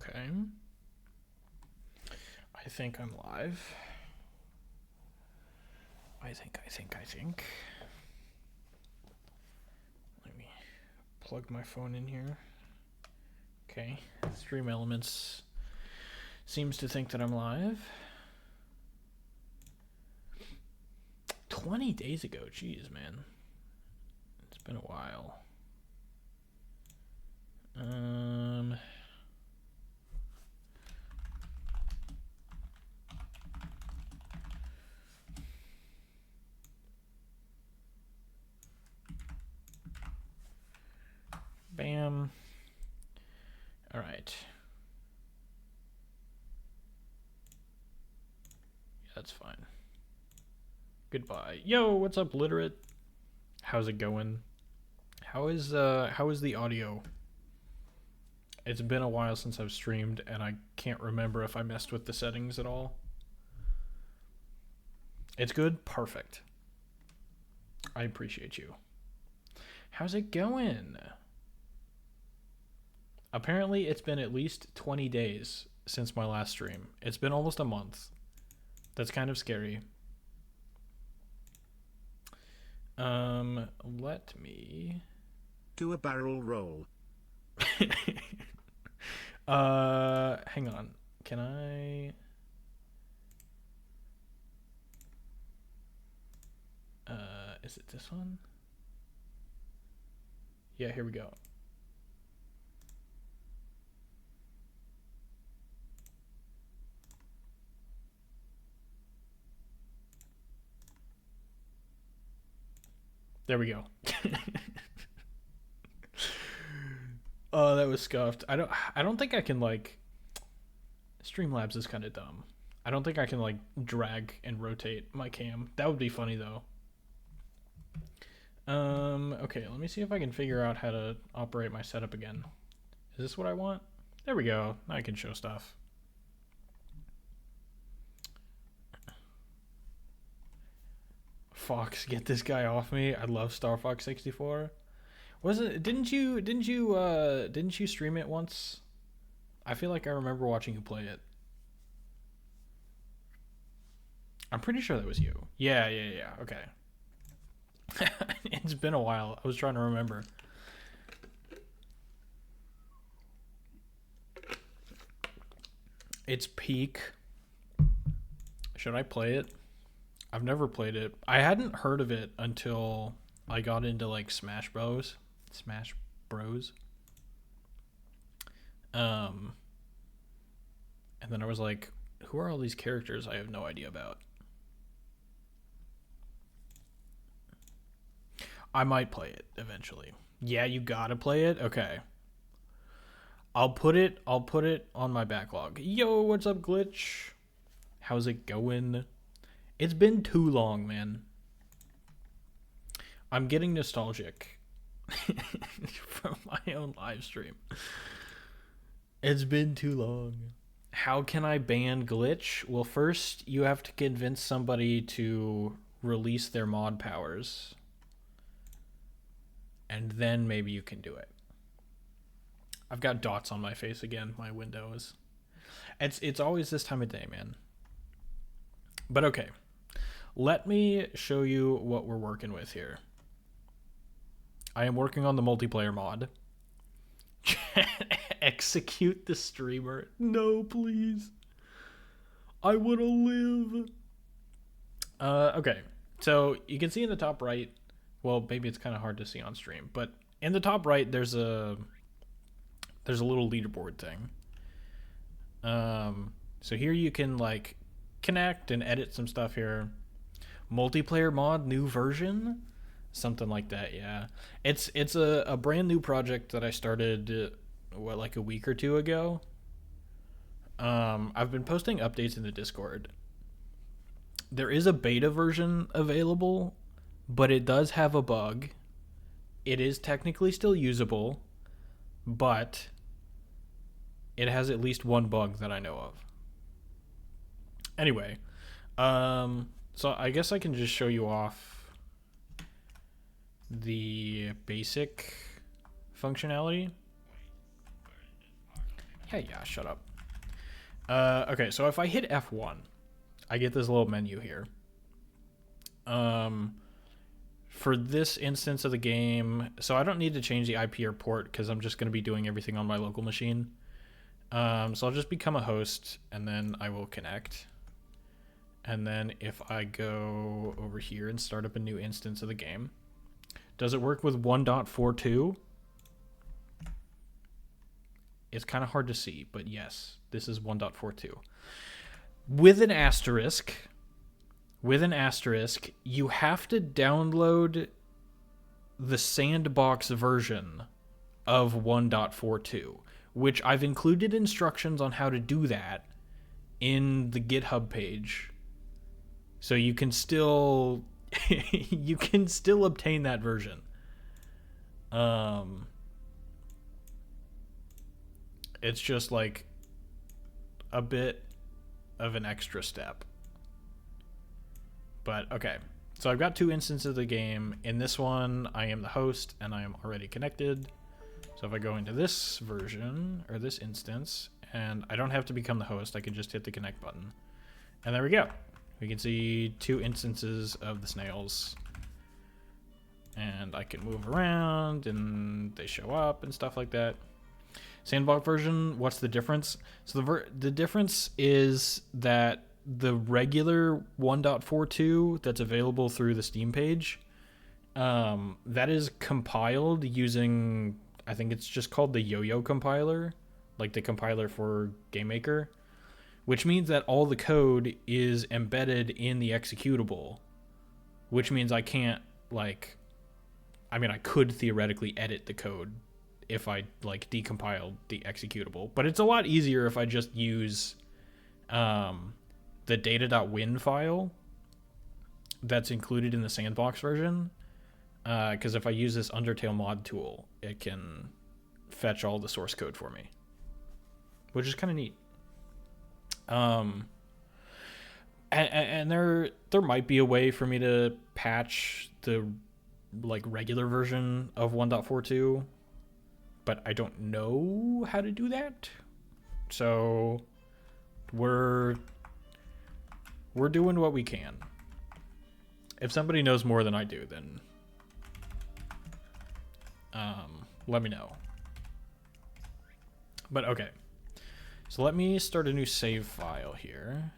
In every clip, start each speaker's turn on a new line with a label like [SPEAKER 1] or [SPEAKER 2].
[SPEAKER 1] Okay. I think I'm live. I think. Let me plug my phone in here. Okay. Stream Elements seems to think that I'm live. 20 days ago. Jeez, man. It's been a while. Bam. All right. Yeah, that's fine. Goodbye. Yo, what's up, Literate? How's it going? How is the audio? It's been a while since I've streamed, and I can't remember if I messed with the settings at all. It's good? Perfect. I appreciate you. How's it going? Apparently, it's been at least 20 days since my last stream. It's been almost a month. That's kind of scary. Let me
[SPEAKER 2] do a barrel roll.
[SPEAKER 1] Hang on. Can I? Is it this one? Yeah, here we go. There we go. Oh, that was scuffed. I don't think I can, like, Streamlabs is kind of dumb. I don't think I can, like, drag and rotate my cam. That would be funny though. Okay, let me see if I can figure out how to operate my setup again. Is this what I want? There we go. Now I can show stuff. Fox, get this guy off me. I love Star Fox 64. Didn't you stream it once? I feel like I remember watching you play it. I'm pretty sure that was you. Yeah. Okay. It's been a while. I was trying to remember. It's peak. Should I play it? I've never played it. I hadn't heard of it until I got into, like, Smash Bros. And then I was like, who are all these characters I have no idea about? I might play it eventually. Yeah, you gotta play it? Okay. I'll put it on my backlog. Yo, what's up, Glitch? How's it going? It's been too long, man. I'm getting nostalgic from my own live stream. It's been too long. How can I ban Glitch? Well, first you have to convince somebody to release their mod powers. And then maybe you can do it. I've got dots on my face again. My window is... It's always this time of day, man. But okay. Let me show you what we're working with here. I am working on the multiplayer mod. Execute the streamer. No, please. I want to live. Okay. So you can see in the top right, well, maybe it's kind of hard to see on stream, but in the top right, there's a little leaderboard thing. So here you can, like, connect and edit some stuff here. Multiplayer mod, new version, something like that. Yeah, it's a brand new project that I started like a week or two ago. I've been posting updates in the Discord. There is a beta version available, but it does have a bug. It is technically still usable, but it has at least one bug that I know of. Anyway, so I guess I can just show you off the basic functionality. Yeah, shut up. Okay, so if I hit F1, I get this little menu here. For this instance of the game, so I don't need to change the IP or port because I'm just going to be doing everything on my local machine. So I'll just become a host, and then I will connect. And then if I go over here and start up a new instance of the game, does it work with 1.42? It's kind of hard to see, but yes, this is 1.42. With an asterisk, you have to download the sandbox version of 1.42, which I've included instructions on how to do that in the GitHub page. So you can still obtain that version. It's just like a bit of an extra step. But okay. So I've got 2 instances of the game. In this one, I am the host and I am already connected. So if I go into this version or this instance, and I don't have to become the host, I can just hit the connect button. And there we go. We can see 2 instances of the snails. And I can move around and they show up and stuff like that. Sandbox version, what's the difference? So the difference is that the regular 1.42 that's available through the Steam page, that is compiled using, I think it's just called the Yo-Yo compiler, like the compiler for GameMaker, which means that all the code is embedded in the executable, which means I can't, like, I mean, I could theoretically edit the code if I like decompiled the executable, but it's a lot easier if I just use the data.win file that's included in the sandbox version, because if I use this Undertale mod tool, it can fetch all the source code for me, which is kind of neat. And there might be a way for me to patch the like regular version of 1.42, but I don't know how to do that. So we're doing what we can. If somebody knows more than I do, then let me know. But okay. So let me start a new save file here.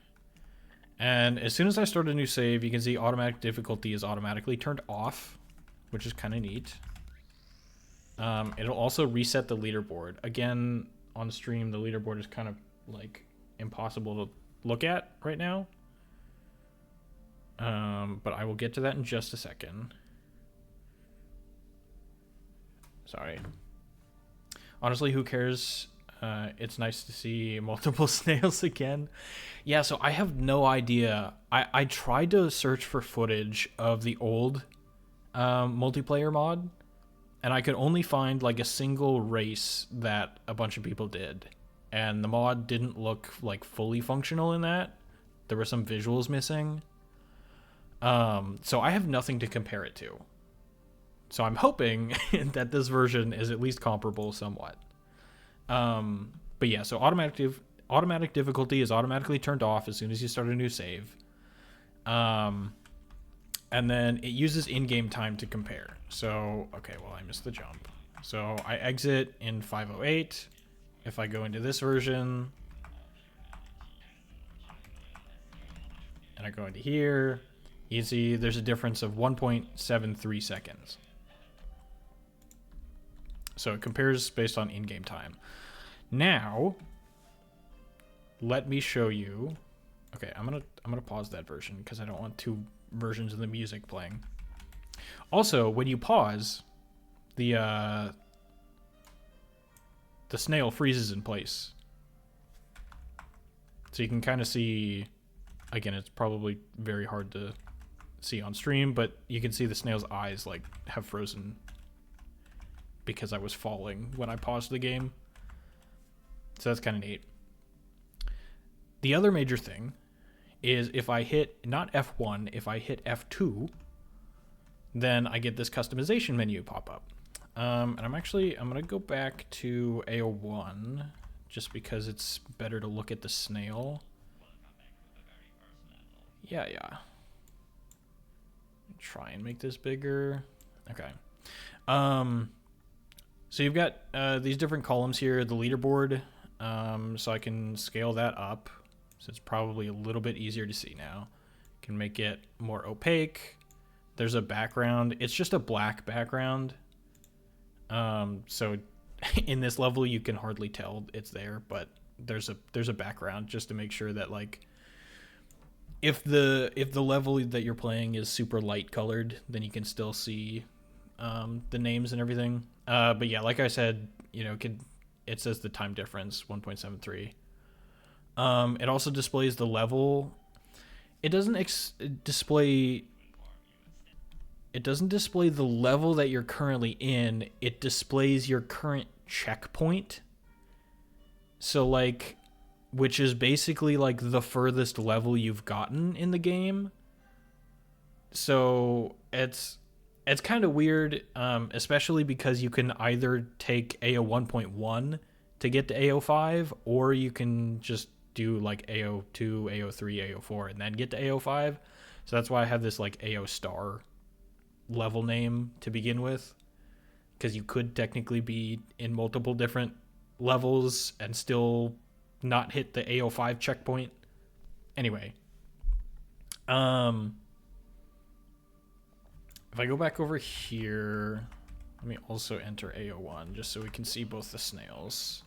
[SPEAKER 1] And as soon as I start a new save, you can see automatic difficulty is automatically turned off, which is kind of neat. It'll also reset the leaderboard. Again, on stream, the leaderboard is kind of like impossible to look at right now. But I will get to that in just a second. Sorry. Honestly, who cares? It's nice to see multiple snails again. Yeah, so I have no idea. I tried to search for footage of the old multiplayer mod, and I could only find like a single race that a bunch of people did. And the mod didn't look like fully functional in that. There were some visuals missing. So I have nothing to compare it to. So I'm hoping that this version is at least comparable somewhat. But yeah, so automatic difficulty is automatically turned off as soon as you start a new save. And then it uses in-game time to compare. So, okay, well, I missed the jump. So I exit in 508. If I go into this version, and I go into here, you see there's a difference of 1.73 seconds. So it compares based on in-game time. Now, let me show you. Okay, I'm gonna pause that version because I don't want 2 versions of the music playing. Also, when you pause, the snail freezes in place. So you can kind of see, again, it's probably very hard to see on stream, but you can see the snail's eyes like have frozen because I was falling when I paused the game. So that's kind of neat. The other major thing is if I hit, not F1, if I hit F2, then I get this customization menu pop up. And I'm going to go back to AO1 just because it's better to look at the snail. Yeah. Try and make this bigger. Okay. So you've got these different columns here, the leaderboard. So I can scale that up. So it's probably a little bit easier to see now. Can make it more opaque. There's a background. It's just a black background. So in this level you can hardly tell it's there, but there's a background just to make sure that like if the level that you're playing is super light colored, then you can still see the names and everything. But yeah, like I said, it says the time difference 1.73. It also displays the level. It doesn't display the level that you're currently in. It displays your current checkpoint. So like, which is basically like the furthest level you've gotten in the game. So it's kind of weird, especially because you can either take AO 1.1 to get to AO 5, or you can just do like AO 2, AO 3, AO 4, and then get to AO 5. So that's why I have this like AO star level name to begin with, because you could technically be in multiple different levels and still not hit the AO 5 checkpoint. Anyway, if I go back over here, let me also enter AO1 just so we can see both the snails.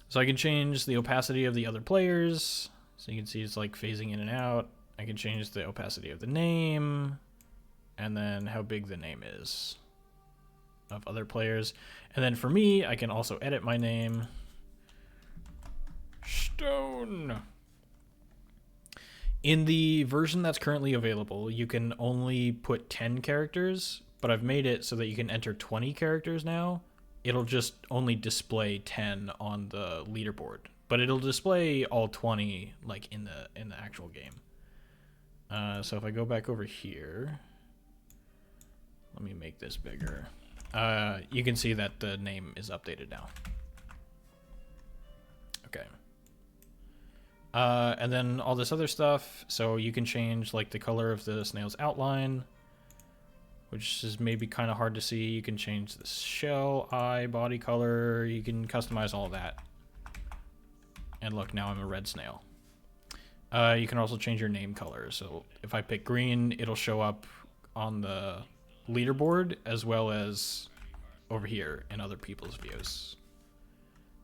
[SPEAKER 1] So I can change the opacity of the other players. So you can see it's like phasing in and out. I can change the opacity of the name, and then how big the name is of other players. And then for me, I can also edit my name. Stone. In the version that's currently available, you can only put 10 characters, but I've made it so that you can enter 20 characters now. It'll just only display 10 on the leaderboard, but it'll display all 20 like in the actual game. So if I go back over here, let me make this bigger. You can see that the name is updated now. Okay. And then all this other stuff. So you can change like the color of the snail's outline, which is maybe kind of hard to see. You can change the shell, eye, body color. You can customize all that. And look, now I'm a red snail. You can also change your name color. So if I pick green, it'll show up on the leaderboard as well as over here in other people's views.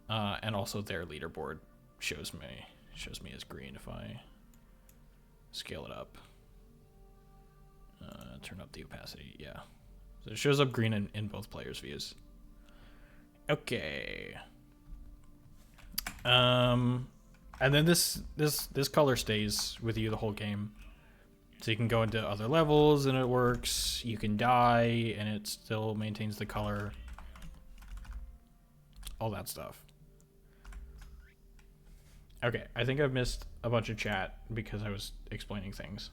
[SPEAKER 1] And also their leaderboard shows me as green if I scale it up. Turn up the opacity, yeah. So it shows up green in both players' views. Okay. And then this color stays with you the whole game. So you can go into other levels and it works. You can die and it still maintains the color. All that stuff. Okay, I think I've missed a bunch of chat because I was explaining things.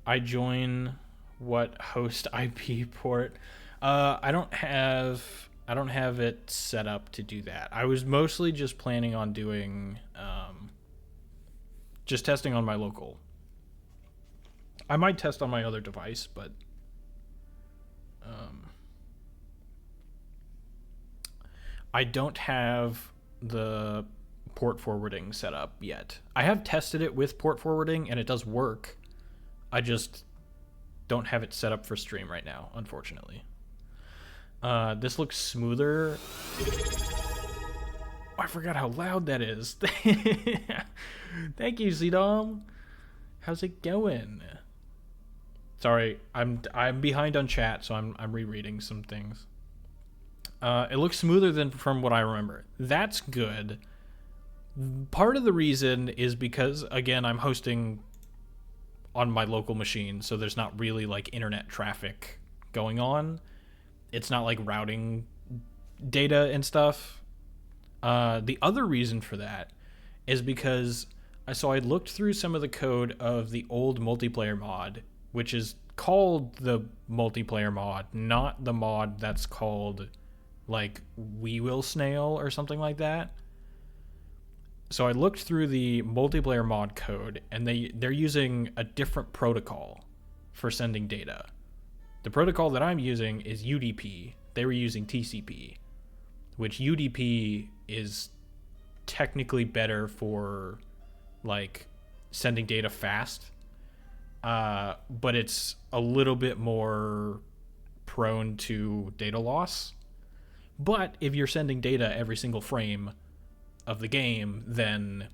[SPEAKER 1] I join what host IP port? I don't have it set up to do that. I was mostly just planning on doing just testing on my local. I might test on my other device, but I don't have the port forwarding set up yet. I have tested it with port forwarding and it does work. I just don't have it set up for stream right now, unfortunately. This looks smoother. Oh, I forgot how loud that is. Thank you, Zedom. How's it going? Sorry, I'm behind on chat, so I'm rereading some things. It looks smoother than from what I remember. That's good. Part of the reason is because, again, I'm hosting on my local machine, so there's not really like internet traffic going on. It's not like routing data and stuff. The other reason for that is because So I looked through some of the code of the old multiplayer mod, which is called the multiplayer mod, not the mod that's called like We Will Snail or something like that. So I looked through the multiplayer mod code, and they're using a different protocol for sending data. The protocol that I'm using is UDP. They were using TCP, which UDP is technically better for like sending data fast, but it's a little bit more prone to data loss. But if you're sending data every single frame of the game, then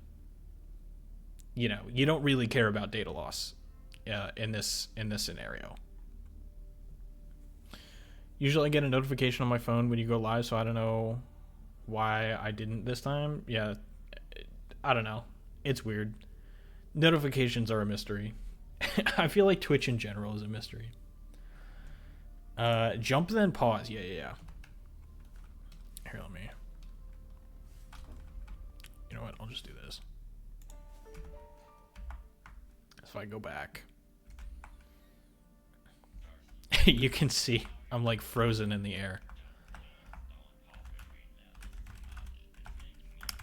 [SPEAKER 1] you know you don't really care about data loss in this scenario. Usually I get a notification on my phone when you go live, so I don't know why I didn't this time. Yeah, I don't know. It's weird. Notifications are a mystery. I feel like Twitch in general is a mystery. Jump then pause. Yeah. Here, let me. You know what? I'll just do this. If I go back, you can see I'm like frozen in the air.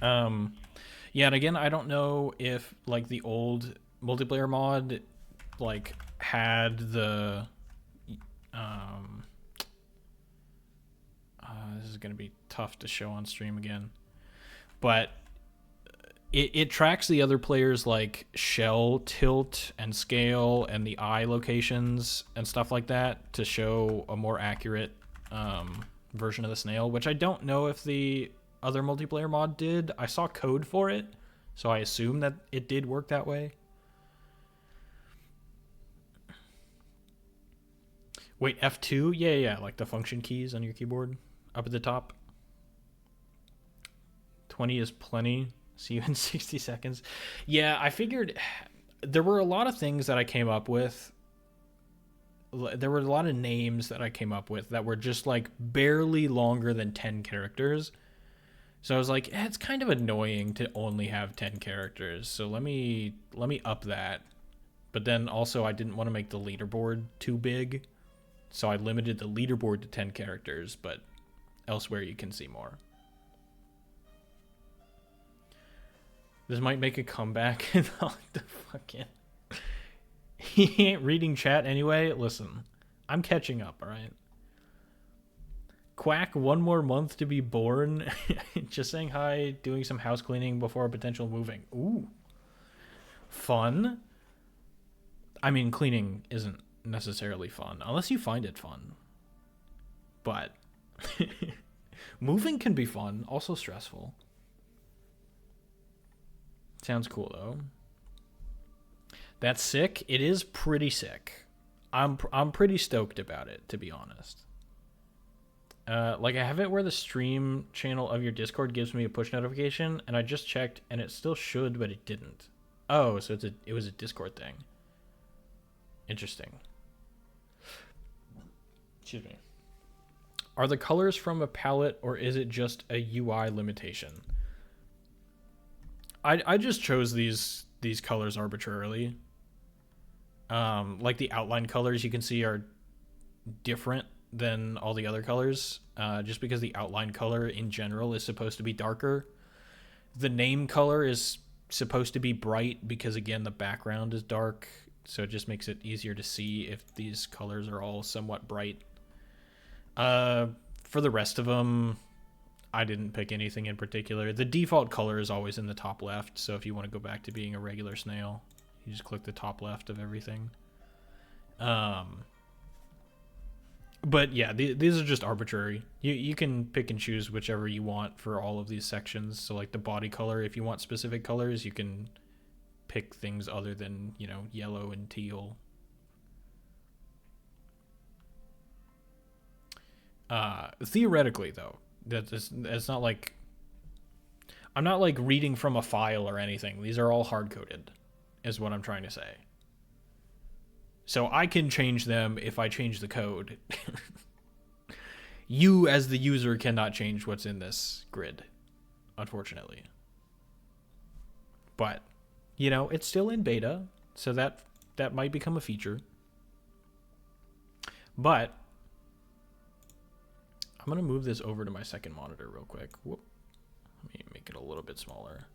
[SPEAKER 1] Yeah, and again, I don't know if like the old multiplayer mod like had the this is gonna be tough to show on stream again, but it tracks the other players like shell tilt and scale and the eye locations and stuff like that to show a more accurate version of the snail, which I don't know if the other multiplayer mod did. I saw code for it, so I assume that it did work that way. Wait, F2? Yeah, like the function keys on your keyboard up at the top. 20 is plenty. See you in 60 seconds. Yeah, I figured there were a lot of things that I came up with. There were a lot of names that I came up with that were just like barely longer than 10 characters. So I was like, it's kind of annoying to only have 10 characters. So let me up that. But then also I didn't want to make the leaderboard too big. So I limited the leaderboard to 10 characters, but elsewhere you can see more. This might make a comeback. The fucking... He ain't reading chat anyway. Listen, I'm catching up, alright? Quack, 1 more month to be born. Just saying hi, doing some house cleaning before potential moving. Ooh. Fun. I mean, cleaning isn't necessarily fun, unless you find it fun. But moving can be fun, also stressful. Sounds cool though. That's sick. It is pretty sick. I'm pretty stoked about it, to be honest. Like I have it where the stream channel of your Discord gives me a push notification, and I just checked and it still should, but it didn't. Oh, so it was a Discord thing. Interesting. Excuse me. Are the colors from a palette, or is it just a UI limitation? I just chose these colors arbitrarily. Like the outline colors you can see are different than all the other colors, just because the outline color in general is supposed to be darker. The name color is supposed to be bright because, again, the background is dark, so it just makes it easier to see if these colors are all somewhat bright. For the rest of them, I didn't pick anything in particular. The default color is always in the top left, so if you want to go back to being a regular snail, you just click the top left of everything. But yeah, these are just arbitrary. You can pick and choose whichever you want for all of these sections. So like the body color, if you want specific colors, you can pick things other than, you know, yellow and teal. Theoretically, though, it's not like I'm not like reading from a file or anything. These are all hard-coded, is what I'm trying to say. So I can change them if I change the code. You, as the user, cannot change what's in this grid, unfortunately. But You know, it's still in beta, so that might become a feature. But I'm going to move this over to my second monitor real quick. Whoop. Let me make it a little bit smaller.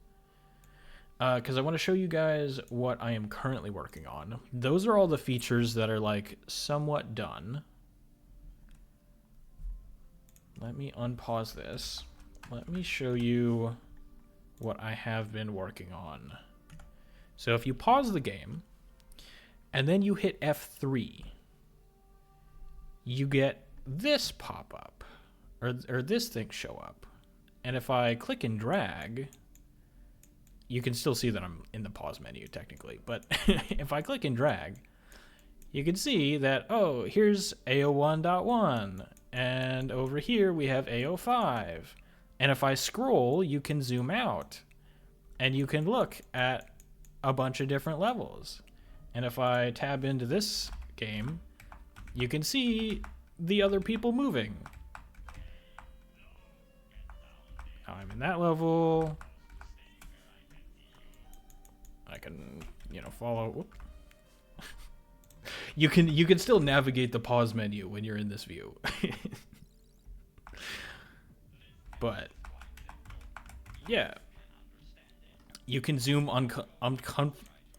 [SPEAKER 1] Because I want to show you guys what I am currently working on. Those are all the features that are like somewhat done. Let me unpause this. Let me show you what I have been working on. So if you pause the game and then you hit F3, you get this pop up or this thing show up. And if I click and drag, you can still see that I'm in the pause menu technically, but if I click and drag, you can see that, oh, here's AO1.1, and over here we have AO5. And if I scroll, you can zoom out, and you can look at a bunch of different levels. And if I tab into this game, you can see the other people moving. Now I'm in that level. I can, you know, follow. Whoop. You can still navigate the pause menu when you're in this view. But yeah, you can zoom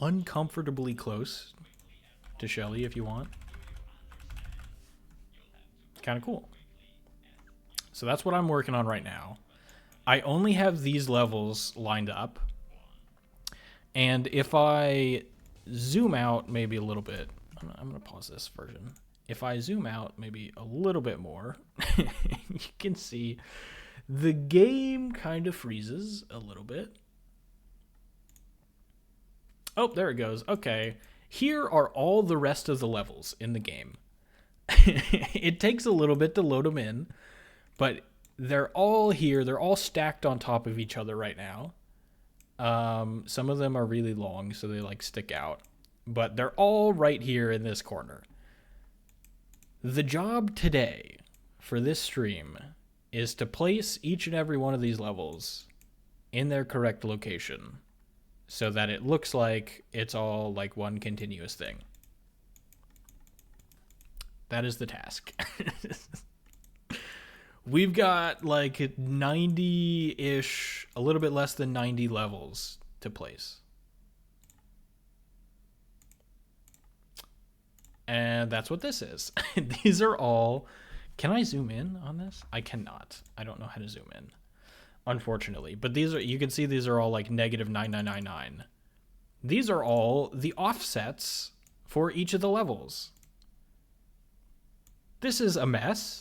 [SPEAKER 1] uncomfortably close to Shelly if you want. Kind of cool. So that's what I'm working on right now. I only have these levels lined up. And if I zoom out maybe a little bit, I'm going to pause this version. If I zoom out maybe a little bit more, you can see the game kind of freezes a little bit. Oh, there it goes. Okay. Here are all the rest of the levels in the game. It takes a little bit to load them in, but they're all here. They're all stacked on top of each other right now. Some of them are really long, so they like stick out, but they're all right here in this corner. The job today for this stream is to place each and every one of these levels in their correct location so that it looks like it's all like one continuous thing. That is the task. We've got like 90-ish, a little bit less than 90 levels to place. And that's what this is. These are all... Can I zoom in on this? I cannot. I don't know how to zoom in, unfortunately. But these are, you can see these are all like -9999. These are all the offsets for each of the levels. This is a mess.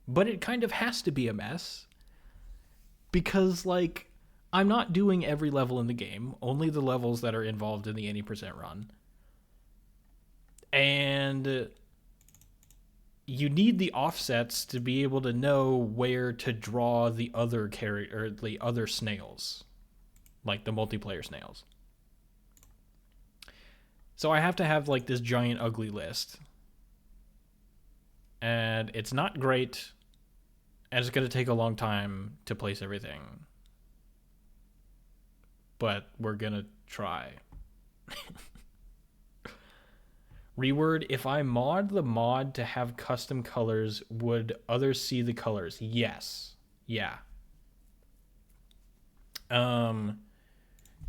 [SPEAKER 1] But it kind of has to be a mess because, like, I'm not doing every level in the game, only the levels that are involved in the 80% run. And you need the offsets to be able to know where to draw the other character, or the other snails, like the multiplayer snails. So I have to have, like, this giant ugly list. And it's not great, and it's going to take a long time to place everything. But we're going to try. Reword, if I mod the mod to have custom colors, would others see the colors? Yes. Yeah.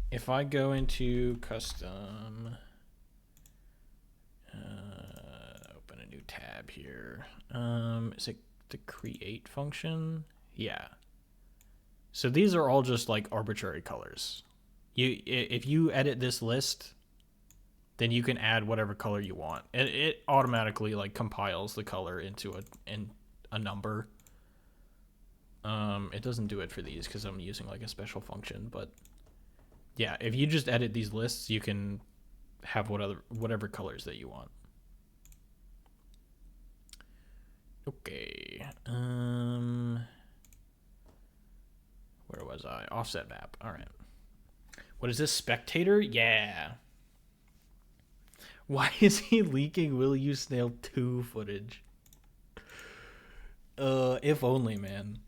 [SPEAKER 1] If I go into custom... open a new tab here. Is it the create function? Yeah. So these are all just like arbitrary colors. If you edit this list, then you can add whatever color you want. It automatically like compiles the color into a number. It doesn't do it for these because I'm using like a special function, but yeah, if you just edit these lists, you can have whatever colors that you want. Okay. Where was I? Offset map. All right. What is this? Spectator? Yeah. Why is he leaking Will You Snail 2 footage? If only, man.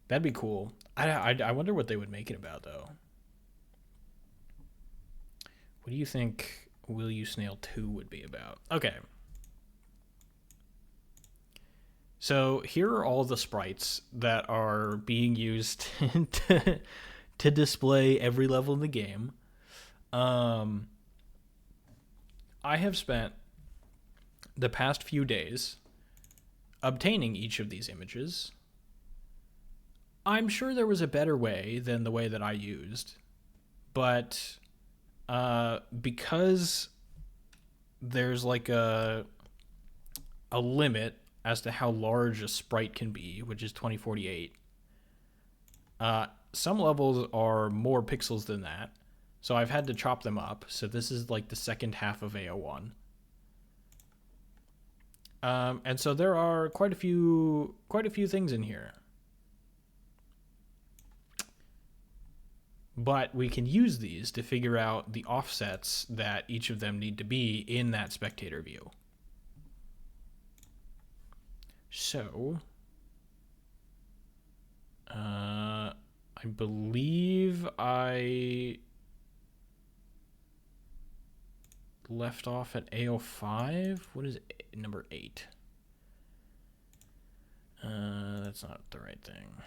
[SPEAKER 1] That'd be cool. I wonder what they would make it about, though. What do you think Will You Snail 2 would be about? Okay. So here are all the sprites that are being used to display every level in the game. I have spent the past few days obtaining each of these images. I'm sure there was a better way than the way that I used, but because there's like a limit as to how large a sprite can be, which is 2048. Some levels are more pixels than that, so I've had to chop them up. So this is like the second half of AO1. And so there are quite a few things in here. But we can use these to figure out the offsets that each of them need to be in that spectator view. So, I believe I left off at AO5. What is number 8? That's not the right thing.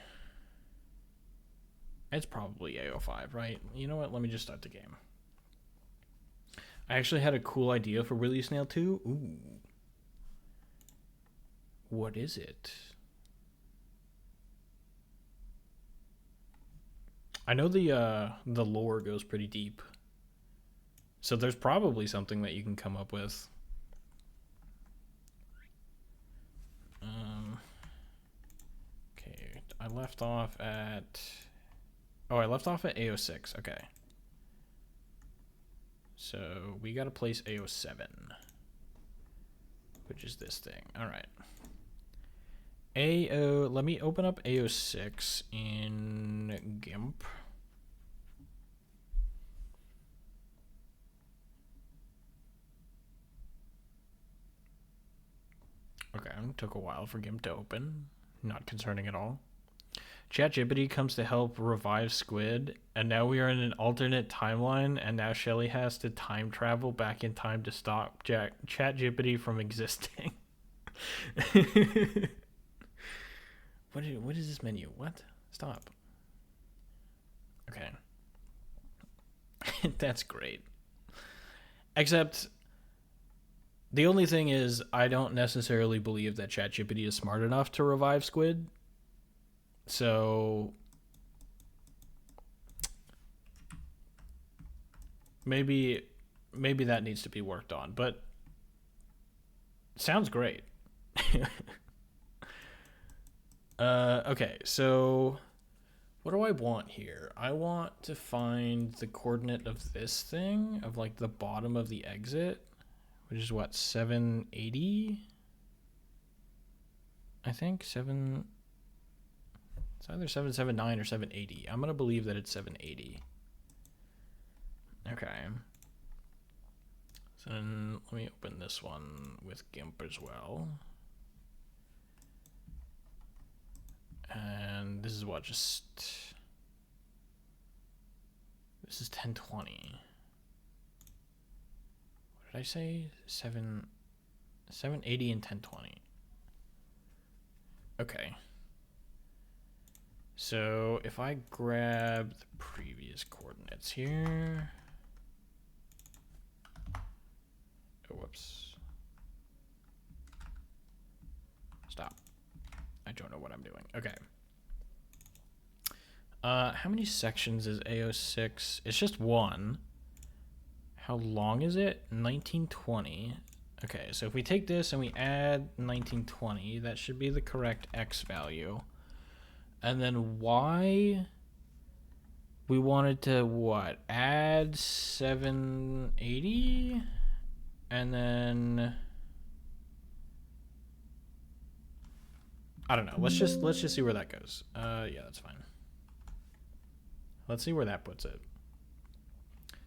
[SPEAKER 1] It's probably AO5, right? You know what? Let me just start the game. I actually had a cool idea for Will You Snail 2. Ooh. What is it? I know the lore goes pretty deep. So there's probably something that you can come up with. Okay, I left off at... Oh, I left off at AO6. Okay. So we got to place AO7, which is this thing. All right. Let me open up AO6 in GIMP. Okay, took a while for GIMP to open. Not concerning at all. ChatGPT comes to help revive Squid, and now we are in an alternate timeline, and now Shelly has to time travel back in time to stop ChatGPT from existing. What is this menu? What? Stop. Okay. That's great. Except the only thing is I don't necessarily believe that ChatGPT is smart enough to revive Squid. So maybe that needs to be worked on, but sounds great. Okay, so what do I want here? I want to find the coordinate of this thing, of like the bottom of the exit, which is what, 780? I think it's either 779 or 780. I'm going to believe that it's 780. Okay. So then let me open this one with GIMP as well. And this is what, this is 1020. What did I say? 780 and 1020. Okay. So if I grab the previous coordinates here. Oh, whoops. Stop. I don't know what I'm doing. Okay. How many sections is AO6? It's just one. How long is it? 1920. Okay, so if we take this and we add 1920, that should be the correct X value. And then Y, we wanted to, what, add 780? And then, I don't know. Let's just see where that goes. Yeah, that's fine. Let's see where that puts it.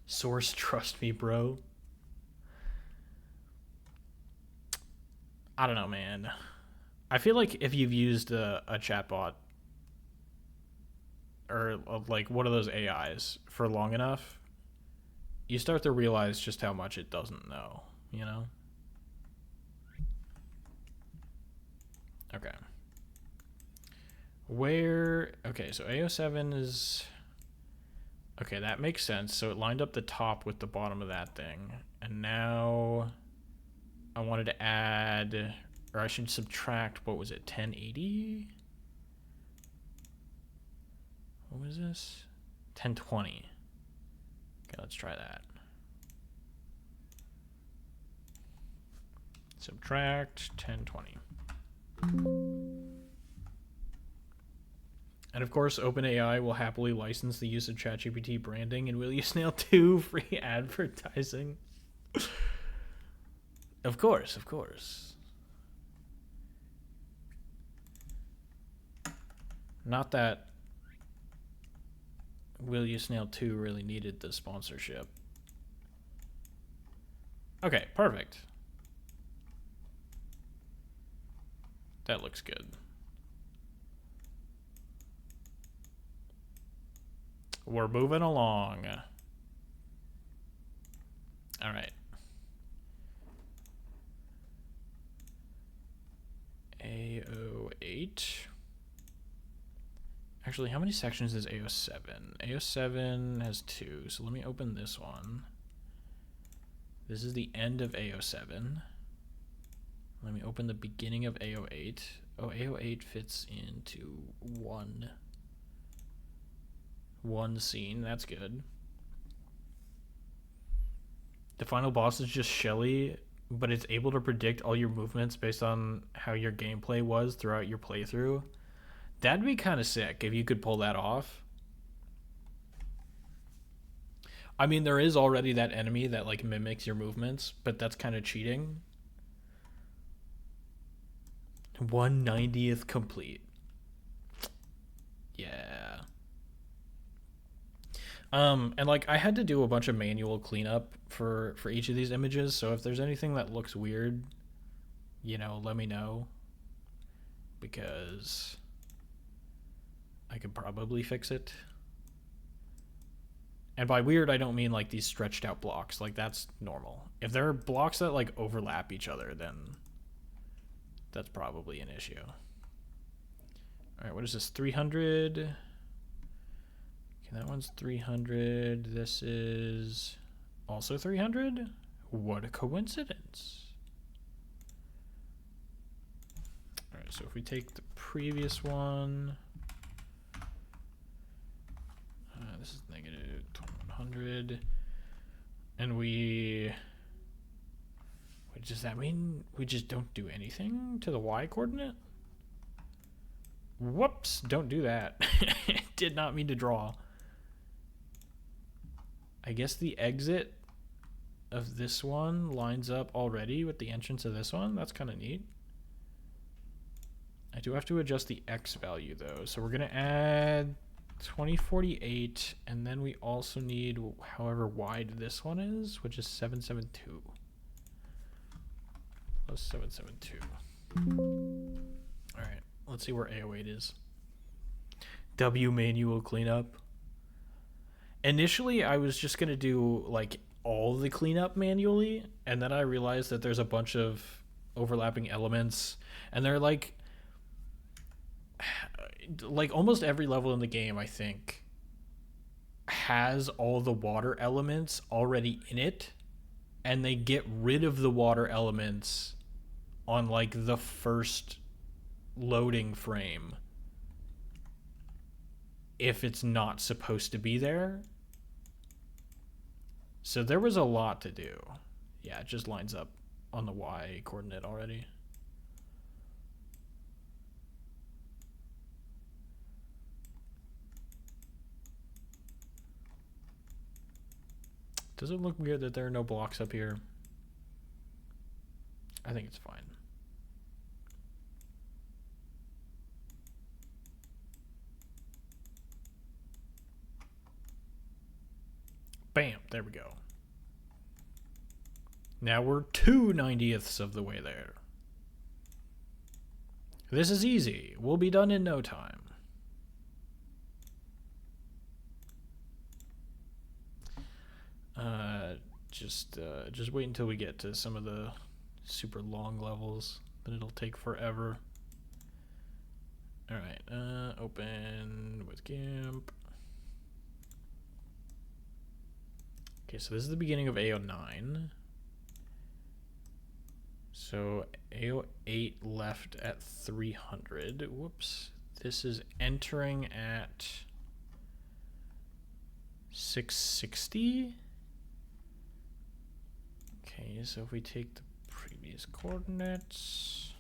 [SPEAKER 1] Source, trust me, bro. I don't know, man. I feel like if you've used a chatbot or like one of those AIs for long enough, you start to realize just how much it doesn't know, you know? Okay. Okay, so AO7 is... Okay, that makes sense. So it lined up the top with the bottom of that thing. And now I wanted to add, or I should subtract, what was it, 1080? What was this? 1020. Okay, let's try that. Subtract 1020. And of course, OpenAI will happily license the use of ChatGPT branding and Will You Snail 2 free advertising. Of course, of course. Not that Will You Snail 2 really needed the sponsorship. Okay, perfect. That looks good. We're moving along. All right. AO8. Actually, how many sections is AO7? AO7 has 2, so let me open this one. This is the end of AO7. Let me open the beginning of AO8. Oh, AO8 fits into one scene. That's good. The final boss is just Shelly, but it's able to predict all your movements based on how your gameplay was throughout your playthrough. That'd be kind of sick if you could pull that off. I mean, there is already that enemy that like mimics your movements, but that's kind of cheating. 1/90th complete. Yeah. And like I had to do a bunch of manual cleanup for each of these images, so if there's anything that looks weird, you know, let me know, because I could probably fix it. And by weird, I don't mean like these stretched out blocks. Like that's normal. If there are blocks that like overlap each other, then that's probably an issue. All right, what is this? 300. Okay, that one's 300. This is also 300. What a coincidence. All right, so if we take the previous one, this is negative 100, and we. Does that mean we just don't do anything to the y coordinate? Whoops, don't do that. Did not mean to draw. I guess the exit of this one lines up already with the entrance of this one. That's kind of neat. I do have to adjust the x value though. So we're going to add 2048, and then we also need however wide this one is, which is 772. Plus 772. All right, let's see where AO8 is. W manual cleanup. Initially, I was just gonna do like all the cleanup manually, and then I realized that there's a bunch of overlapping elements, and they're like almost every level in the game, I think, has all the water elements already in it, and they get rid of the water elements on like the first loading frame if it's not supposed to be there. So there was a lot to do. Yeah, it just lines up on the y coordinate already. Does it look weird that there are no blocks up here? I think it's fine. Bam, there we go. Now we're 2/90ths of the way there. This is easy. We'll be done in no time. just wait until we get to some of the super long levels, then it'll take forever. All right, open with GIMP. Okay, so this is the beginning of AO9. So AO8 left at 300. Whoops. This is entering at 660. Okay, so if we take the previous coordinates,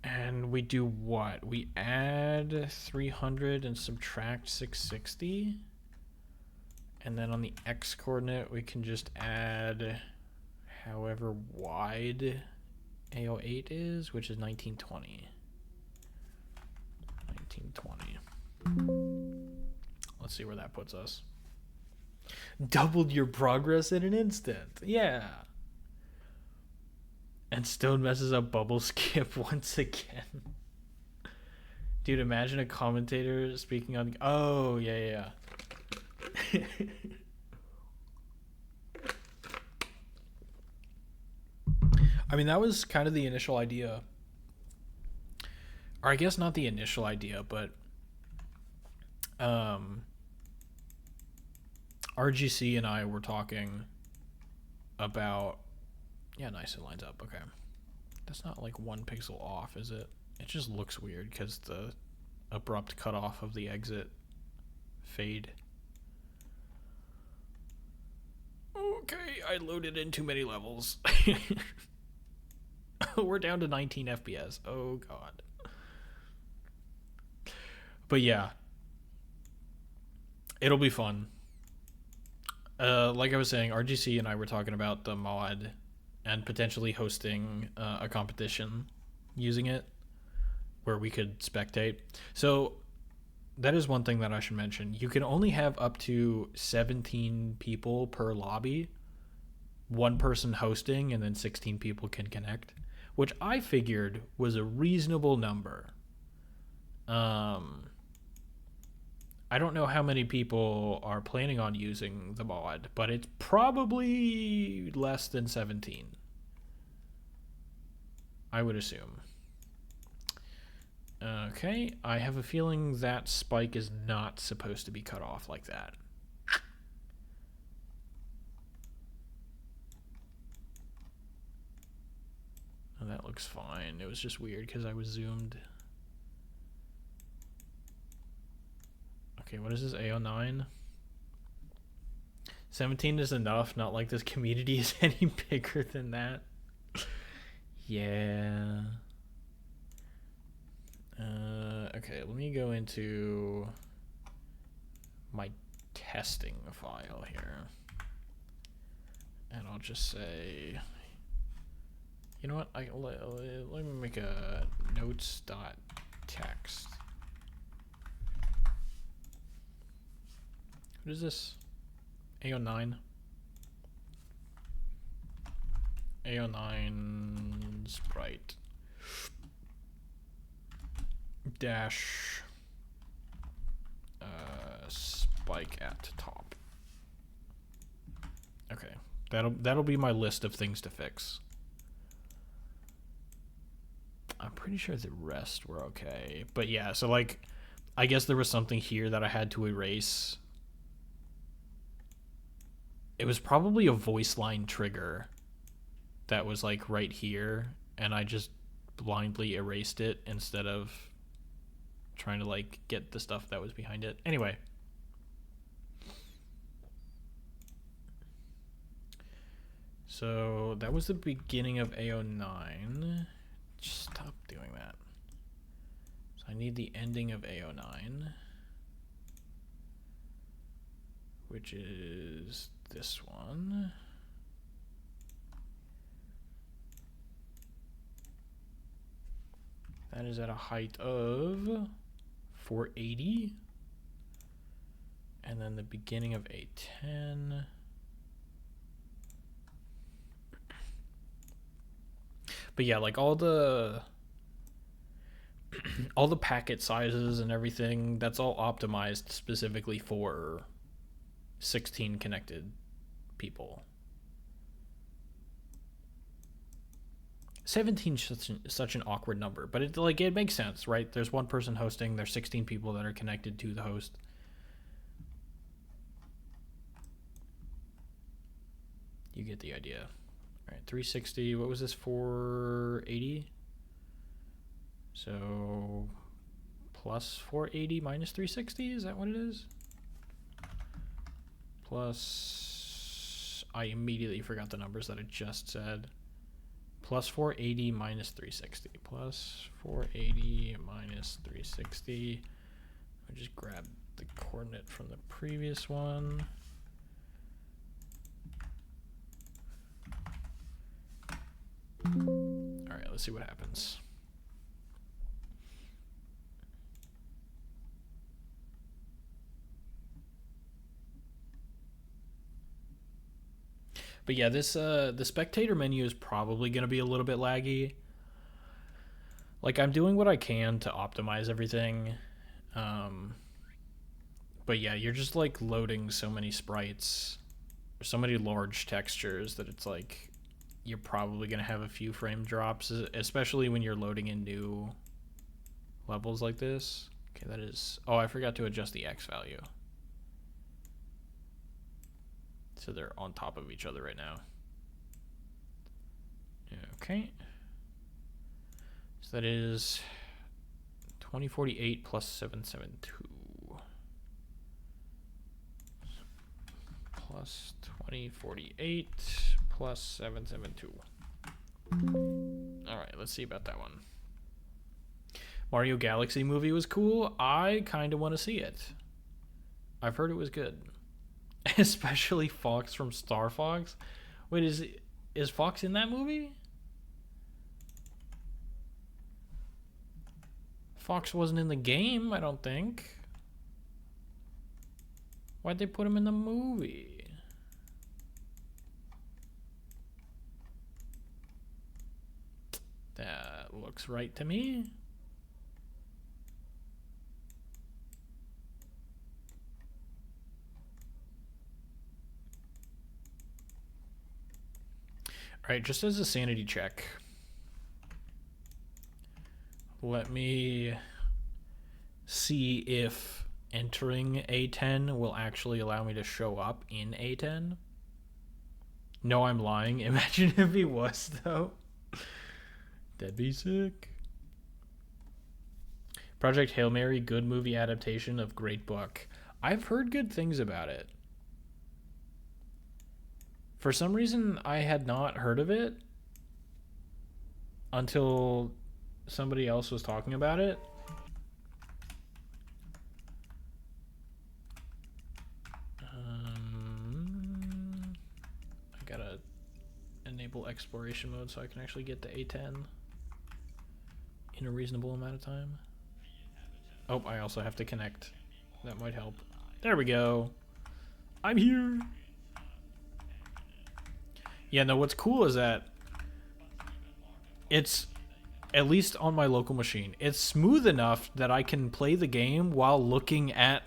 [SPEAKER 1] and we do what? We add 300 and subtract 660. And then on the x coordinate, we can just add however wide AO8 is, which is 1920. 1920. Let's see where that puts us. Doubled your progress in an instant. Yeah. And Stone messes up bubble skip once again. Dude, imagine a commentator speaking on... Oh, yeah. I mean, that was kind of the initial idea. Or I guess not the initial idea, but RGC and I were talking about... Yeah, nice, it lines up. Okay. That's not like 1 pixel off, is it? It just looks weird because the abrupt cutoff of the exit fade. Okay, I loaded in too many levels. We're down to 19 FPS. Oh, God. But yeah. It'll be fun. Like I was saying, RGC and I were talking about the mod and potentially hosting a competition using it where we could spectate. So that is one thing that I should mention. You can only have up to 17 people per lobby, one person hosting, and then 16 people can connect, which I figured was a reasonable number. I don't know how many people are planning on using the mod, but it's probably less than 17. I would assume. Okay, I have a feeling that spike is not supposed to be cut off like that. Oh, that looks fine. It was just weird because I was zoomed. Okay, what is this, AO9? 17 is enough, not like this community is any bigger than that. Yeah. Okay, let me go into my testing file here. And I'll just say, you know what, let me make a notes.txt. What is this? AO9. AO9 sprite. Dash spike at top. Okay. That'll be my list of things to fix. I'm pretty sure the rest were okay. But yeah, so like I guess there was something here that I had to erase. It was probably a voice line trigger that was like right here, and I just blindly erased it instead of trying to like get the stuff that was behind it. Anyway. So that was the beginning of AO9. Just stop doing that. So I need the ending of AO9, which is this one. That is at a height of 480. And then the beginning of A10. But yeah, like all the all the packet sizes and everything, that's all optimized specifically for 16 connected people. 17 is such an awkward number, but it makes sense, right? There's one person hosting, there's 16 people that are connected to the host. You get the idea. All right, 360, what was this, 480? So plus 480 minus 360, is that what it is? Plus, I immediately forgot the numbers that I just said. Plus 480 minus 360. Plus 480 minus 360. I just grabbed the coordinate from the previous one. All right, let's see what happens. But yeah, this the spectator menu is probably going to be a little bit laggy. Like, I'm doing what I can to optimize everything. But yeah, you're just like loading so many sprites, so many large textures that it's like you're probably going to have a few frame drops, especially when you're loading in new levels like this. Okay, that is... Oh, I forgot to adjust the X value. So they're on top of each other right now. Okay. So that is 2048 plus 772. Plus 2048 plus 772. Alright, let's see about that one. Mario Galaxy movie was cool. I kind of want to see it. I've heard it was good. Especially Fox from Star Fox. Wait, is Fox in that movie? Fox wasn't in the game, I don't think. Why'd they put him in the movie? That looks right to me. Alright, just as a sanity check, let me see if entering A10 will actually allow me to show up in A10. No, I'm lying. Imagine if he was, though. That'd be sick. Project Hail Mary, good movie adaptation of great book. I've heard good things about it. For some reason, I had not heard of it until somebody else was talking about it. I gotta enable exploration mode so I can actually get to A10 in a reasonable amount of time. Oh, I also have to connect. That might help. There we go. I'm here. Yeah, no, what's cool is that it's, at least on my local machine, it's smooth enough that I can play the game while looking at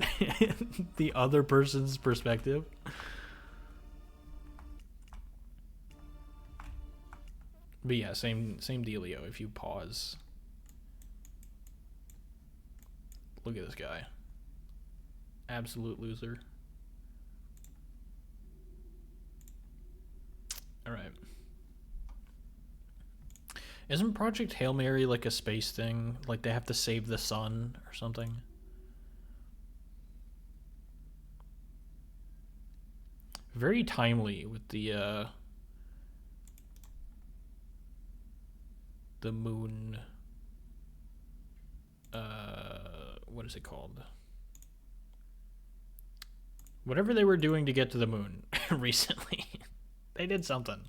[SPEAKER 1] the other person's perspective. But yeah, same dealio. If you pause, look at this guy. Absolute loser. Alright. Isn't Project Hail Mary like a space thing? Like they have to save the sun or something? Very timely with the moon, what is it called? Whatever they were doing to get to the moon recently. They did something.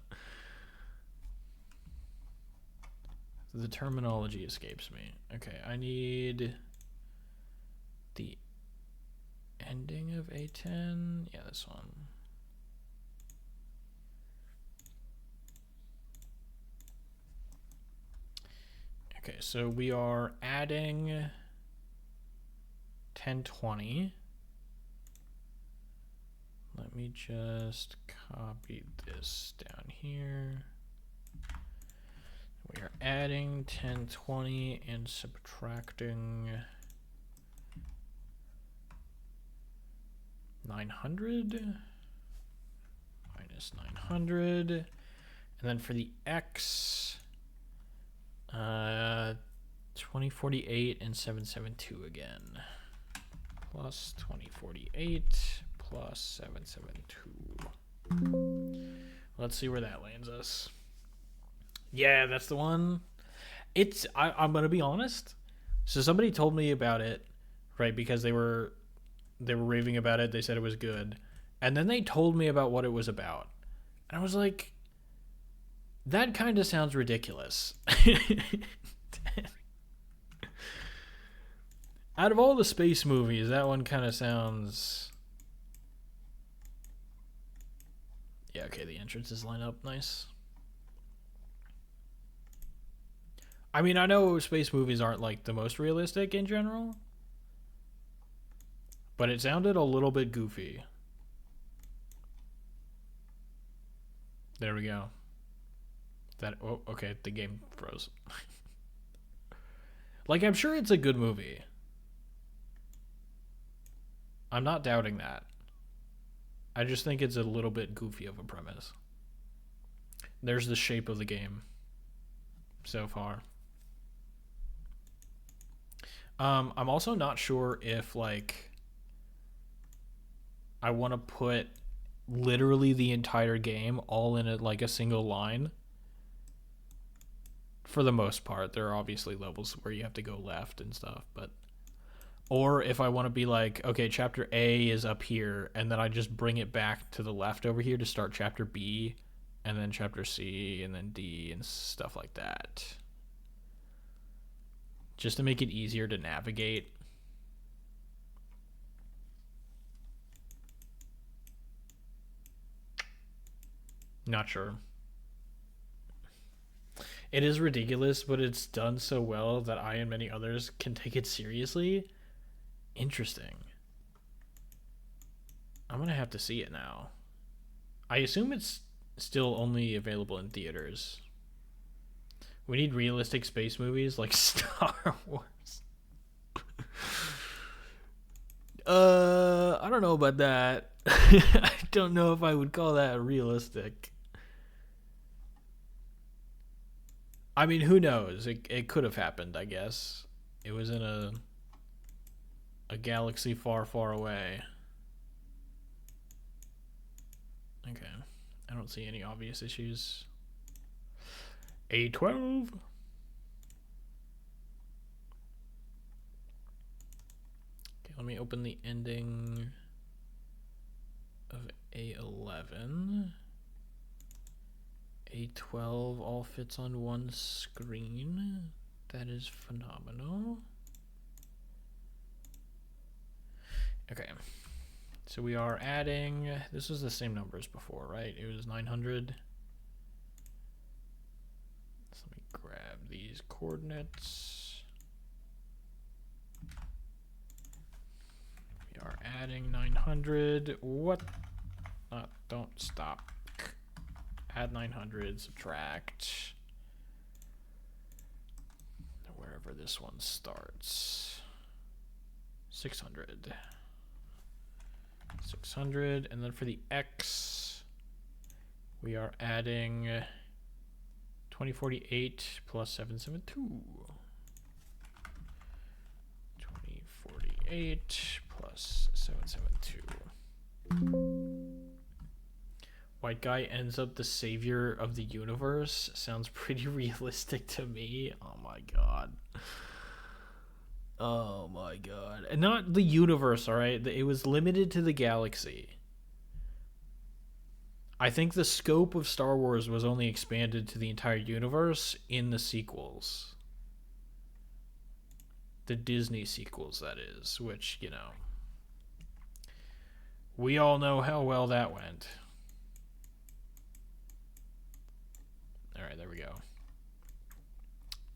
[SPEAKER 1] The terminology escapes me. Okay, I need the ending of A10. Yeah, this one. Okay, so we are adding 1020. Let me just copy this down here. We are adding 1020 and subtracting 900 minus 900. And then for the X, 2048 and 772 again. Plus 2048 plus 772. Let's see where that lands us. Yeah, that's the one. I'm gonna be honest. So somebody told me about it, right? Because they were raving about it. They said it was good, and then they told me about what it was about, and I was like, that kind of sounds ridiculous. Out of all the space movies, that one kind of sounds. Yeah, okay, the entrances line up nice. I mean, I know space movies aren't like the most realistic in general, but it sounded a little bit goofy. There we go. Oh, okay, the game froze. Like, I'm sure it's a good movie. I'm not doubting that. I just think it's a little bit goofy of a premise. There's the shape of the game so far. I'm also not sure if, like, I want to put literally the entire game all in a single line. For the most part, there are obviously levels where you have to go left and stuff, but or if I want to be like, okay, chapter A is up here, and then I just bring it back to the left over here to start chapter B, and then chapter C, and then D, and stuff like that. Just to make it easier to navigate. Not sure. It is ridiculous, but it's done so well that I and many others can take it seriously. Interesting. I'm gonna have to see it now. I assume it's still only available in theaters. We need realistic space movies like Star Wars. I don't know about that. I don't know if I would call that realistic. I mean, who knows? It could have happened, I guess. It was in a galaxy far, far away. Okay. I don't see any obvious issues. A12. Okay, let me open the ending of A11. A12 all fits on one screen. That is phenomenal. Okay. So we are adding, this was the same number as before, right? It was 900. So let me grab these coordinates. We are adding 900. What? Don't stop. Add 900, subtract wherever this one starts. 600. 600, and then for the X, we are adding 2048 plus 772. 2048 plus 772. White guy ends up the savior of the universe. Sounds pretty realistic to me. Oh my god. Oh my god. And not the universe, alright? It was limited to the galaxy. I think the scope of Star Wars was only expanded to the entire universe in the sequels. The Disney sequels, that is. Which, you know, we all know how well that went. Alright, there we go.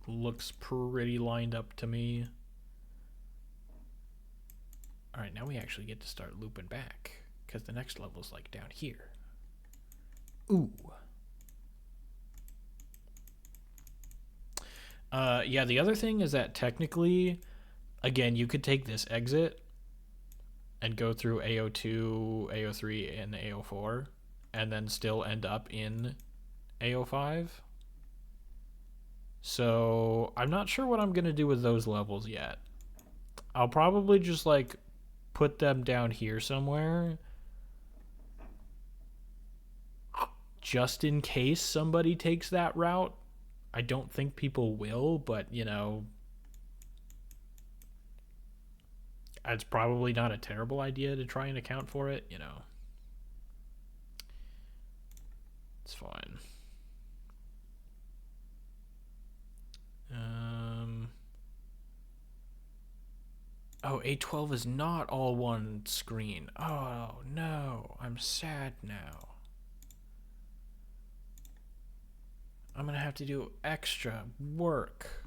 [SPEAKER 1] looks pretty lined up to me. All right, now we actually get to start looping back because the next level's like down here. Ooh. Yeah, the other thing is that technically, again, you could take this exit and go through AO2, AO3, and AO4, and then still end up in AO5. So I'm not sure what I'm going to do with those levels yet. I'll probably just like put them down here somewhere just in case somebody takes that route. I don't think people will, but you know, it's probably not a terrible idea to try and account for it, you know. It's fine. Oh, A12 is not all one screen. Oh, no. I'm sad now. I'm going to have to do extra work.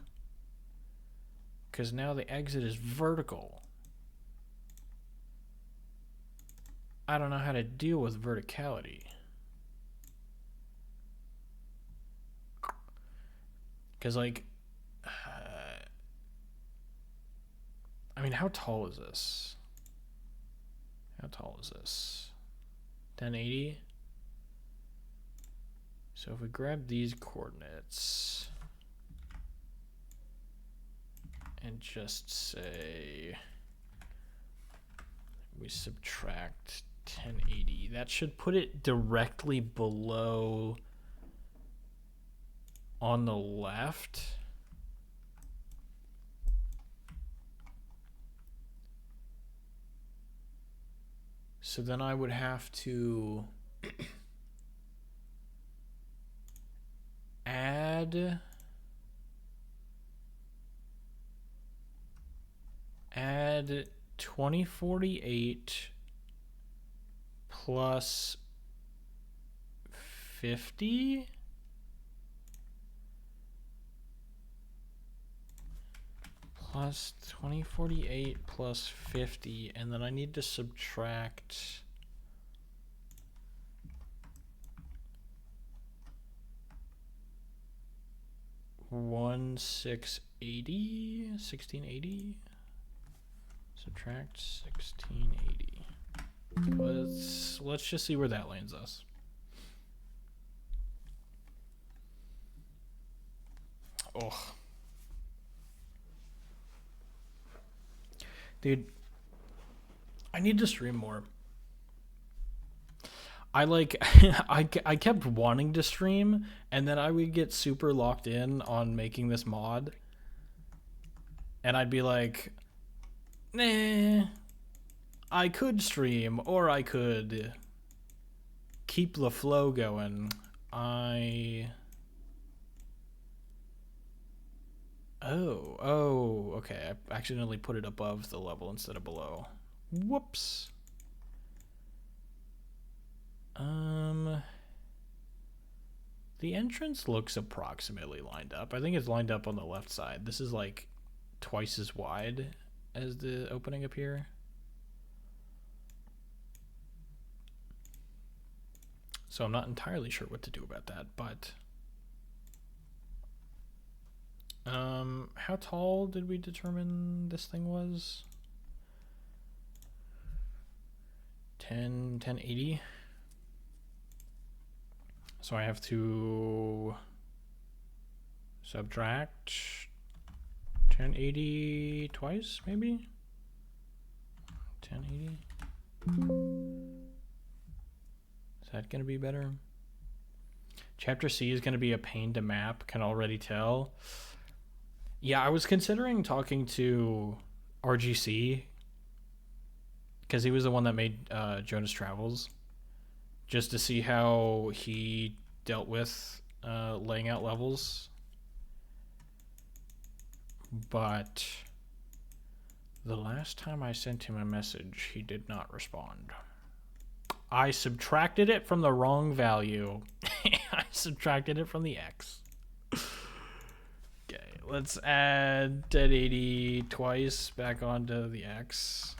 [SPEAKER 1] Because now the exit is vertical. I don't know how to deal with verticality. Because, like, I mean, how tall is this? How tall is this? 1080? So if we grab these coordinates and just say we subtract 1080, that should put it directly below on the left. So then I would have to add 2048 plus 50 plus 2048 plus 50, and then I need to subtract 1680. Subtract 1680. Let's just see where that lands us. Oh. Dude, I need to stream more. I kept wanting to stream, and then I would get super locked in on making this mod, and I'd be like, nah, I could stream, or I could keep the flow going. Oh, okay. I accidentally put it above the level instead of below. Whoops. The entrance looks approximately lined up. I think it's lined up on the left side. This is like twice as wide as the opening up here. So I'm not entirely sure what to do about that, but how tall did we determine this thing was? 1080. So I have to subtract 1080 twice, maybe? 1080. Is that going to be better? Chapter C is going to be a pain to map, can already tell. Yeah, I was considering talking to RGC because he was the one that made Jonas Travels, just to see how he dealt with laying out levels. But the last time I sent him a message, he did not respond. I subtracted it from the wrong value. I subtracted it from the X. Okay, let's add 1080 twice back onto the X.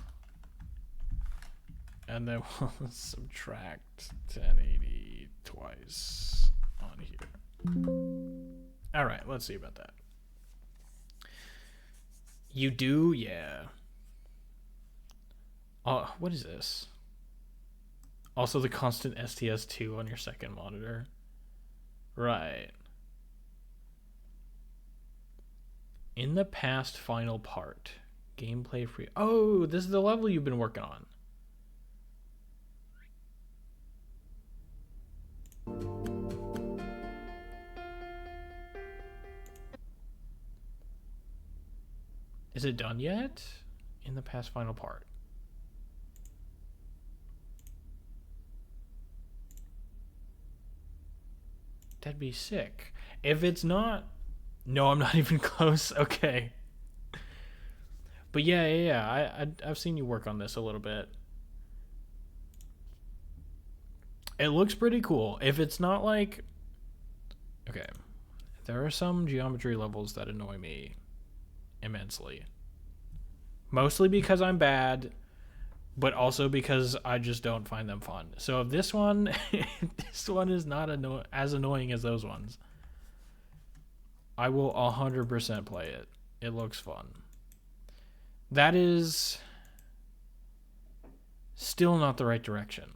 [SPEAKER 1] And then we'll subtract 1080 twice on here. All right, let's see about that. You do? Yeah. Oh, what is this? Also the constant STS2 on your second monitor. Right. In the past final part. Gameplay free. Oh, this is the level you've been working on. Is it done yet? In the past final part. That'd be sick. If it's not... No, I'm not even close. Okay. But yeah. I've seen you work on this a little bit. It looks pretty cool. If it's not like... Okay. There are some geometry levels that annoy me immensely. Mostly because I'm bad, but also because I just don't find them fun. So if this one is not as annoying as those ones, I will 100% play it. It looks fun. That is still not the right direction.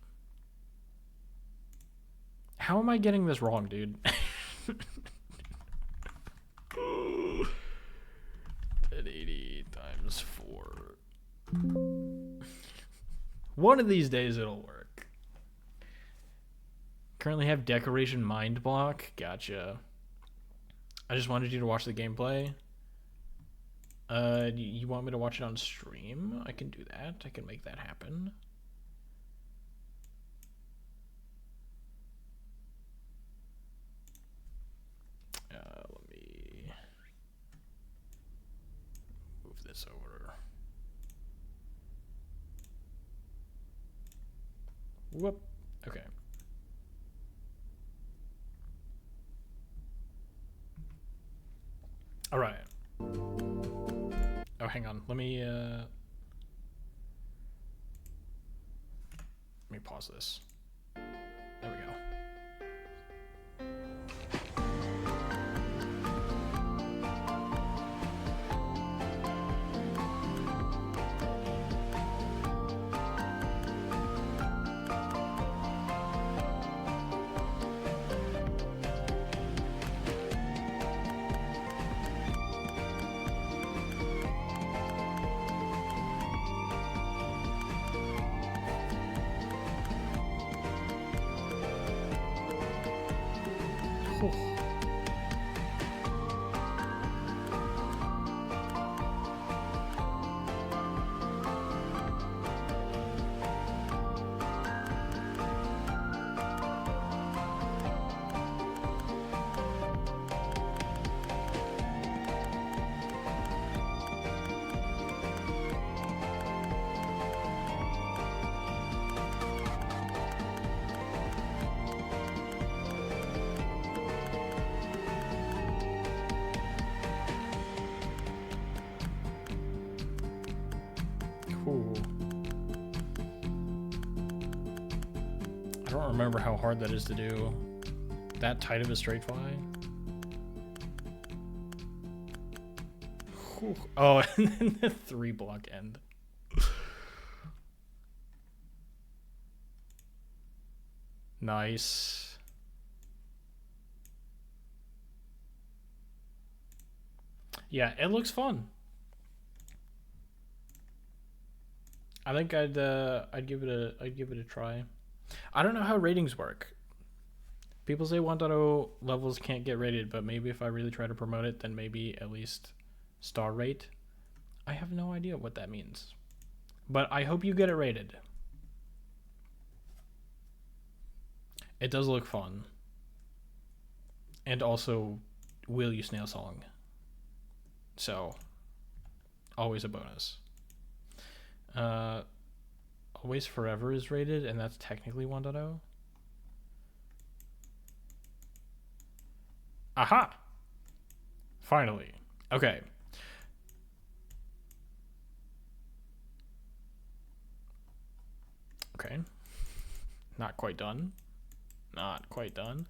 [SPEAKER 1] How am I getting this wrong, dude? 80 times 4. One of these days it'll work. Currently have decoration mind block. Gotcha. I just wanted you to watch the gameplay. You want me to watch it on stream? I can do that. I can make that happen. Let me move this over. Whoop. Okay. All right. Oh, hang on. Let me pause this. There we go. Cool. I don't remember how hard that is to do. That tight of a straight fly? Whew. Oh, and then the 3 block end. Nice. Yeah, it looks fun. I think I'd give it a try. I don't know how ratings work. People say 1.0 levels can't get rated, but maybe if I really try to promote it, then maybe at least star rate. I have no idea what that means. But I hope you get it rated. It does look fun. And also, will you snail song? So, always a bonus. Always Forever is rated, and that's technically 1.0. Aha! Finally. Okay. Okay. Not quite done. Not quite done.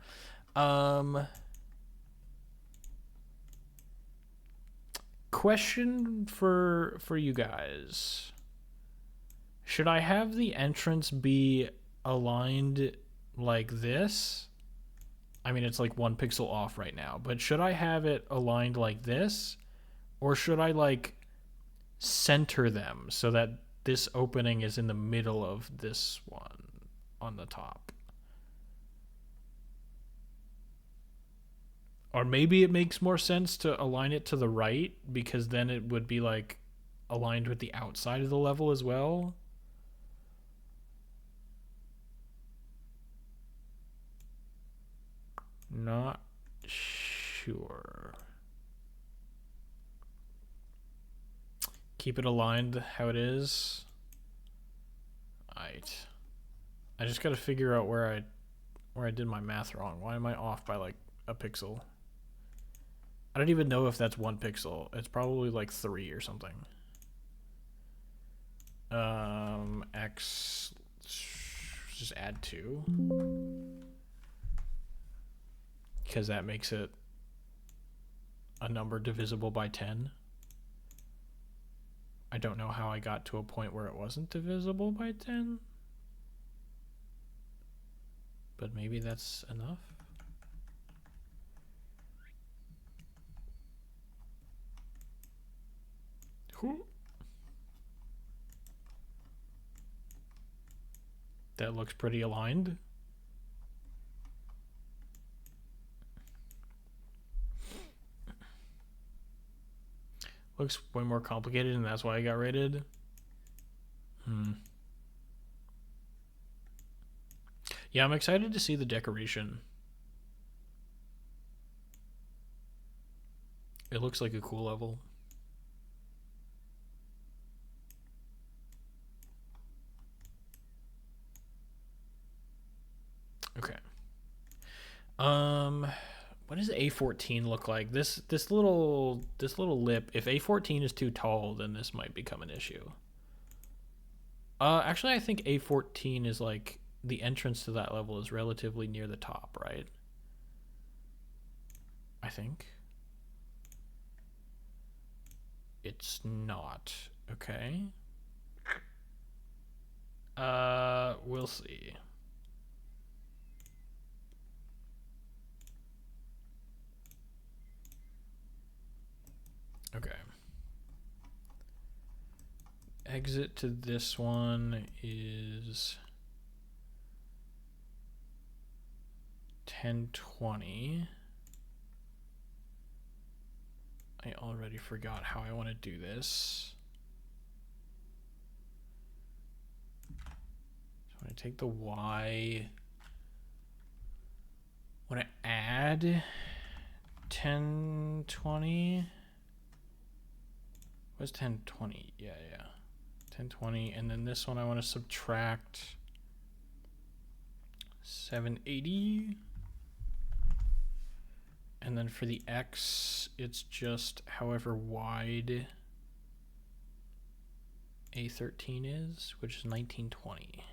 [SPEAKER 1] Question for you guys. Should I have the entrance be aligned like this? I mean, it's like 1 pixel off right now, but should I have it aligned like this? Or should I like center them so that this opening is in the middle of this one on the top? Or maybe it makes more sense to align it to the right because then it would be like aligned with the outside of the level as well. Not sure. Keep it aligned how it is. Alright. I just gotta figure out where I did my math wrong. Why am I off by like a pixel? I don't even know if that's 1 pixel. It's probably like 3 or something. X, just add 2. Because that makes it a number divisible by 10. I don't know how I got to a point where it wasn't divisible by 10. But maybe that's enough. That looks pretty aligned. Looks way more complicated, and that's why I got rated. Yeah, I'm excited to see the decoration. It looks like a cool level. Okay. What does A14 look like? This little lip. If A14 is too tall, then this might become an issue. Actually, I think A14 is like the entrance to that level is relatively near the top, right? I think. It's not. Okay. We'll see. Okay. Exit to this one is 1020. I already forgot how I want to do this. So I'm going to take the Y. I want to add 1020. What's 1020? Yeah. 1020. And then this one I want to subtract 780. And then for the X, it's just however wide A13 is, which is 1920.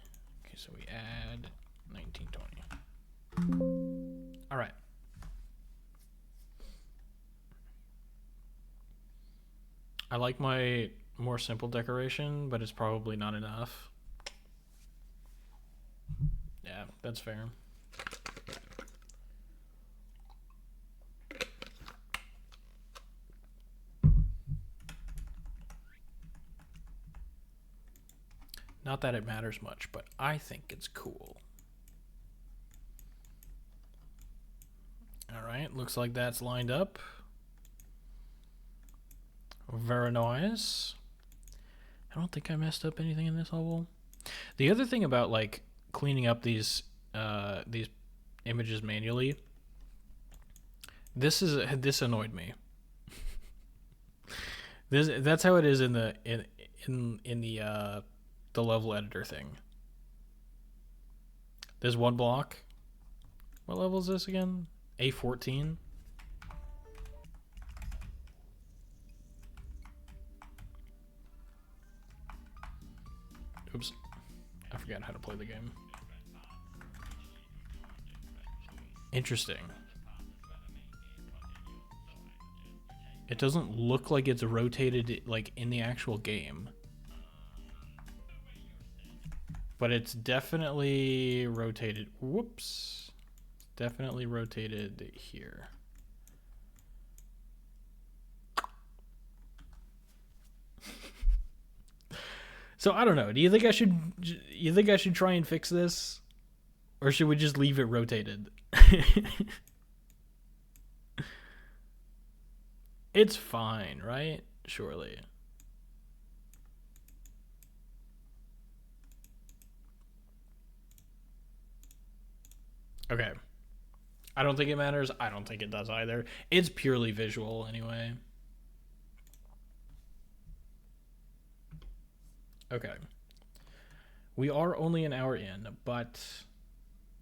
[SPEAKER 1] Okay, so we add 1920. All right. I like my more simple decoration, but it's probably not enough. Yeah, that's fair. Not that it matters much, but I think it's cool. All right, looks like that's lined up. Very nice. I don't think I messed up anything in this level. The other thing about like cleaning up these images manually, this annoyed me. That's how it is in the the level editor thing. There's one block. What level is this again? A14. Oops. I forgot how to play the game. Interesting. It doesn't look like it's rotated like in the actual game. But it's definitely rotated. Whoops. Definitely rotated here. So I don't know. Do you think I should try and fix this? Or should we just leave it rotated? It's fine, right? Surely. Okay. I don't think it matters. I don't think it does either. It's purely visual anyway. Okay. We are only an hour in, but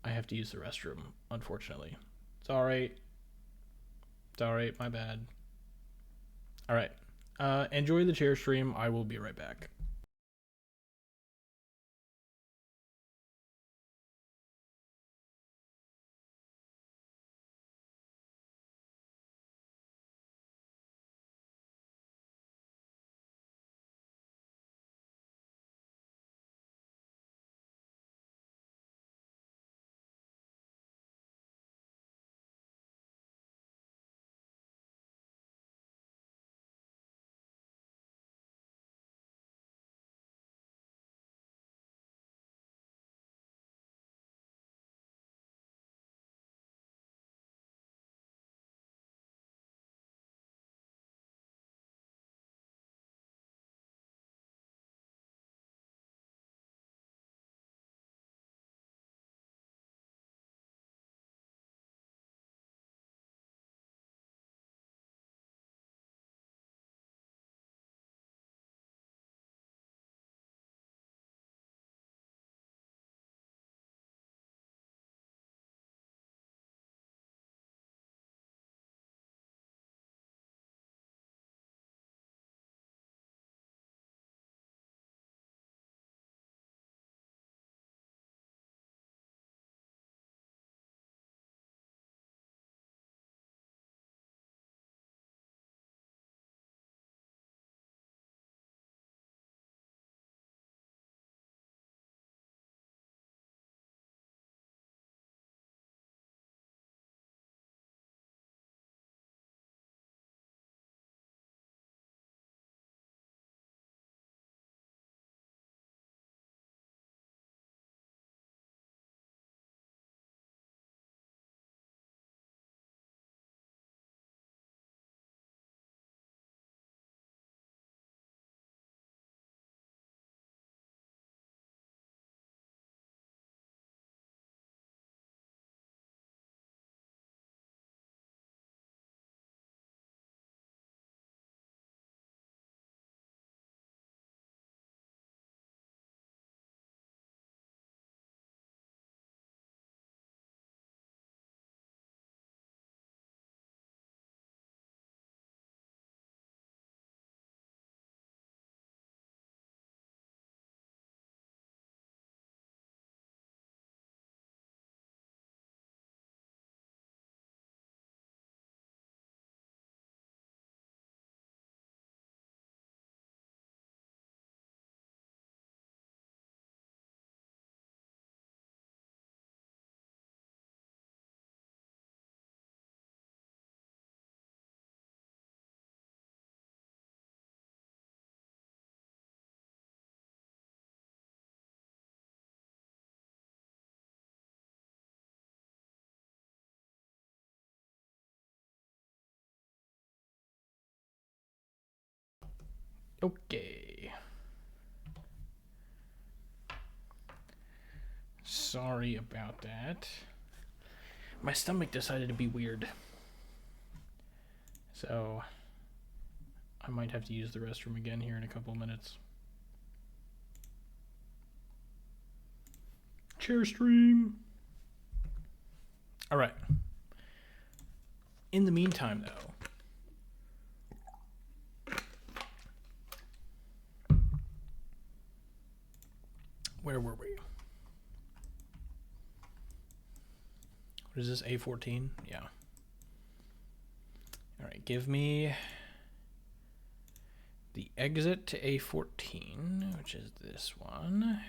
[SPEAKER 1] I have to use the restroom, unfortunately. It's alright. It's alright, my bad. Alright. Enjoy the chair stream. I will be right back. Okay. Sorry about that. My stomach decided to be weird. So I might have to use the restroom again here in a couple minutes. Chair stream. All right. In the meantime, though, Where were we? What is this, A14? Yeah. All right, give me the exit to A14, which is this one.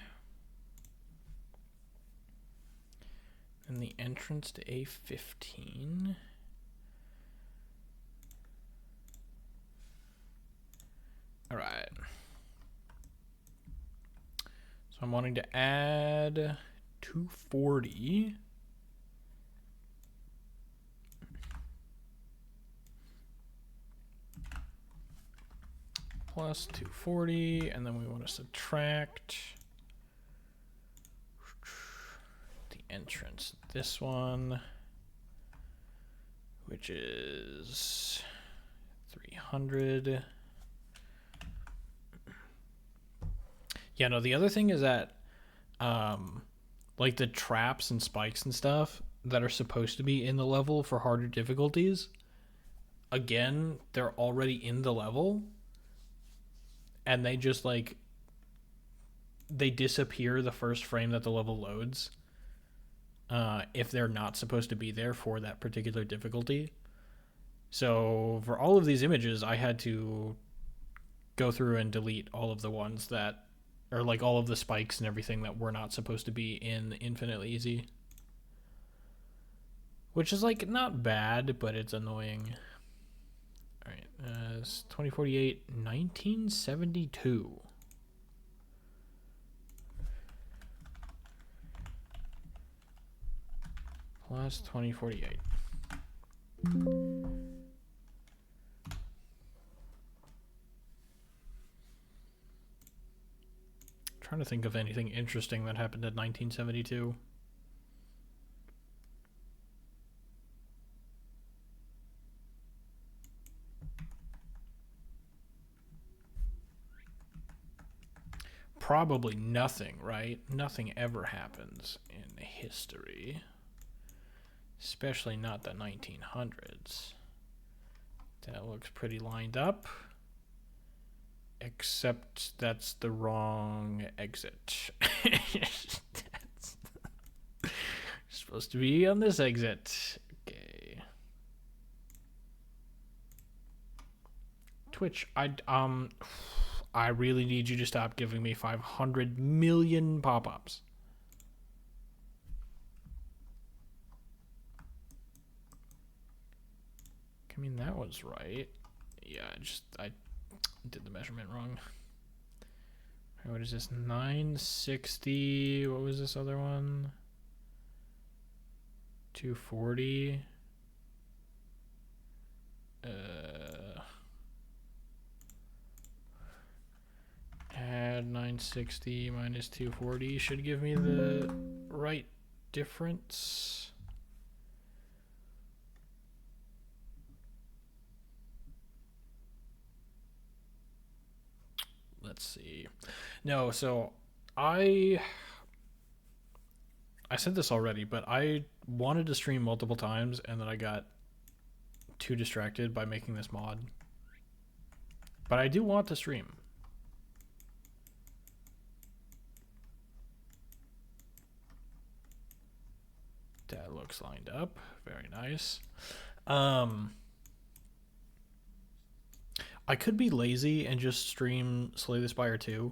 [SPEAKER 1] And the entrance to A15. All right. So I'm wanting to add 240. Plus 240, and then we want to subtract the entrance, this one, which is 300. Yeah, no, the other thing is that like the traps and spikes and stuff that are supposed to be in the level for harder difficulties, again, they're already in the level. And they just, like, they disappear the first frame that the level loads if they're not supposed to be there for that particular difficulty. So for all of these images, I had to go through and delete all of the ones that, or like all of the spikes and everything that were not supposed to be in Infinitely Easy. Which is, like, not bad, but it's annoying. All right, 2048, 1972. Plus 2048. Trying to think of anything interesting that happened in 1972. Probably nothing, right? Nothing ever happens in history. Especially not the 1900s. That looks pretty lined up. Except that's the wrong exit. That's supposed to be on this exit. Okay. Twitch, I really need you to stop giving me 500 million pop-ups. I mean, that was right. Yeah, I did the measurement wrong. What is this? 960. What was this other one? 240. Add 960 minus 240 should give me the right difference. Let's see. No, so I said this already, but I wanted to stream multiple times and then I got too distracted by making this mod. But I do want to stream. That looks lined up. Very nice. I could be lazy and just stream Slay the Spire 2.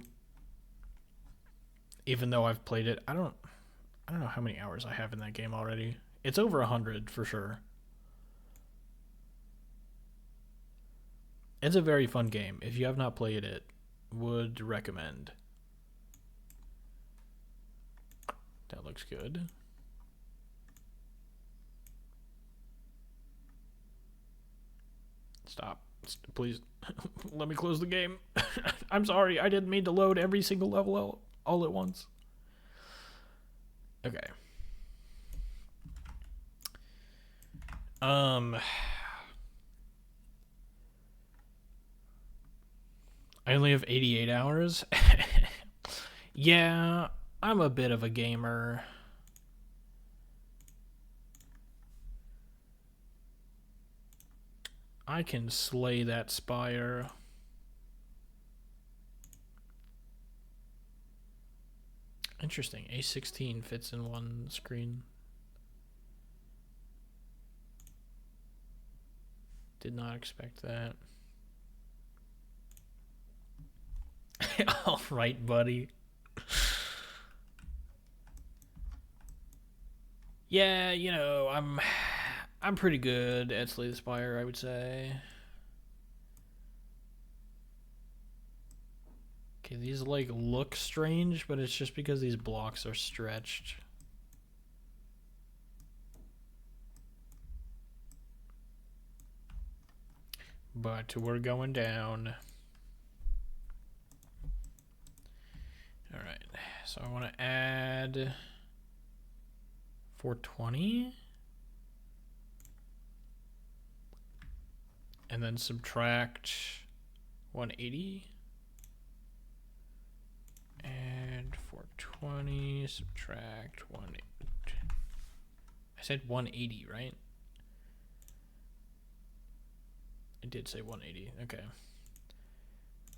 [SPEAKER 1] Even though I've played it. I don't know how many hours I have in that game already. It's over 100 for sure. It's a very fun game. If you have not played it, would recommend. That looks good. Stop. Please. Let me close the game. I'm sorry. I didn't mean to load every single level all at once. Okay. I only have 88 hours. Yeah, I'm a bit of a gamer. I can slay that spire. Interesting. A16 fits in one screen. Did not expect that. All right, buddy. Yeah, you know, I'm pretty good at Slay the Spire, I would say. Okay, these like look strange, but it's just because these blocks are stretched. But we're going down. All right, so I want to add 420 and then subtract 180 and 420 subtract 180. I said 180, right? I did say 180. Okay.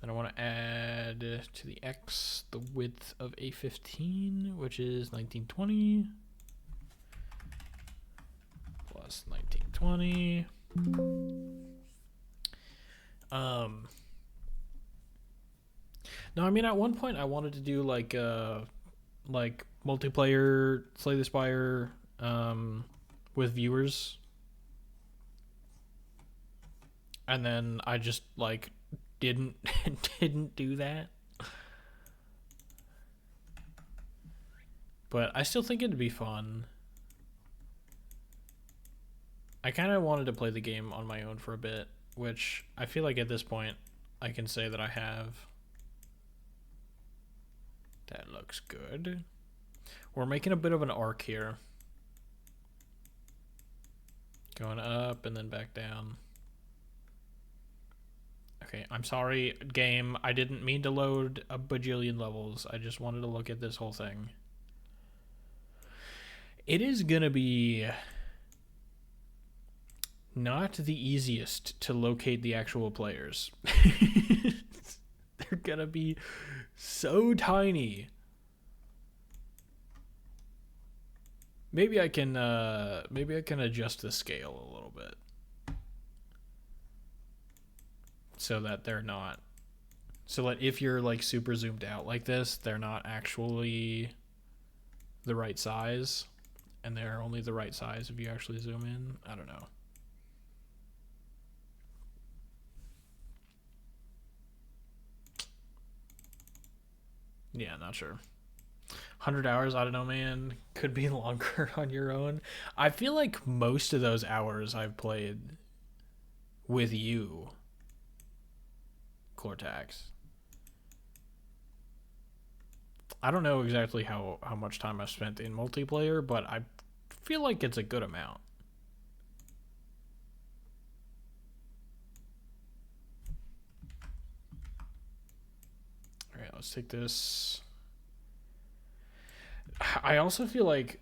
[SPEAKER 1] Then I want to add to the X the width of A15, which is 1920 plus 1920. No, I mean at one point I wanted to do like multiplayer Slay the Spire with viewers. And then I just like didn't do that. But I still think it'd be fun. I kind of wanted to play the game on my own for a bit, which I feel like at this point I can say that I have. That looks good. We're making a bit of an arc here. Going up and then back down. Okay, I'm sorry, game. I didn't mean to load a bajillion levels. I just wanted to look at this whole thing. It is gonna be not the easiest to locate the actual players. They're gonna be so tiny. Maybe I can adjust the scale a little bit so that they're not, so that if you're like super zoomed out like this, they're not actually the right size, and they're only the right size if you actually zoom in. I don't know. Yeah, not sure. 100 hours, I don't know, man. Could be longer on your own. I feel like most of those hours I've played with you, Cortax. I don't know exactly how much time I've spent in multiplayer, but I feel like it's a good amount. All right, let's take this. I also feel like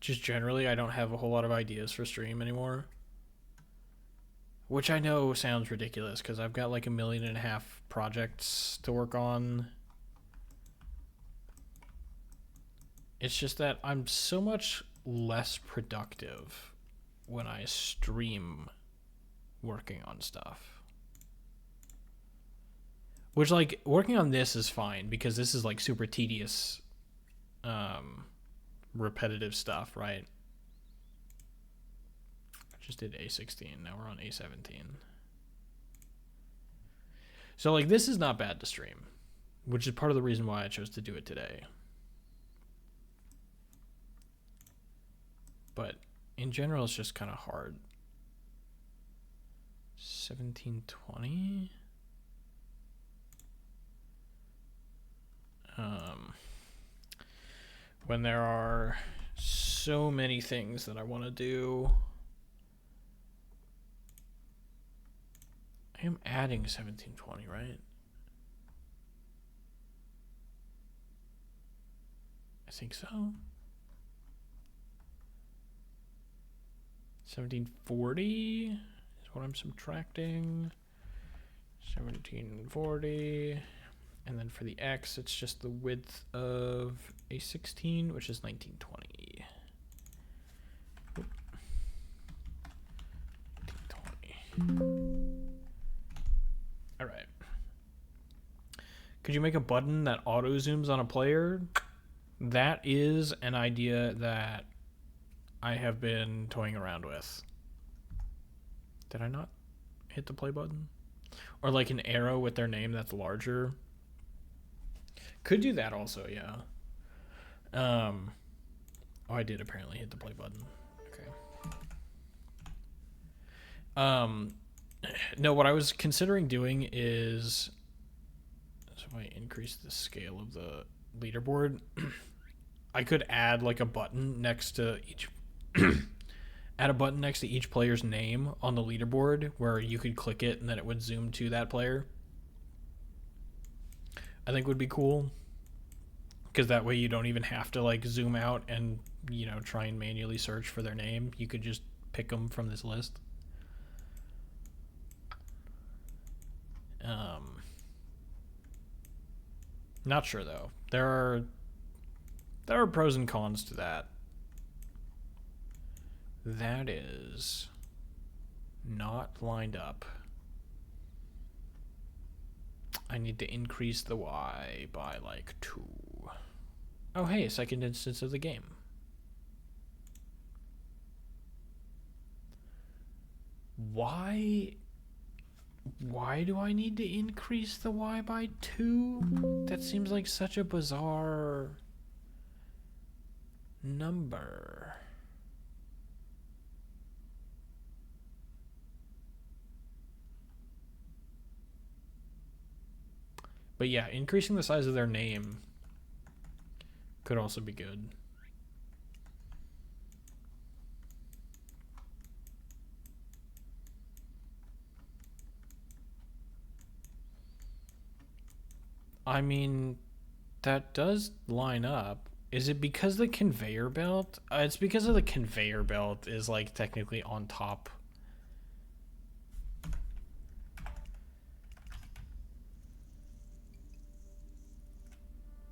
[SPEAKER 1] just generally I don't have a whole lot of ideas for stream anymore. Which I know sounds ridiculous because I've got like 1.5 million projects to work on. It's just that I'm so much less productive when I stream working on stuff. Which, like, working on this is fine because this is like super tedious, repetitive stuff, right? I just did A16, now we're on A17. So, like, this is not bad to stream, which is part of the reason why I chose to do it today. But in general, it's just kind of hard. 1720. When there are so many things that I want to do. I am adding 1720, right? I think so. 1740 is what I'm subtracting. 1740 And then for the X, it's just the width of a 16, which is 1920. 1920. All right. Could you make a button that auto zooms on a player? That is an idea that I have been toying around with. Did I not hit the play button? Or like an arrow with their name that's larger. Could do that also, yeah. Oh, I did apparently hit the play button. Okay. No, what I was considering doing is, so if I increase the scale of the leaderboard, I could add like a button next to each add a button next to each player's name on the leaderboard where you could click it and then it would zoom to that player. I think would be cool, because that way you don't even have to like zoom out and, you know, try and manually search for their name. You could just pick them from this list. Not sure though. There are pros and cons to that. That is not lined up. I need to increase the Y by like 2. Oh hey, a second instance of the game. Why do I need to increase the Y by 2? That seems like such a bizarre number. But yeah, increasing the size of their name could also be good. I mean, that does line up. Is it because the conveyor belt? It's because of the conveyor belt is like technically on top.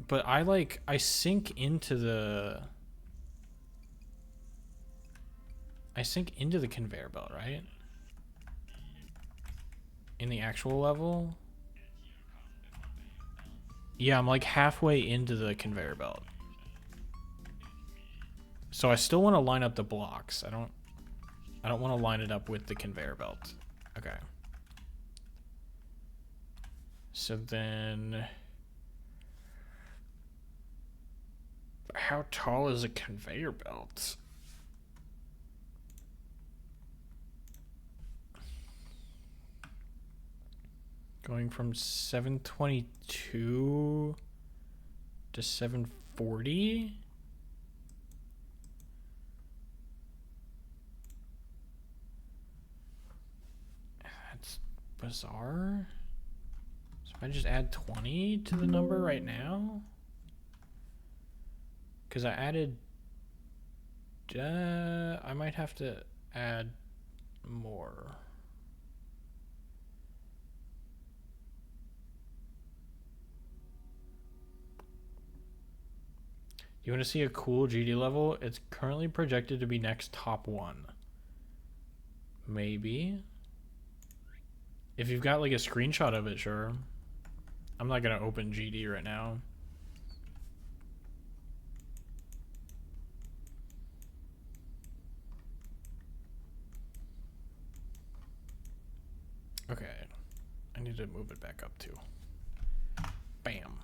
[SPEAKER 1] But I sink into the conveyor belt, right? In the actual level? Yeah, I'm like halfway into the conveyor belt. So I still want to line up the blocks. I don't want to line it up with the conveyor belt. Okay. So then, how tall is a conveyor belt? Going from 722 to 740? That's bizarre. So if I just add 20 to the number right now? Because I added... I might have to add more. You want to see a cool GD level? It's currently projected to be next top 1. Maybe. If you've got like a screenshot of it, sure. I'm not going to open GD right now. Okay. I need to move it back up too. Bam.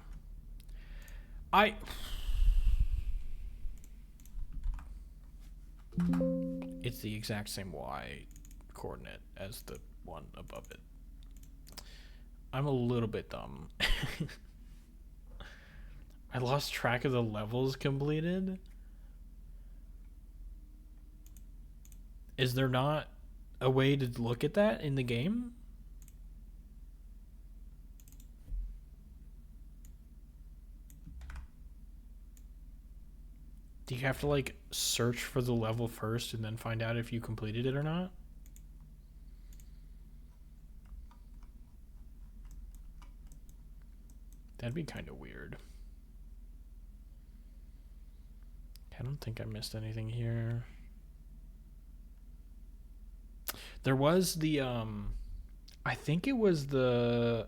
[SPEAKER 1] It's the exact same Y coordinate as the one above it. I'm a little bit dumb. I lost track of the levels completed. Is there not a way to look at that in the game? Do you have to like search for the level first and then find out if you completed it or not? That'd be kind of weird. I don't think I missed anything here. There was the I think it was the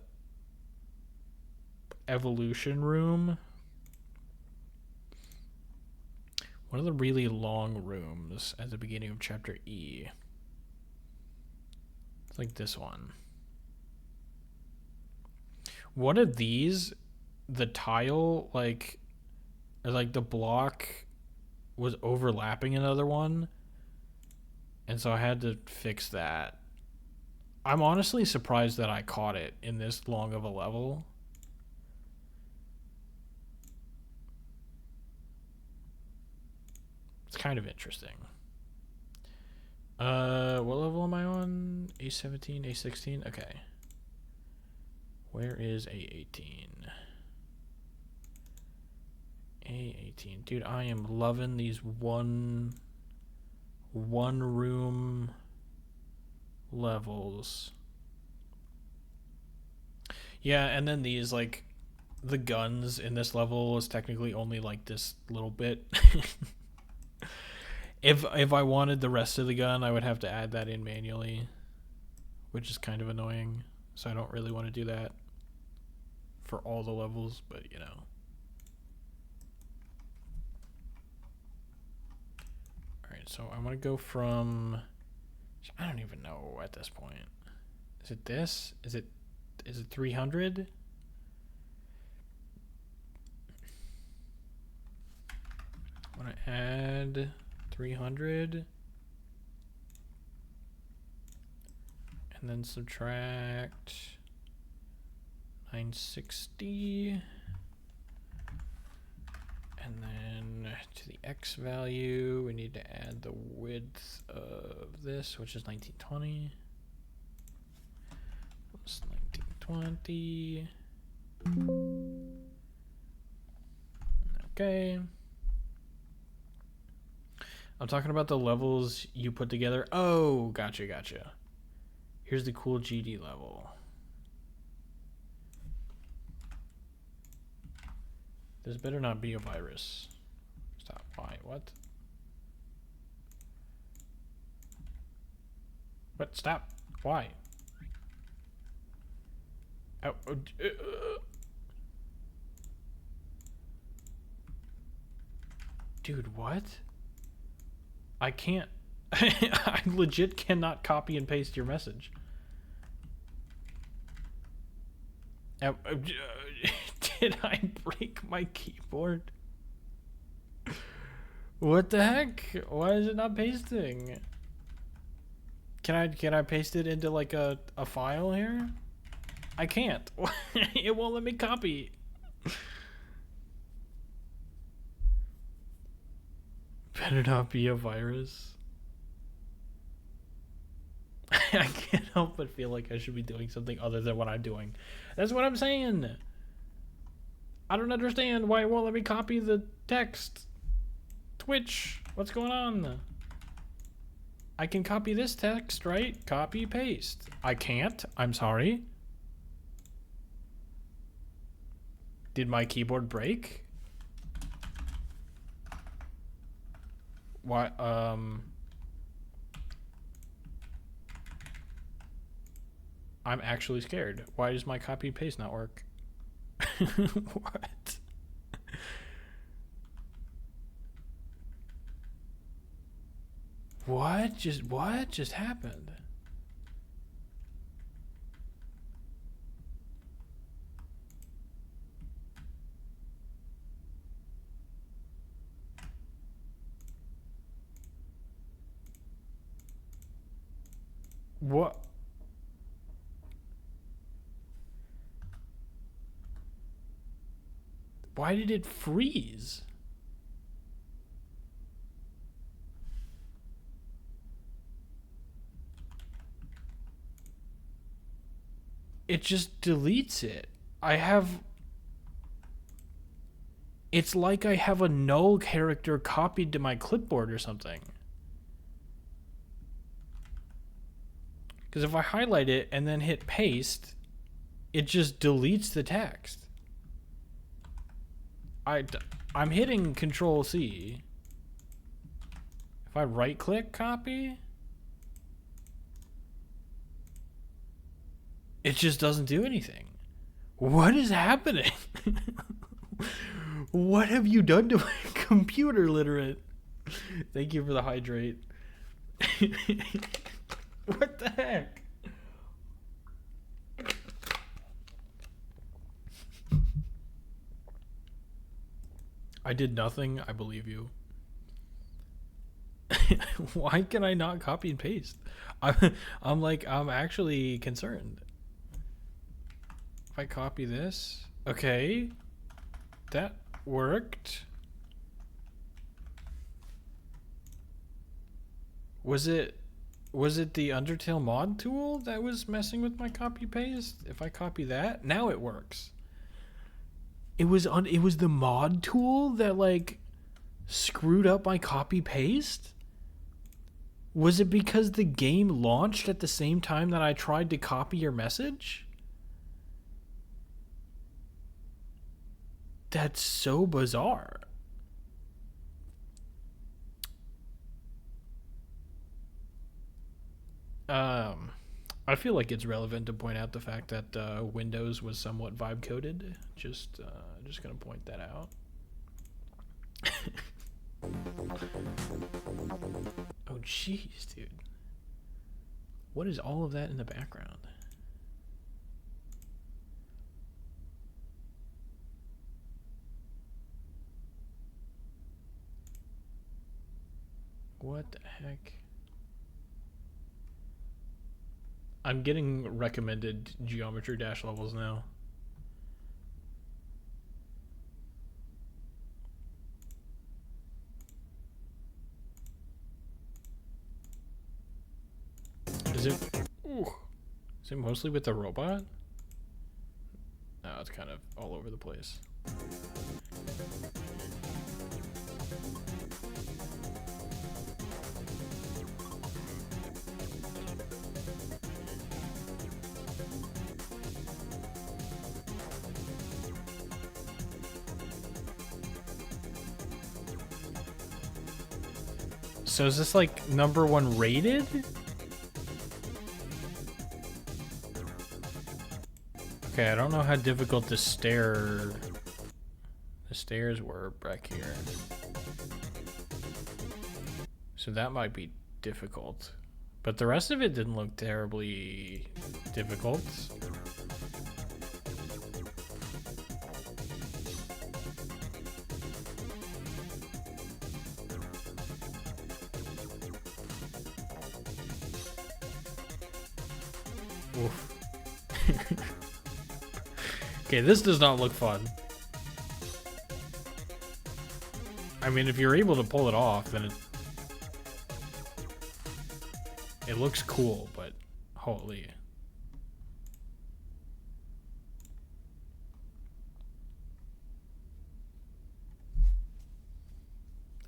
[SPEAKER 1] evolution room. One of the really long rooms at the beginning of chapter E. It's like this one. One of these, the tile, like the block was overlapping another one. And so I had to fix that. I'm honestly surprised that I caught it in this long of a level. It's kind of interesting. What level am I on? A17, A16? Okay. Where is A18? A18. Dude, I am loving these one room levels. Yeah, and then these, like, the guns in this level is technically only like this little bit. If I wanted the rest of the gun, I would have to add that in manually, which is kind of annoying. So I don't really want to do that for all the levels, but you know. Alright, so I want to go from, I don't even know at this point. Is it this? Is it 300? I want to add 300 and then subtract 960, and then to the X value we need to add the width of this, which is 1920 plus 1920. Okay. I'm talking about the levels you put together. Oh, gotcha. Here's the cool GD level. This better not be a virus. Stop. Why? What? What? Stop. Why? Oh, Dude, what? I can't. I legit cannot copy and paste your message. Did I break my keyboard? What the heck? Why is it not pasting? Can I paste it into like a file here? I can't. It won't let me copy. Better not be a virus. I can't help but feel like I should be doing something other than what I'm doing. That's what I'm saying. I don't understand why it won't let me copy the text. Twitch, what's going on? I can copy this text, right? Copy, paste. I can't. I'm sorry. Did my keyboard break? Why, I'm actually scared. Why does my copy paste not work? What? What just happened? What? Why did it freeze? It just deletes it. It's like I have a null character copied to my clipboard or something. Because if I highlight it and then hit paste, it just deletes the text. I'm hitting Control C. If I right click copy, it just doesn't do anything. What is happening? What have you done to my computer, Literate? Thank you for the hydrate. What the heck? I did nothing. I believe you. Why can I not copy and paste? I'm actually concerned. If I copy this, okay, that worked. Was it the Undertale mod tool that was messing with my copy paste? If I copy that, now it works. It was the mod tool that like screwed up my copy paste? Was it because the game launched at the same time that I tried to copy your message? That's so bizarre. I feel like it's relevant to point out the fact that Windows was somewhat vibe coded. Just gonna point that out. Oh jeez, dude. What is all of that in the background? What the heck? I'm getting recommended Geometry Dash levels now. Is it mostly with the robot? No, it's kind of all over the place. So is this like #1 rated? Okay, I don't know how difficult the stairs were back here. So that might be difficult. But the rest of it didn't look terribly difficult. Oof. Okay, this does not look fun. I mean, if you're able to pull it off, then it looks cool, but holy.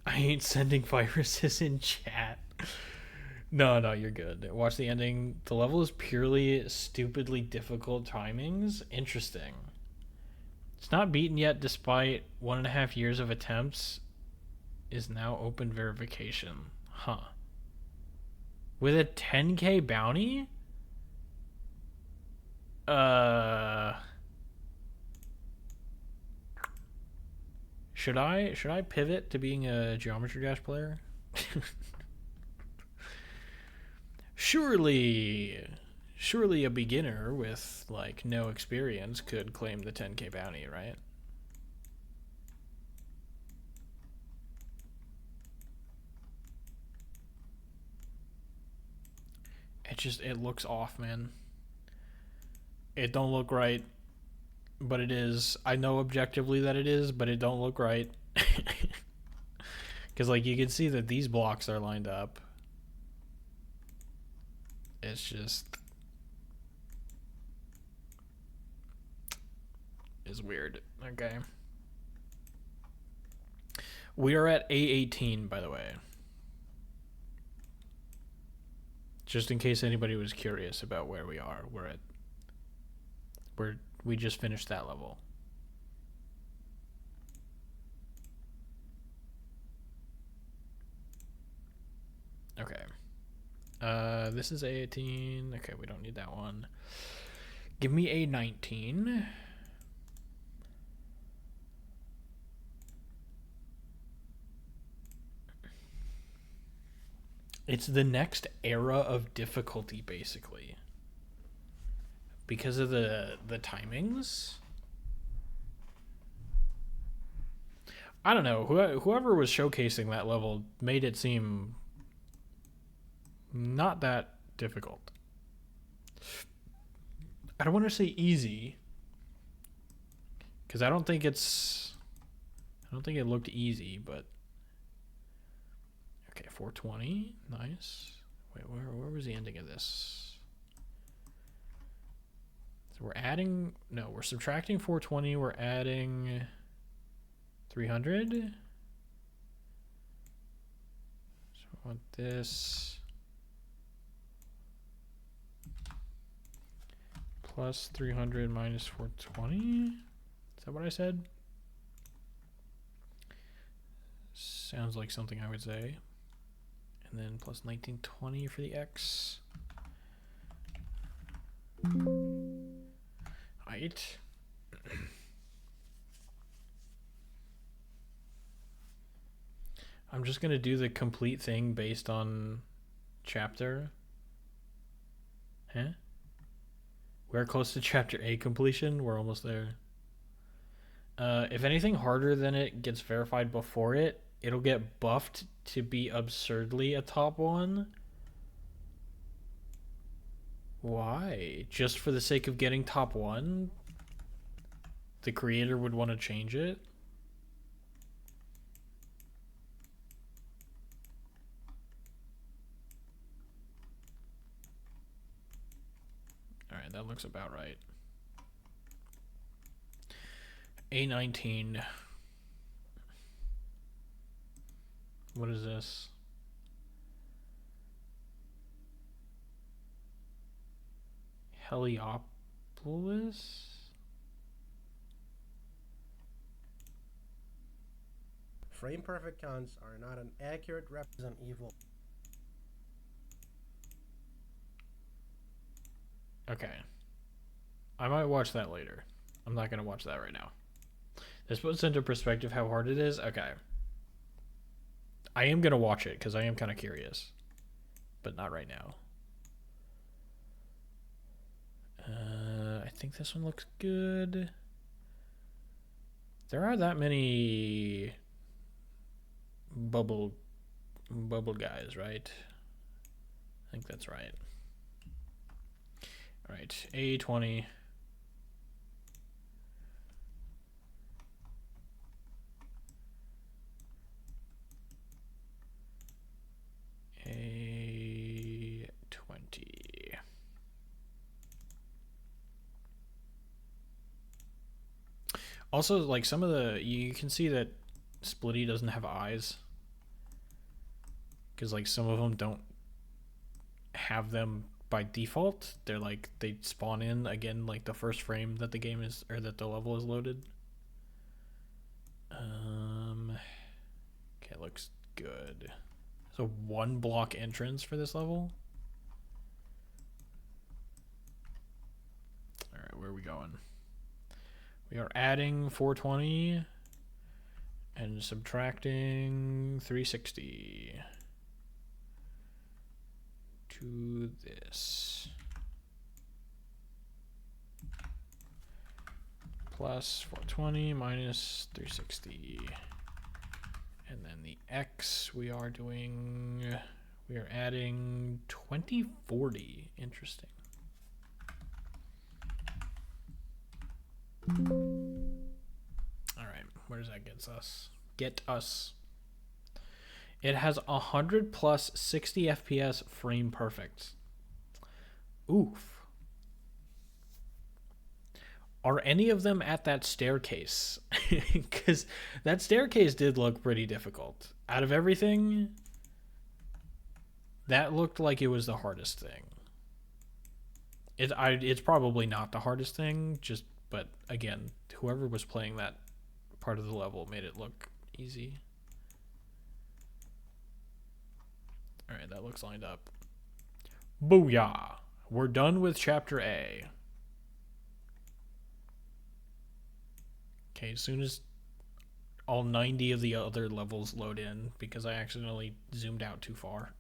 [SPEAKER 1] I ain't sending viruses in chat. No, you're good. Watch the ending. The level is purely stupidly difficult timings. Interesting. It's not beaten yet despite 1.5 years of attempts. Is now open verification. Huh. With a 10k bounty? Should I pivot to being a Geometry Dash player? Surely a beginner with like no experience could claim the 10k bounty, right? It looks off, man. It don't look right, but it is. I know objectively that it is, but it don't look right. Because like you can see that these blocks are lined up. It's just is weird. Okay. We are at A18, by the way. Just in case anybody was curious about where we are. We just finished that level. Okay. This is A18. Okay, we don't need that one. Give me A19. It's the next era of difficulty, basically. Because of the timings. I don't know. Whoever was showcasing that level made it seem not that difficult. I don't want to say easy, because I don't think it looked easy, but okay, 420, nice. Wait, where was the ending of this? So we're subtracting 420, we're adding 300. So I want this plus 300 minus 420. Is that what I said? Sounds like something I would say. And then plus 1920 for the X. Right. I'm just going to do the complete thing based on chapter. Huh? We're close to chapter 8 completion. We're almost there. If anything harder than it gets verified before it, it'll get buffed to be absurdly a top 1. Why? Just for the sake of getting top 1? The creator would want to change it? Alright, that looks about right. A19. What is this? Heliopolis?
[SPEAKER 3] Frame perfect counts are not an accurate representation of evil.
[SPEAKER 1] Okay. I might watch that later. I'm not going to watch that right now. This puts into perspective how hard it is. Okay. I am going to watch it because I am kind of curious. But not right now. I think this one looks good. There are that many bubble guys, right? I think that's right. All right, A20. A20. Also, like some of the, you can see that Splitty doesn't have eyes. Because like some of them don't have them by default. They're like, they spawn in again like the first frame that the game is, or that the level is loaded. Okay, looks good. So 1 block entrance for this level. All right, where are we going? We are adding 420 and subtracting 360 to this. Plus 420 minus 360. And then the X we are adding 2040. Interesting. All right, where does that get us? It has 100 plus 60 FPS frame perfect. Oof. Are any of them at that staircase? Because that staircase did look pretty difficult. Out of everything, that looked like it was the hardest thing. It's probably not the hardest thing, but again, whoever was playing that part of the level made it look easy. All right, that looks lined up. Booyah! We're done with Chapter A. Okay, as soon as all 90 of the other levels load in, because I accidentally zoomed out too far.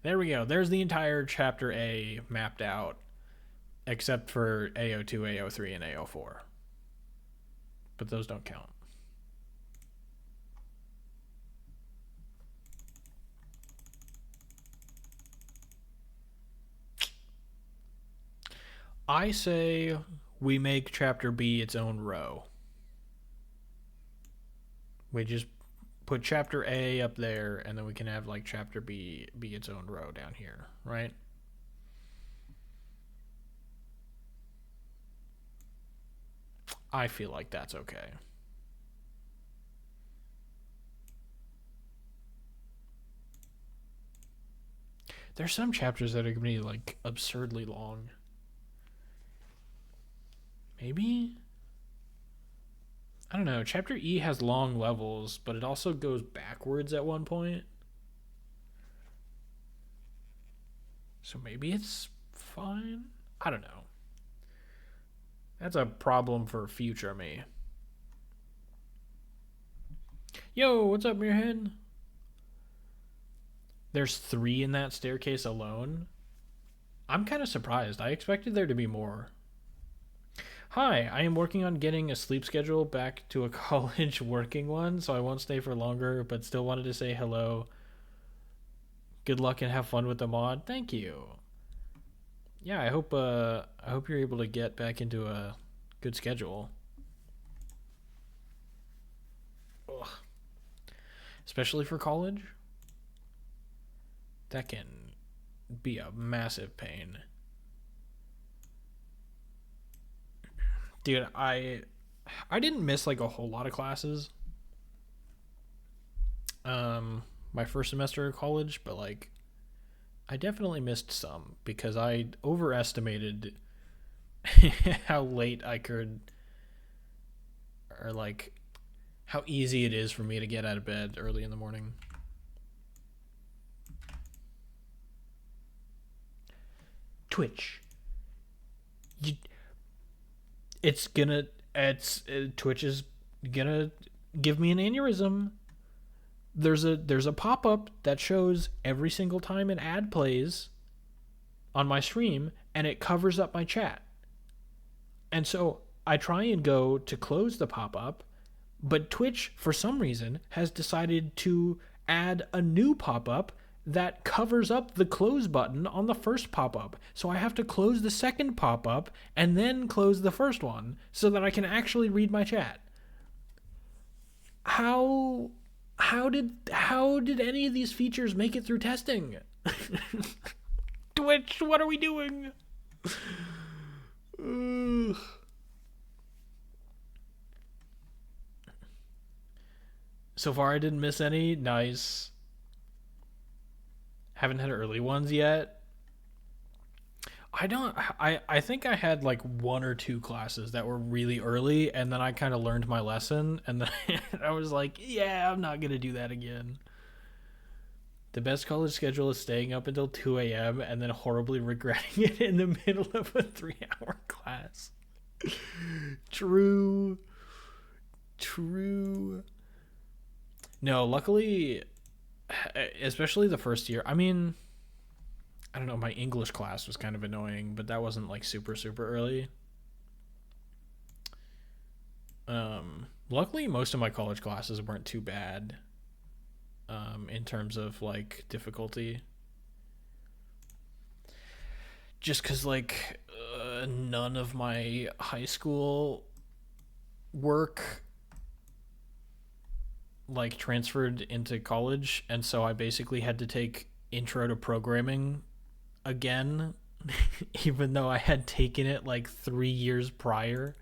[SPEAKER 1] There we go. There's the entire Chapter A mapped out, except for AO2, AO3, and AO4. But those don't count. I say we make Chapter B its own row. We just put Chapter A up there, and then we can have like Chapter B be its own row down here, right? I feel like that's okay. There's some chapters that are going to be like absurdly long. Maybe? I don't know. Chapter E has long levels, but it also goes backwards at one point. So maybe it's fine? I don't know. That's a problem for future me. Yo, what's up, Muirhead? There's 3 in that staircase alone? I'm kind of surprised. I expected there to be more. Hi, I am working on getting a sleep schedule back to a college working one, so I won't stay for longer, but still wanted to say hello. Good luck and have fun with the mod. Thank you. Yeah, I hope you're able to get back into a good schedule. Ugh. Especially for college. That can be a massive pain. Dude, I didn't miss like a whole lot of classes. My first semester of college, but like I definitely missed some because I overestimated how late I could, or like how easy it is for me to get out of bed early in the morning. Twitch. Twitch is gonna give me an aneurysm. There's a pop-up that shows every single time an ad plays on my stream, and it covers up my chat. And so I try and go to close the pop-up, but Twitch, for some reason, has decided to add a new pop-up that covers up the close button on the first pop-up. So I have to close the second pop-up and then close the first one so that I can actually read my chat. How did any of these features make it through testing? Twitch, what are we doing? Ugh. So far I didn't miss any. Nice. Haven't had early ones yet. I think I had like 1 or 2 classes that were really early, and then I kind of learned my lesson, and then I was like, yeah, I'm not going to do that again. The best college schedule is staying up until 2 a.m. and then horribly regretting it in the middle of a 3-hour class. True. No, luckily, especially the first year. I mean, I don't know, my English class was kind of annoying, but that wasn't like super early. Luckily most of my college classes weren't too bad in terms of like difficulty. Just cuz like none of my high school work like transferred into college, and so I basically had to take intro to programming again even though I had taken it like 3 years prior.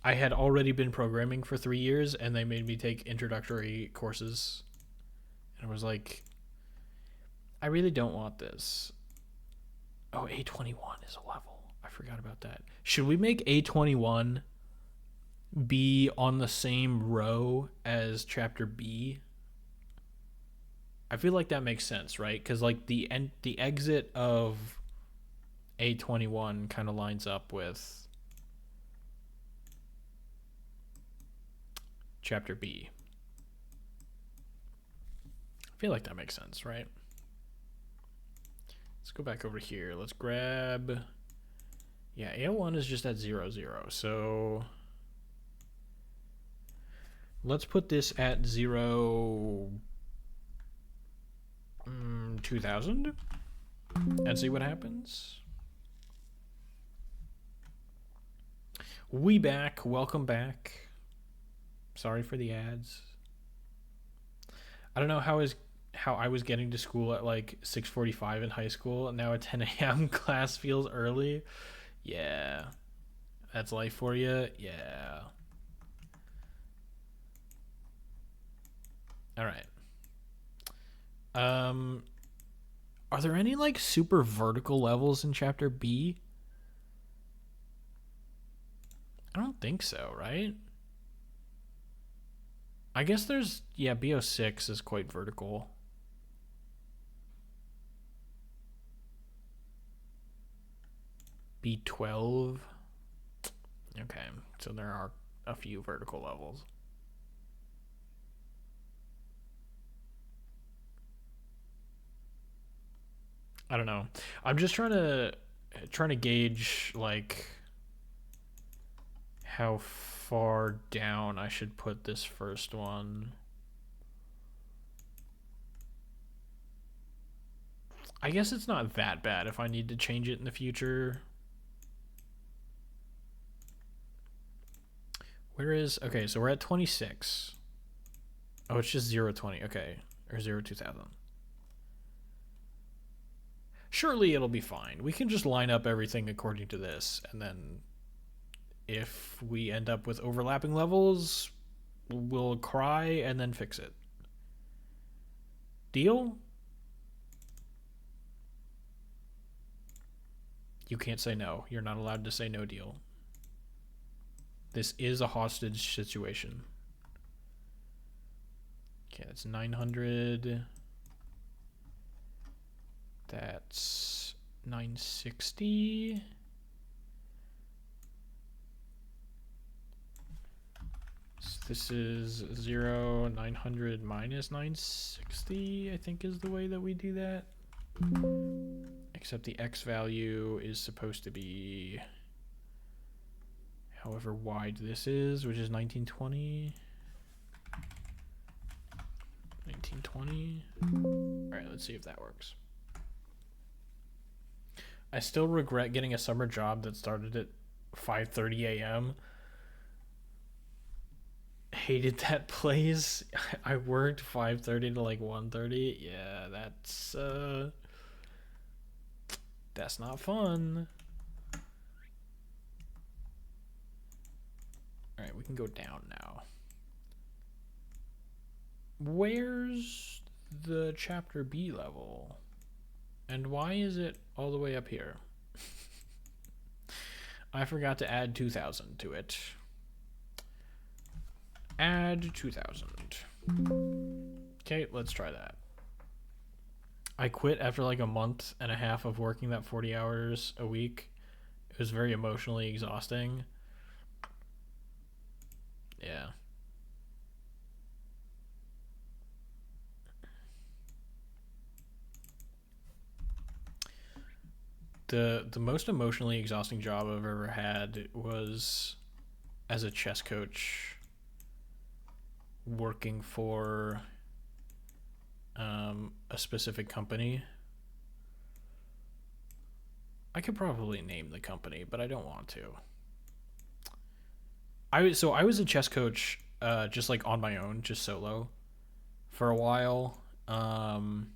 [SPEAKER 1] I had already been programming for 3 years, and they made me take introductory courses, and I was like, I really don't want this. Oh, A21 is a level. I forgot about that. Should we make A21 be on the same row as chapter B? I feel like that makes sense, right? Because like the exit of A21 kind of lines up with chapter B. I feel like that makes sense, right? Let's go back over here. Let's grab... Yeah, A1 is just at 0, 0. So let's put this at 0, 2000 and see what happens. We back. Welcome back. Sorry for the ads. I don't know how I was getting to school at like 6:45 in high school, and now a 10 a.m. class feels early. Yeah. That's life for you? Yeah. All right. Are there any like super vertical levels in chapter B? I don't think so, right? I guess there's, yeah, BO6 is quite vertical. B12. Okay, so there are a few vertical levels. I don't know. I'm just trying to gauge like how far down I should put this first one. I guess it's not that bad if I need to change it in the future. Where is... Okay, so we're at 26. Oh, it's just 020. Okay. Or 02000. Surely it'll be fine. We can just line up everything according to this, and then if we end up with overlapping levels, we'll cry and then fix it. Deal? You can't say no. You're not allowed to say no, deal. This is a hostage situation. Okay, that's 900. That's 960. So this is 900 minus 960, I think is the way that we do that. Except the X value is supposed to be however wide this is, which is 1920. 1920. Alright, let's see if that works. I still regret getting a summer job that started at 5:30 a.m. Hated that place. I worked 5:30 to like 1:30. Yeah, that's not fun. All right, we can go down now. Where's the chapter B level? And why is it all the way up here? I forgot to add 2000 to it. Add 2000. Okay, let's try that. I quit after like a month and a half of working that 40 hours a week. It was very emotionally exhausting. Yeah. The most emotionally exhausting job I've ever had was as a chess coach working for a specific company. I could probably name the company, but I don't want to. I was a chess coach just like on my own, just solo for a while. And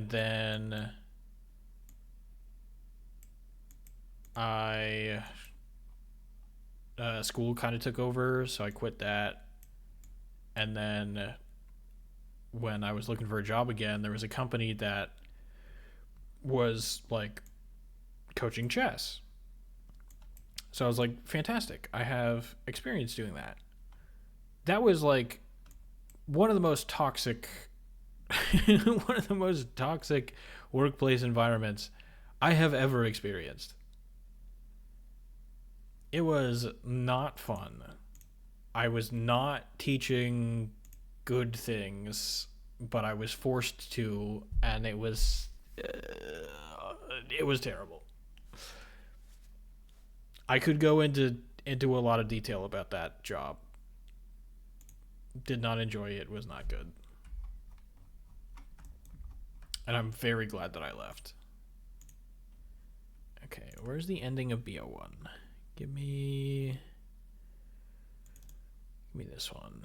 [SPEAKER 1] then school kind of took over, so I quit that. And then when I was looking for a job again, there was a company that was like coaching chess. So I was like, fantastic. I have experience doing that. That was like one of the most toxic one of the most toxic workplace environments I have ever experienced. It was not fun. I was not teaching good things, but I was forced to, and it was terrible. I could go into a lot of detail about that job. Did not enjoy it. Was not good. And I'm very glad that I left. Okay, where's the ending of BO1? Give me this one.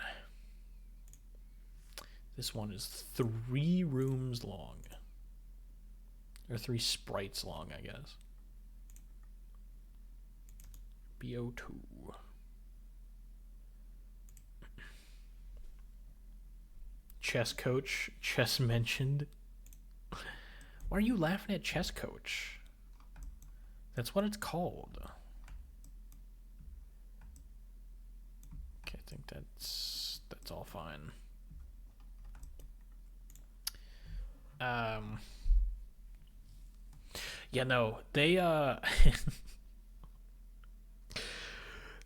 [SPEAKER 1] This one is 3 rooms long. Or 3 sprites long, I guess. BO2. Chess coach. Chess mentioned. Why are you laughing at chess coach? That's what it's called. Okay, I think that's all fine. Yeah, no, they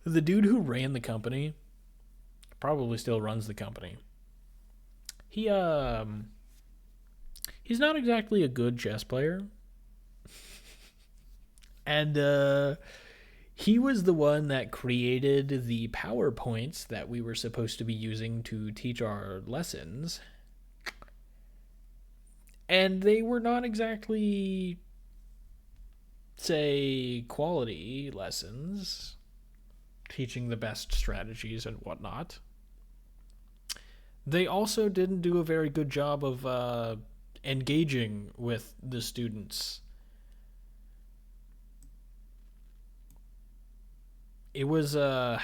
[SPEAKER 1] the dude who ran the company, probably still runs the company. He's not exactly a good chess player. And he was the one that created the PowerPoints that we were supposed to be using to teach our lessons. And they were not exactly, say, quality lessons, teaching the best strategies and whatnot. They also didn't do a very good job of engaging with the students. It was one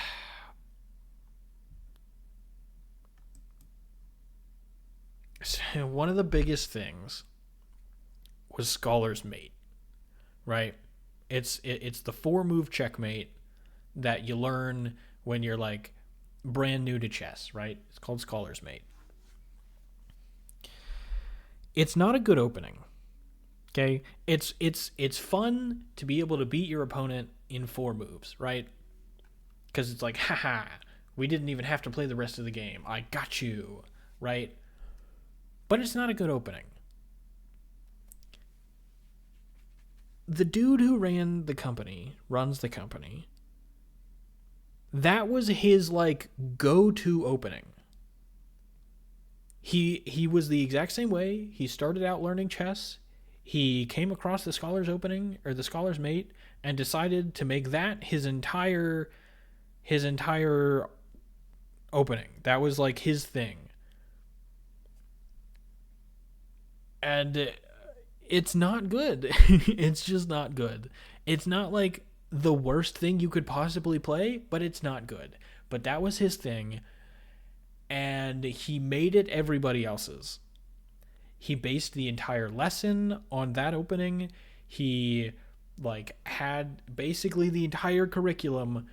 [SPEAKER 1] of the biggest things was Scholar's Mate, right? It's the 4-move checkmate that you learn when you're like brand new to chess, right? It's called Scholar's Mate. It's not a good opening. Okay? It's fun to be able to beat your opponent in 4 moves, right? Because it's like, haha, we didn't even have to play the rest of the game. I got you, right? But it's not a good opening. The dude who runs the company, that was his, like, go-to opening. He was the exact same way. He started out learning chess. He came across the Scholar's opening, or the Scholar's Mate, and decided to make that his entire opening. That was like his thing. And it's not good. It's just not good. It's not like the worst thing you could possibly play, but it's not good. But that was his thing, and he made it everybody else's. He based the entire lesson on that opening. He like had basically the entire curriculum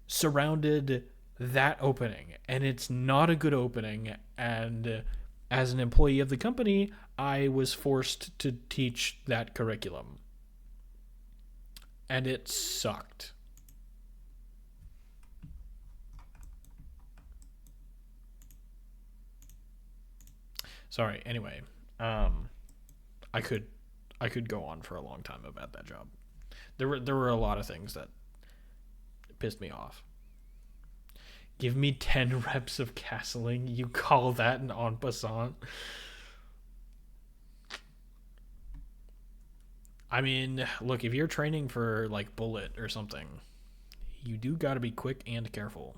[SPEAKER 1] surrounded that opening, and it's not a good opening. And as an employee of the company, I was forced to teach that curriculum, and it sucked. Sorry. Anyway, I could go on for a long time about that job. There were a lot of things that pissed me off. Give me 10 reps of castling. You call that an en passant? I mean, look, if you're training for like bullet or something, you do got to be quick and careful.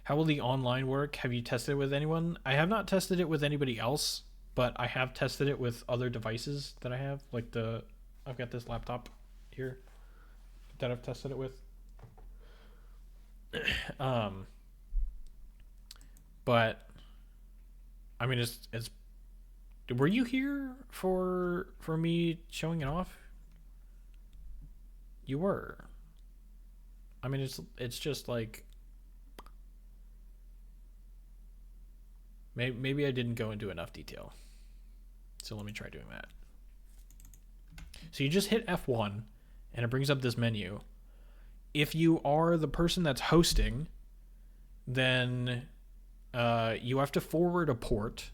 [SPEAKER 1] How will the online work? Have you tested it with anyone? I have not tested it with anybody else, but I have tested it with other devices that I have. Like I've got this laptop here that I've tested it with. But I mean, it's. Were you here for me showing it off? You were. I mean, it's just like maybe I didn't go into enough detail. So let me try doing that. So you just hit F1 and it brings up this menu. If you are the person that's hosting, then you have to forward a port,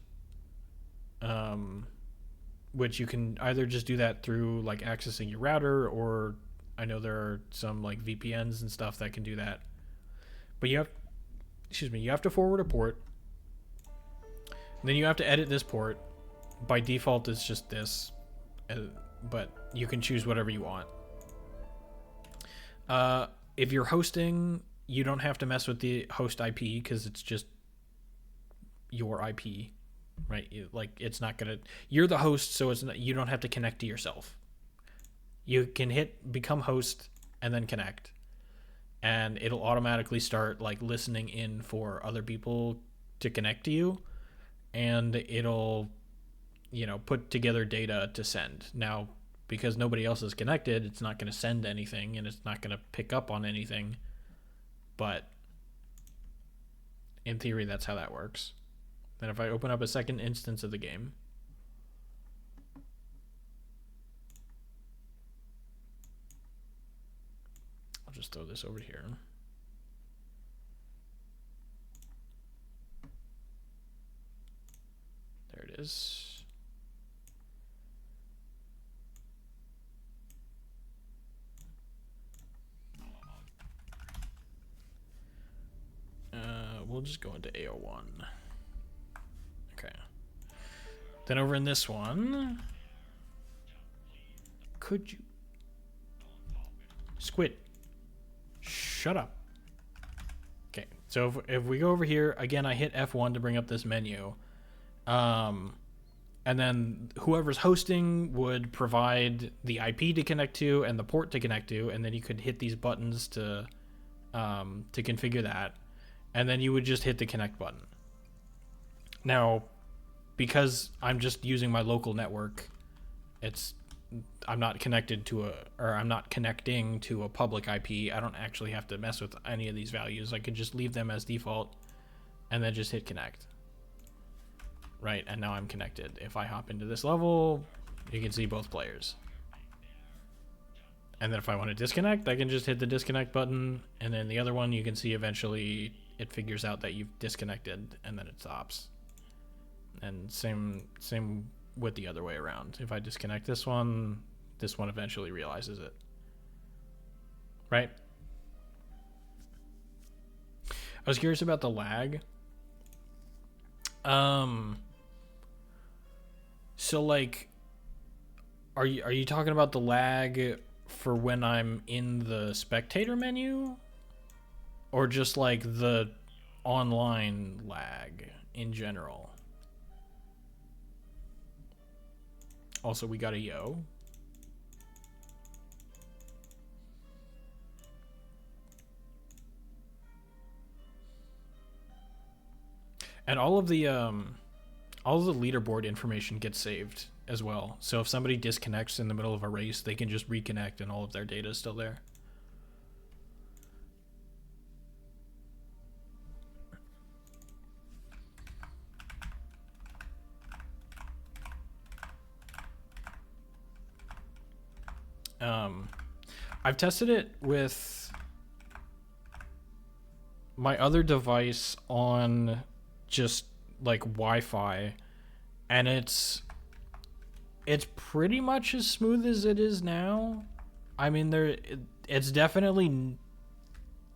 [SPEAKER 1] which you can either just do that through like accessing your router, or I know there are some like VPNs and stuff that can do that. But you have to forward a port. Then you have to edit this port. By default, it's just this, but you can choose whatever you want. If you're hosting, you don't have to mess with the host IP because it's just your IP, right? It's not gonna. You're the host, so you don't have to connect to yourself. You can hit become host and then connect, and it'll automatically start like listening in for other people to connect to you, and it'll, put together data to send. Now, because nobody else is connected, it's not going to send anything and it's not going to pick up on anything. But in theory, that's how that works. Then if I open up a second instance of the game, I'll just throw this over here. There it is. We'll just go into AO1. Okay. Then over in this one, could you... Squid. Shut up. Okay, so if we go over here, again, I hit F1 to bring up this menu. And then whoever's hosting would provide the IP to connect to and the port to connect to, and then you could hit these buttons to configure that. And then you would just hit the connect button. Now, because I'm just using my local network, I'm not connecting to a public IP. I don't actually have to mess with any of these values. I could just leave them as default and then just hit connect. Right, and now I'm connected. If I hop into this level, you can see both players. And then if I want to disconnect, I can just hit the disconnect button, and then the other one you can see eventually it figures out that you've disconnected and then it stops. And same with the other way around. If I disconnect this one eventually realizes it. Right? I was curious about the lag. So like, are you talking about the lag for when I'm in the spectator menu, or just like the online lag in general? Also, we got a yo. And all of the leaderboard information gets saved as well. So if somebody disconnects in the middle of a race, they can just reconnect and all of their data is still there. I've tested it with my other device on just like Wi-Fi, and it's pretty much as smooth as it is now. I mean, it's definitely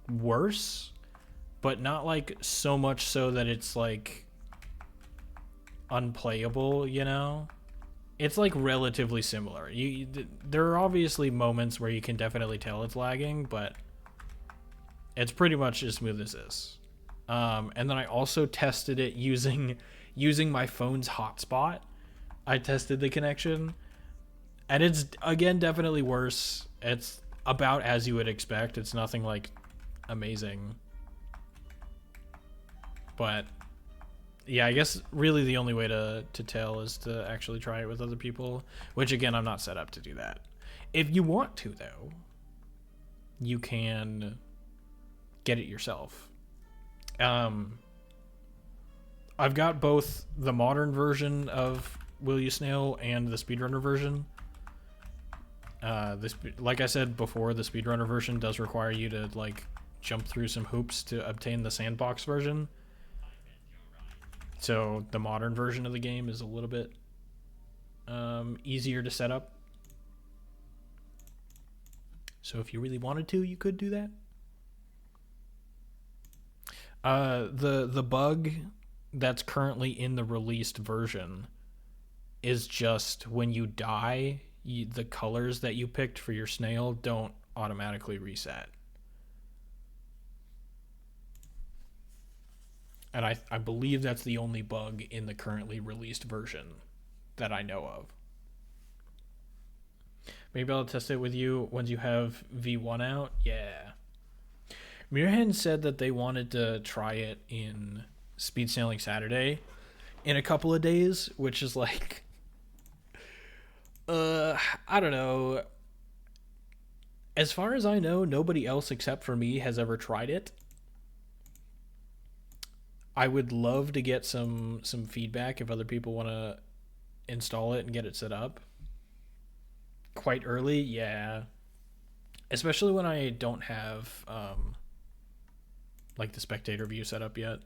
[SPEAKER 1] worse, but not like so much so that it's like unplayable, you know? It's like relatively similar. There are obviously moments where you can definitely tell it's lagging, but it's pretty much as smooth as this. And then I also tested it using my phone's hotspot. I tested the connection, and it's again definitely worse. It's about as you would expect. It's nothing like amazing, but yeah, I guess really the only way to tell is to actually try it with other people, which again, I'm not set up to do that. If you want to, though, you can get it yourself. I've got both the modern version of Will You Snail and the speedrunner version. Like I said before, the speedrunner version does require you to like jump through some hoops to obtain the sandbox version. So the modern version of the game is a little bit easier to set up. So if you really wanted to, you could do that. The bug that's currently in the released version is just when you die, the colors that you picked for your snail don't automatically reset. And I believe that's the only bug in the currently released version that I know of. Maybe I'll test it with you once you have V1 out. Yeah. Mirhan said that they wanted to try it in Speed Sailing Saturday in a couple of days, which is like, I don't know. As far as I know, nobody else except for me has ever tried it. I would love to get some feedback if other people want to install it and get it set up. Quite early, yeah. Especially when I don't have like the spectator view set up yet.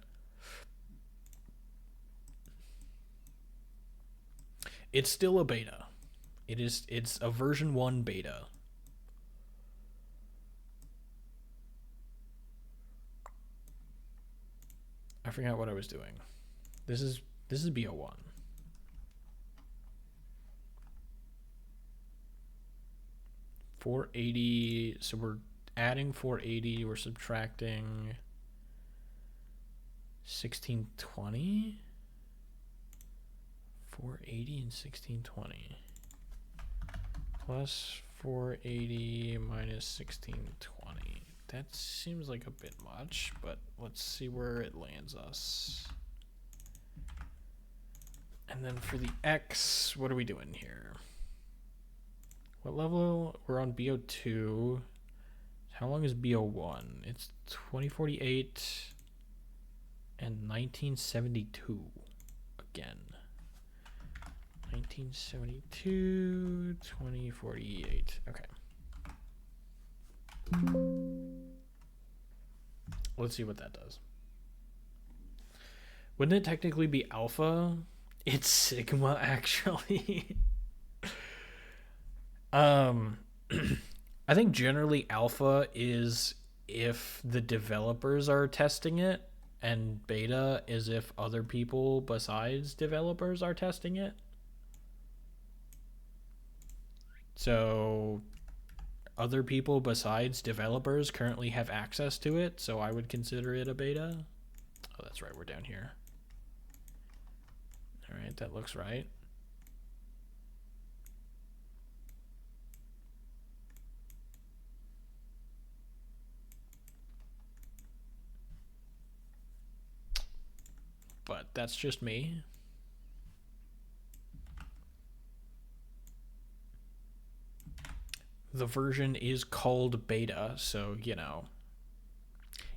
[SPEAKER 1] It's still a beta. It's a version 1 beta. I forgot what I was doing. This is BO1. $480. So we're adding 480. We're subtracting 1620. 480 and 1620 plus 480 minus 1620. That seems like a bit much, but let's see where it lands us. And then for the X, what are we doing here? What level? We're on BO2. How long is BO1? It's 2048 and 1972 again. 1972, 2048. Okay. Let's see what that does. Wouldn't it technically be alpha? It's sigma, actually. I think generally alpha is if the developers are testing it, and beta is if other people besides developers are testing it. So other people besides developers currently have access to it, so I would consider it a beta. Oh, that's right, we're down here. All right, that looks right. But that's just me. The version is called beta, so, you know,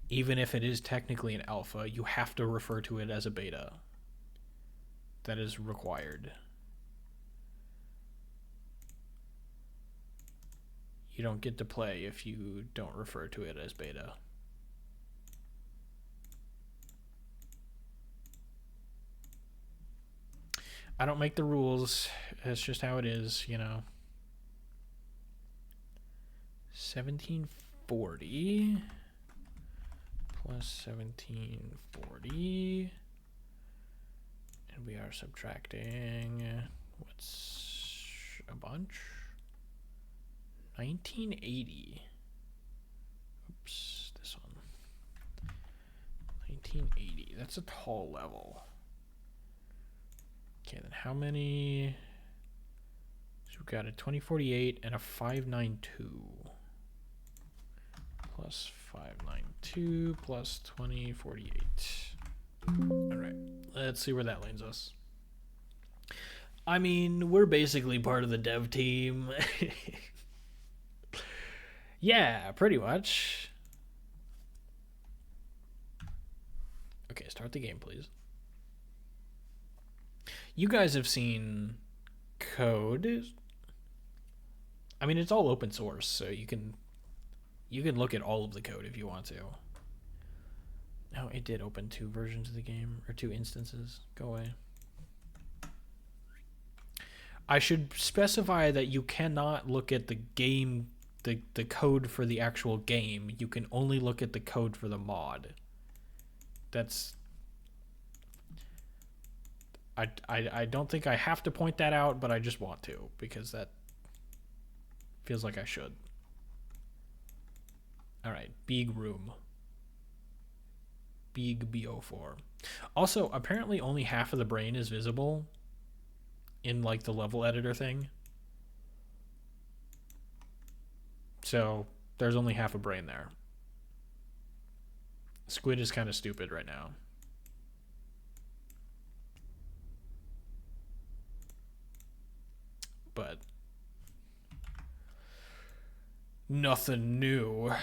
[SPEAKER 1] even if it is technically an alpha, you have to refer to it as a beta. That is required. You don't get to play if you don't refer to it as beta. I don't make the rules. It's just how it is, you know. 1740 plus 1740, and we are subtracting what's a bunch. 1980. Oops, this one. 1980. That's a tall level. Okay, then how many? So we've got a 2048 and a 592. Plus 592 plus 2048. Alright, let's see where that lands us. I mean, we're basically part of the dev team. Yeah, pretty much. Okay, start the game, please. You guys have seen code. I mean, it's all open source, so you can look at all of the code if you want to. No, it did open 2 versions of the game, or 2 instances. Go away. I should specify that you cannot look at the game, the code for the actual game. You can only look at the code for the mod. That's... I don't think I have to point that out, but I just want to, because that feels like I should. Alright, big room. Big BO4. Also, apparently only half of the brain is visible in like the level editor thing. So there's only half a brain there. Squid is kind of stupid right now. But nothing new.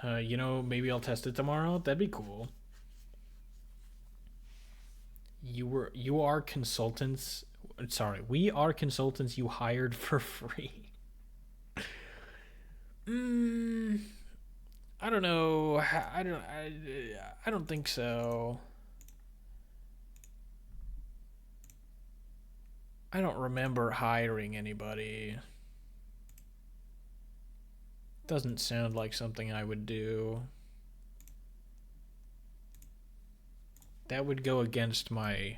[SPEAKER 1] You know, maybe I'll test it tomorrow. That'd be cool. You are consultants. Sorry, we are consultants you hired for free. I don't know. I don't think so. I don't remember hiring anybody. Doesn't sound like something I would do. That would go against my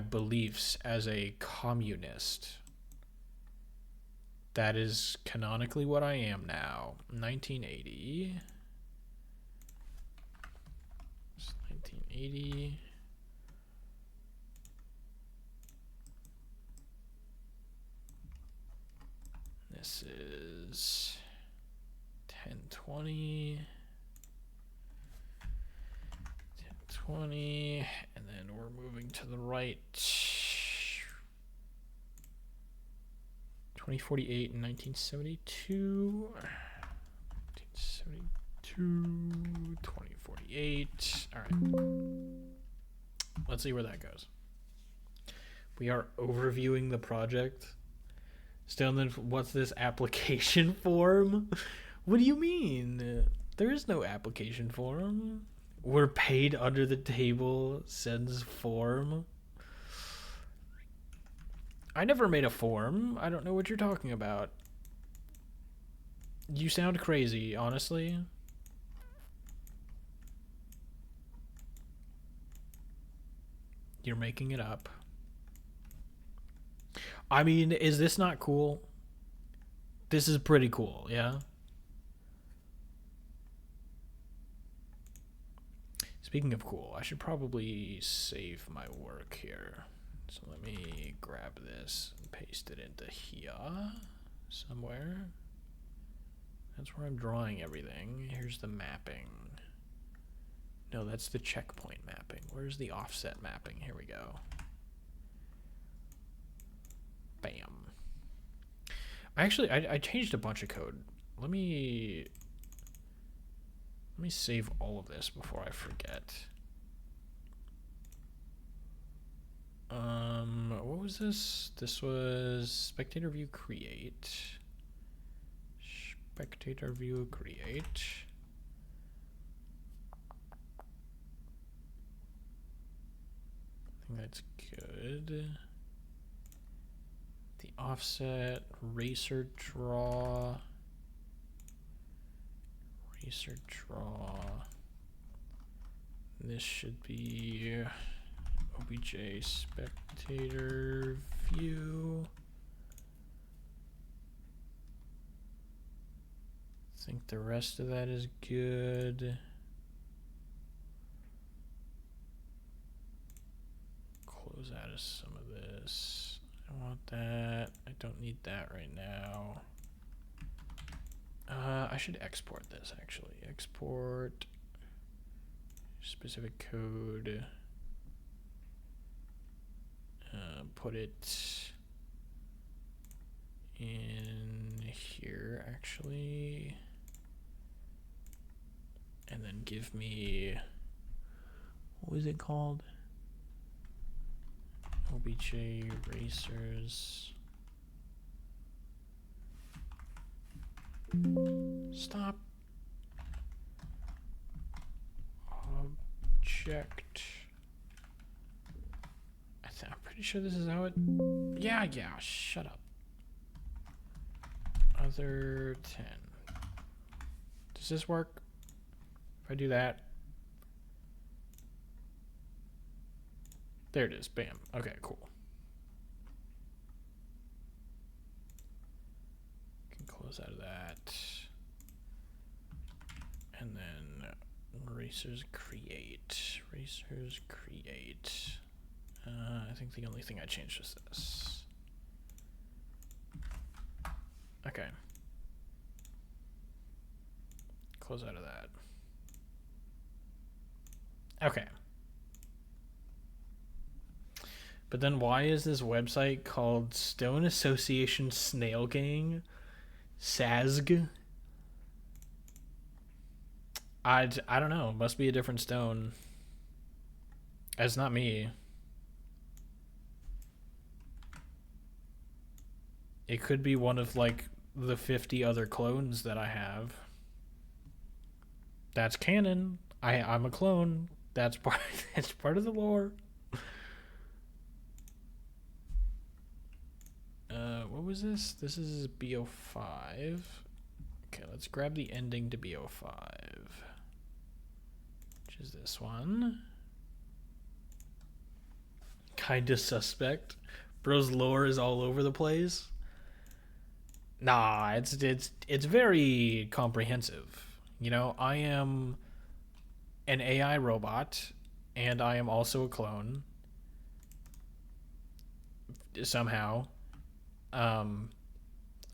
[SPEAKER 1] beliefs as a communist. That is canonically what I am now. 1980. It's 1980. This is 1020. 1020. And then we're moving to the right. 2048 and 1972. 1972. 2048. All right. Let's see where that goes. We are overviewing the project. Still, then what's this application form? What do you mean? There is no application form. We're paid under the table, sends form. I never made a form. I don't know what you're talking about. You sound crazy, honestly. You're making it up. I mean, is this not cool? This is pretty cool, yeah? Speaking of cool, I should probably save my work here. So let me grab this and paste it into here somewhere. That's where I'm drawing everything. Here's the mapping. No, that's the checkpoint mapping. Where's the offset mapping? Here we go. Bam. Actually, I changed a bunch of code. Let me save all of this before I forget. What was this? This was spectator view create. Spectator view create. I think that's good. The offset, racer draw. Racer draw. This should be OBJ spectator view. I think the rest of that is good. Close out of some of this. I want that. I don't need that right now. I should export this actually. Export specific code. Put it in here actually, and then give me, what was it called? OBJ racers. Stop. Object. I'm pretty sure this is how it. Yeah, shut up. Other 10. Does this work? If I do that. There it is. Bam. Okay, cool. Can close out of that. And then racers create. Racers create. I think the only thing I changed was this. Okay. Close out of that. Okay. But then why is this website called Stone Association Snail Gang? SASG? I don't know. Must be a different stone. It's not me. It could be one of like the 50 other clones that I have. That's canon. I'm a clone. That's part. It's part of the lore. What was this? This is BO5. Okay, let's grab the ending to BO5, which is this one. Kinda suspect. Bro's lore is all over the place. Nah, it's very comprehensive. You know, I am an AI robot, and I am also a clone. Somehow.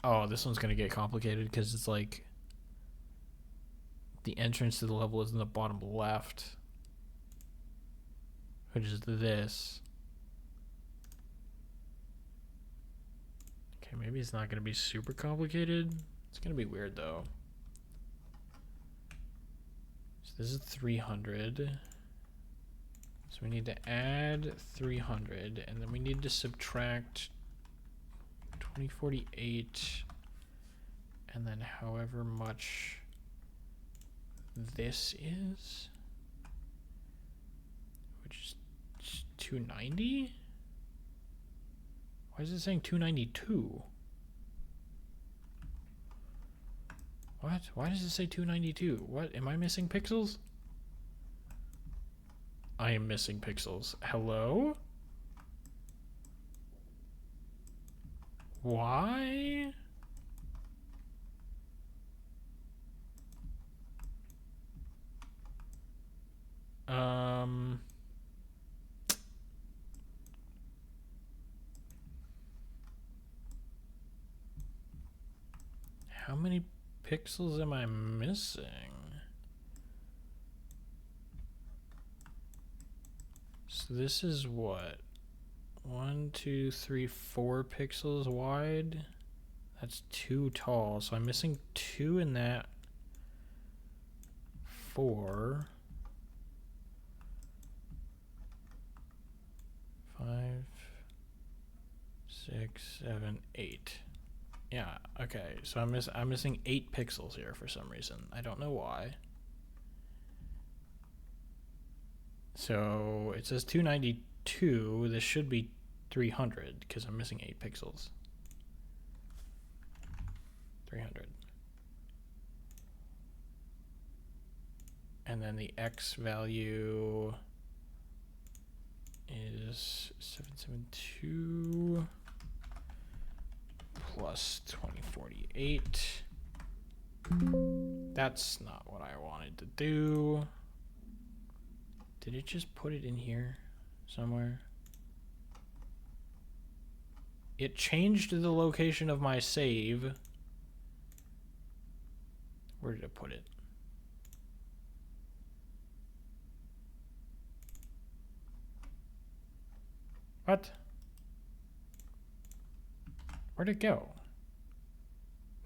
[SPEAKER 1] Oh, this one's gonna get complicated because it's like the entrance to the level is in the bottom left, which is this. Okay, maybe it's not gonna be super complicated. It's gonna be weird though. So this is 300. So we need to add 300, and then we need to subtract 2048, and then however much this is, which is 290. Why is it saying 292? What? Why does it say 292? What? Am I missing pixels? I am missing pixels. Hello? Why? How many pixels am I missing? So this is what? 1, 2, 3, 4 pixels wide. That's too tall. So I'm missing 2 in that. 4. 5, 6, 7, 8. Yeah, okay. So I'm missing 8 pixels here for some reason. I don't know why. So it says 292. This should be 300 because I'm missing 8 pixels. 300. And then the X value is 772 plus 2048. That's not what I wanted to do. Did it just put it in here somewhere? It changed the location of my save. Where did it put it? What? Where'd it go?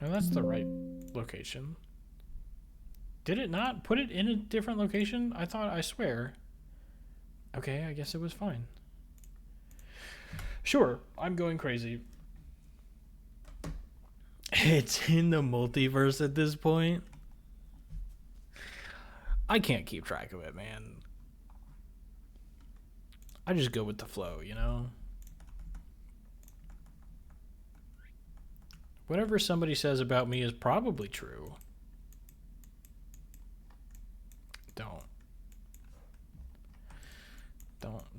[SPEAKER 1] No, that's the right location. Did it not put it in a different location? I swear. Okay, I guess it was fine. Sure, I'm going crazy. It's in the multiverse at this point. I can't keep track of it, man. I just go with the flow, you know? Whatever somebody says about me is probably true.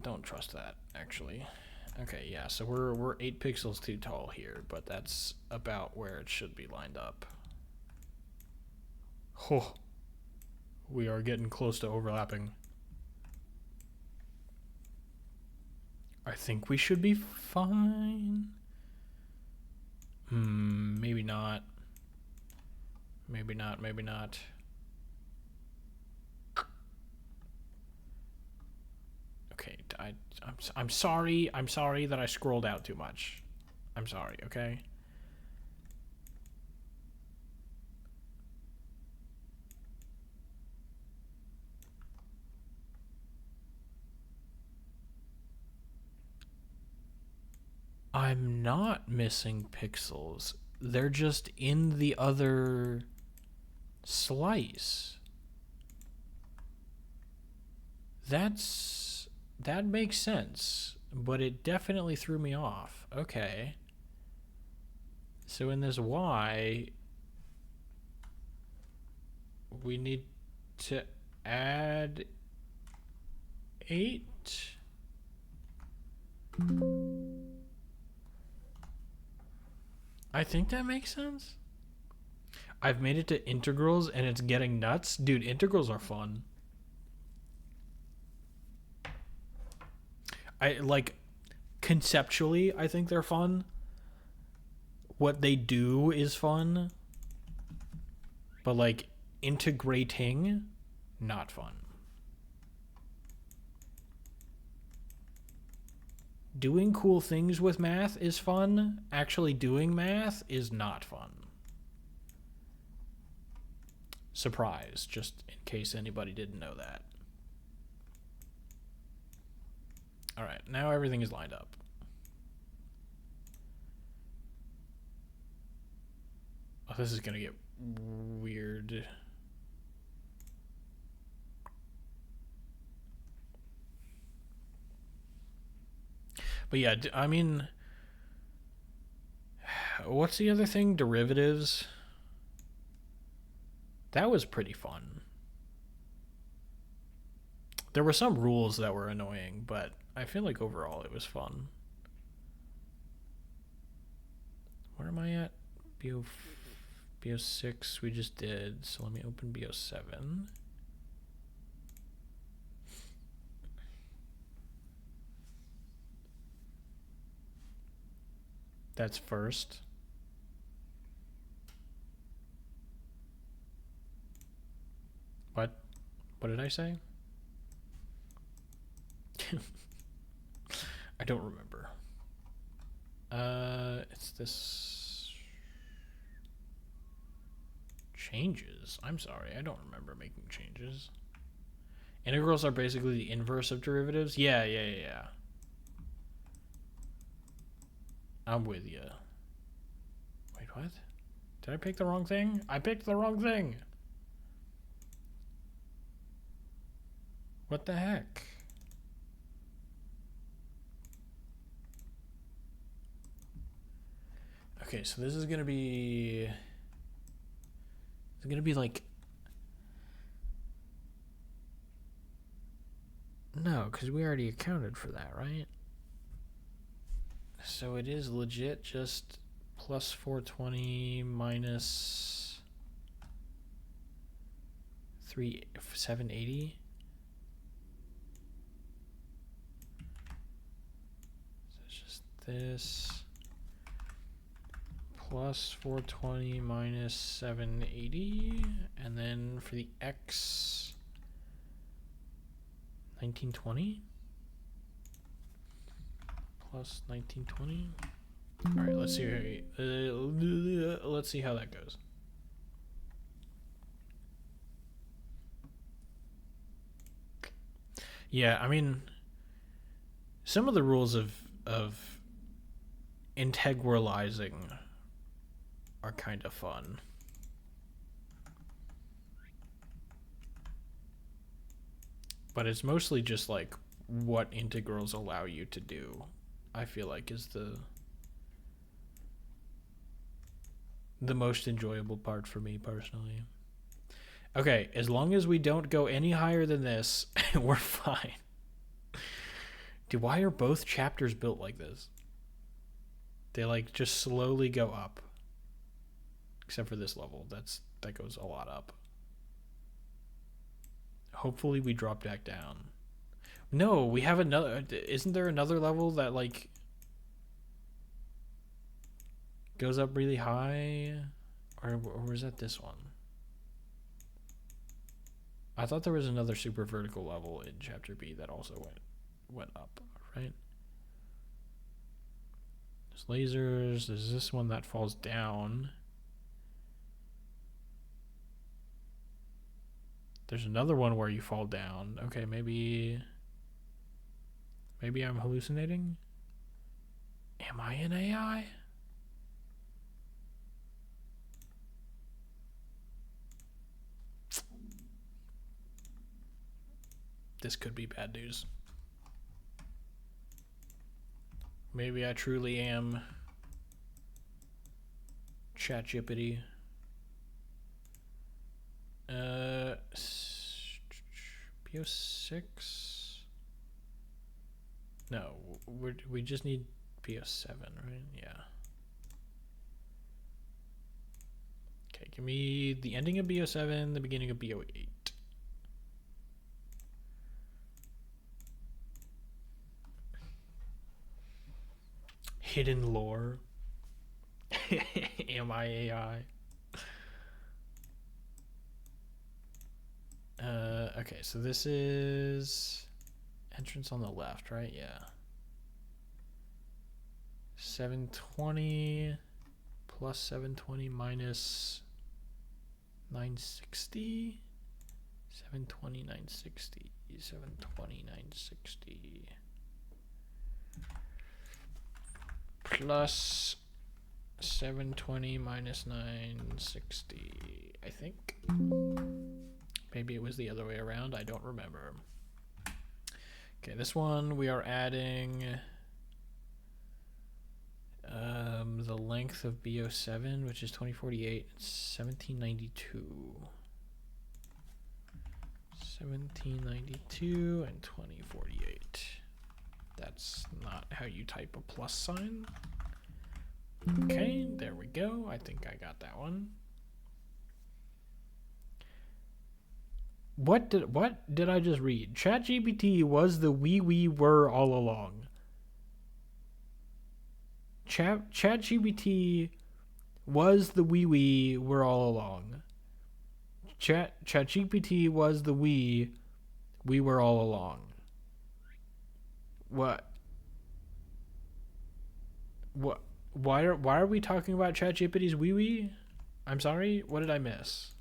[SPEAKER 1] Don't trust that, actually. Okay, yeah, so we're 8 pixels too tall here, but that's about where it should be lined up. Oh, we are getting close to overlapping. I think we should be fine. Maybe not. Maybe not, maybe not. Okay, I'm sorry. I'm sorry that I scrolled out too much. I'm sorry, okay? I'm not missing pixels. They're just in the other slice. That makes sense, but it definitely threw me off. Okay. So in this Y, we need to add 8. I think that makes sense. I've made it to integrals and it's getting nuts. Dude, integrals are fun. Conceptually, I think they're fun. What they do is fun. But like integrating, not fun. Doing cool things with math is fun. Actually doing math is not fun. Surprise, just in case anybody didn't know that. All right, now everything is lined up. Oh, this is gonna get weird. But yeah, I mean, what's the other thing? Derivatives. That was pretty fun. There were some rules that were annoying, but I feel like overall it was fun. Where am I at? BO6 we just did, so let me open BO7. That's first. What? What did I say? I don't remember. It's this changes. I'm sorry, I don't remember making changes. Integrals are basically the inverse of derivatives. Yeah. I'm with you. Wait, what? Did I pick the wrong thing? I picked the wrong thing. What the heck? Okay, so this is gonna be... It's gonna be like... No, because we already accounted for that, right? So it is legit just plus 420 minus 780. So it's just this plus 420 minus 780, and then for the X 1920. Plus 1920. All right, let's see. let's see how that goes. Yeah, I mean, some of the rules of integralizing are kind of fun. But it's mostly just like what integrals allow you to do, I feel like, is the most enjoyable part for me personally. Okay, as long as we don't go any higher than this, we're fine. Dude, why are both chapters built like this? They like just slowly go up. Except for this level. That goes a lot up. Hopefully we drop back down. No, we have another. Isn't there another level that like goes up really high? Or is that this one? I thought there was another super vertical level in Chapter B that also went up, right? There's lasers. There's this one that falls down. There's another one where you fall down. Okay, maybe I'm hallucinating? Am I an AI? This could be bad news. Maybe I truly am ChatGPT. PO6? No, we just need PO7, right? Yeah. Okay, give me the ending of BO7, the beginning of BO8. Hidden lore. Am I AI? Okay, so this is entrance on the left, right? Yeah. 720 plus 720 minus 960. 720, 960. 720, 960. Plus 720 minus 960, I think. Maybe it was the other way around. I don't remember. Okay, this one we are adding the length of BO7, which is 2048, 1792. 1792 and 2048. That's not how you type a plus sign. Okay, there we go. I think I got that one. What did I just read? ChatGPT was the we were all along. ChatGPT was the we were all along. ChatGPT was the we were all along. What? Why are we talking about ChatGPT's wee? I'm sorry. What did I miss?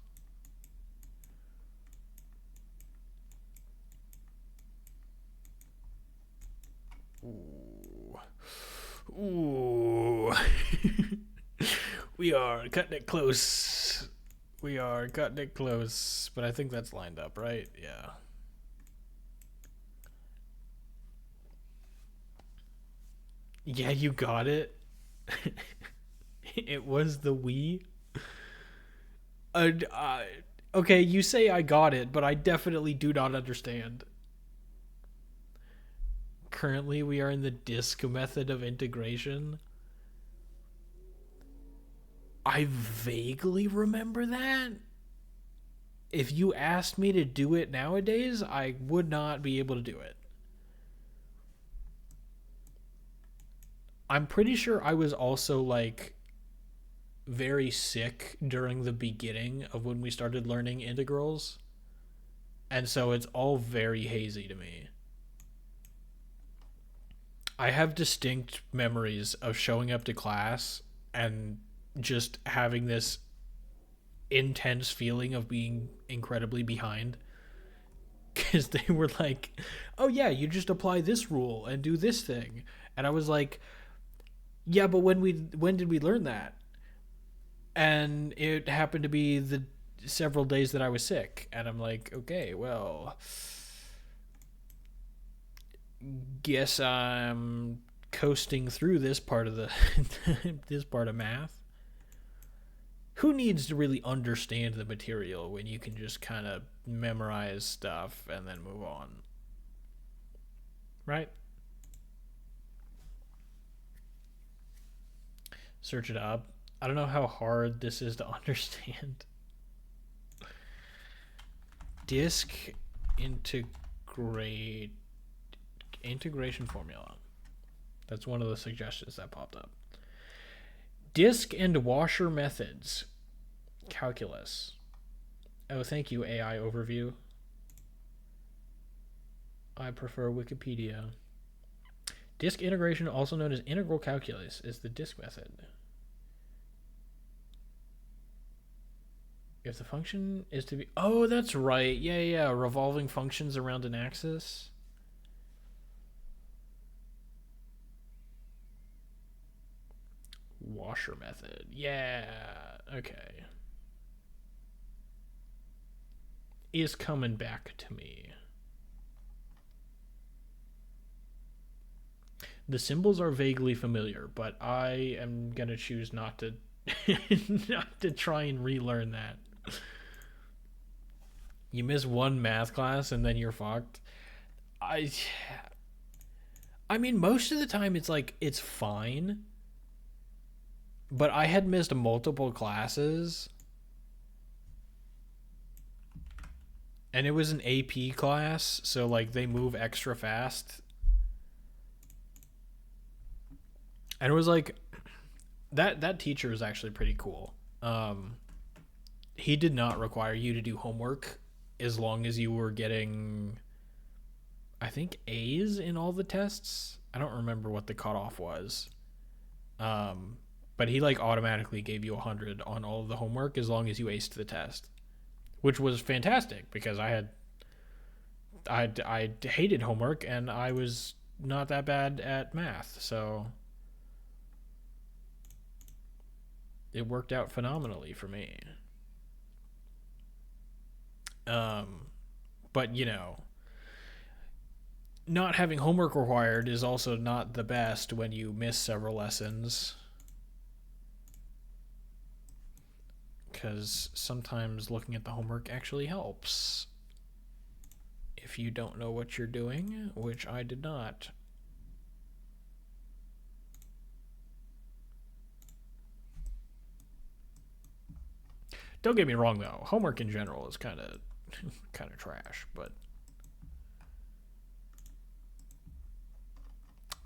[SPEAKER 1] Ooh. We are cutting it close. We are cutting it close, but I think that's lined up, right? Yeah. Yeah, you got it. It was the we. Okay, you say I got it, but I definitely do not understand. Currently, we are in the disk method of integration. I vaguely remember that. If you asked me to do it nowadays, I would not be able to do it. I'm pretty sure I was also like very sick during the beginning of when we started learning integrals. And so it's all very hazy to me. I have distinct memories of showing up to class and just having this intense feeling of being incredibly behind, because they were like, oh yeah, you just apply this rule and do this thing, and I was like, yeah, but when did we learn that? And it happened to be the several days that I was sick, and I'm like, okay, well, guess I'm coasting through this part of the this part of math. Who needs to really understand the material when you can just kind of memorize stuff and then move on? Right? Search it up. I don't know how hard this is to understand. Disk integration formula. That's one of the suggestions that popped up. Disk and washer methods. Calculus. Oh, thank you, AI overview. I prefer Wikipedia. Disk integration, also known as integral calculus, is the disk method. If the function is to be... Oh, that's right. Yeah. Revolving functions around an axis. Washer method. Yeah. Okay. Is coming back to me. The symbols are vaguely familiar, but I am gonna choose not to not to try and relearn that. You miss one math class and then you're fucked. I mean, most of the time it's like it's fine. But I had missed multiple classes. And it was an AP class, so like they move extra fast. And it was like that teacher is actually pretty cool. He did not require you to do homework as long as you were getting, I think, A's in all the tests. I don't remember what the cutoff was. But he like automatically gave you 100 on all of the homework as long as you aced the test, which was fantastic because I hated homework and I was not that bad at math, so it worked out phenomenally for me. But you know, not having homework required is also not the best when you miss several lessons. Because sometimes looking at the homework actually helps if you don't know what you're doing, which I did not. Don't get me wrong though, homework in general is kind of trash, but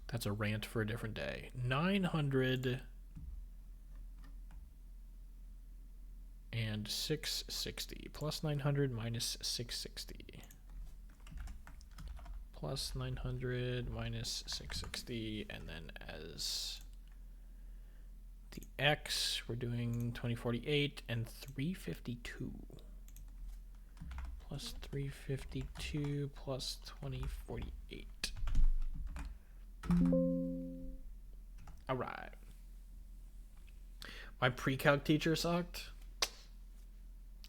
[SPEAKER 1] that's a rant for a different day. 900 and 660 plus 900 minus 660 plus 900 minus 660, and then as the x we're doing 2048 and 352 plus 352 plus 2048. All right, my pre-calc teacher sucked.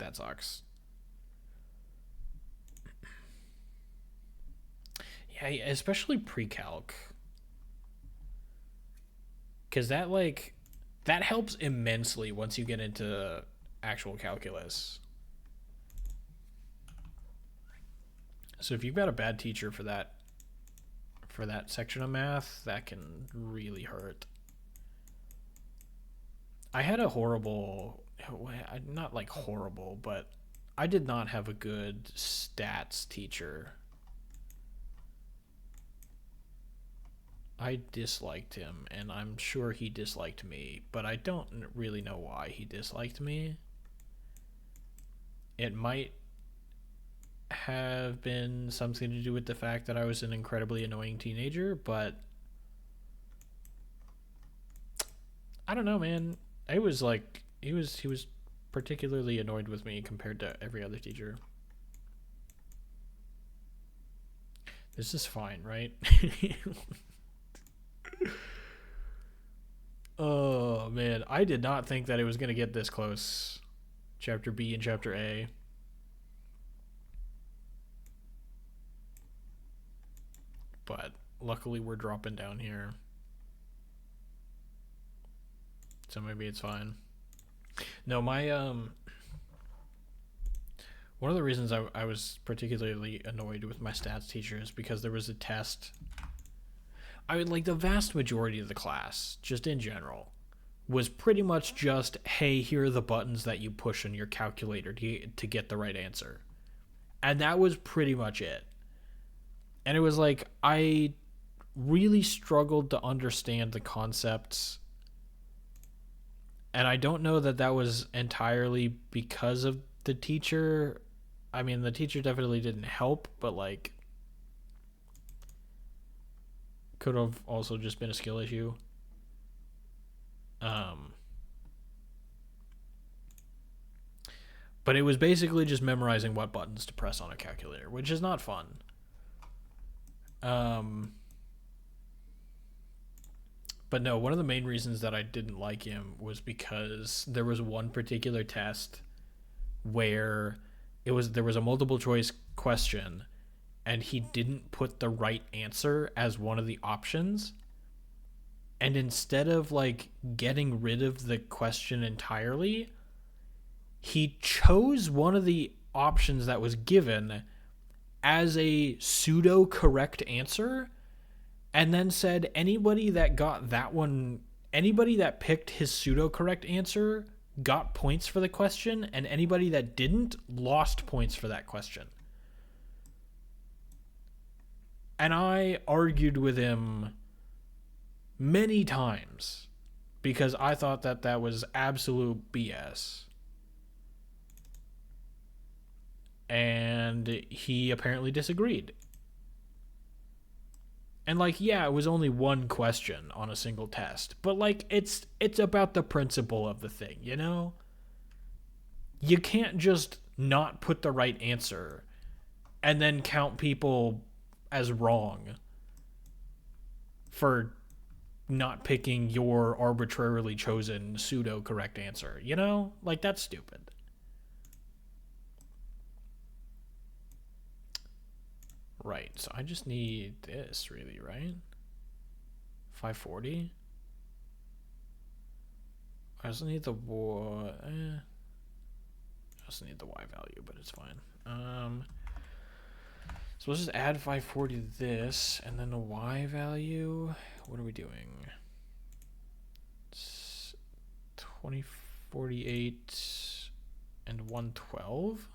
[SPEAKER 1] That sucks. Yeah, especially pre-calc. Because that helps immensely once you get into actual calculus. So if you've got a bad teacher for that section of math, that can really hurt. I had a horrible, not like horrible, but I did not have a good stats teacher. I disliked him, and I'm sure he disliked me, but I don't really know why he disliked me. It might have been something to do with the fact that I was an incredibly annoying teenager, but I don't know, man. it was like he was particularly annoyed with me compared to every other teacher. This is fine, right? Oh man, I did not think that it was gonna get this close. Chapter B and Chapter A. But luckily we're dropping down here. So maybe it's fine. No, my one of the reasons I was particularly annoyed with my stats teacher is because there was a test. I would like the vast majority of the class, just in general, was pretty much just, hey, here are the buttons that you push on your calculator to get the right answer. And that was pretty much it. And it was like, I really struggled to understand the concepts. And I don't know that that was entirely because of the teacher. I mean, the teacher definitely didn't help, but like, could have also just been a skill issue. But it was basically just memorizing what buttons to press on a calculator, which is not fun. But no, one of the main reasons that I didn't like him was because there was one particular test where there was a multiple choice question and he didn't put the right answer as one of the options. And instead of like getting rid of the question entirely, he chose one of the options that was given as a pseudo correct answer and then said anybody that got that one, anybody that picked his pseudo correct answer got points for the question, and anybody that didn't lost points for that question. And I argued with him many times because I thought that that was absolute BS. And he apparently disagreed. And like, yeah, it was only one question on a single test, but like it's about the principle of the thing, you know? You can't just not put the right answer and then count people as wrong for not picking your arbitrarily chosen pseudo correct answer, you know? Like, that's stupid. Right, so I just need this, really, right? 540? I also need the I also need the Y value, but it's fine. So let's just add 540 to this, and then the Y value. What are we doing? It's 2048 and 112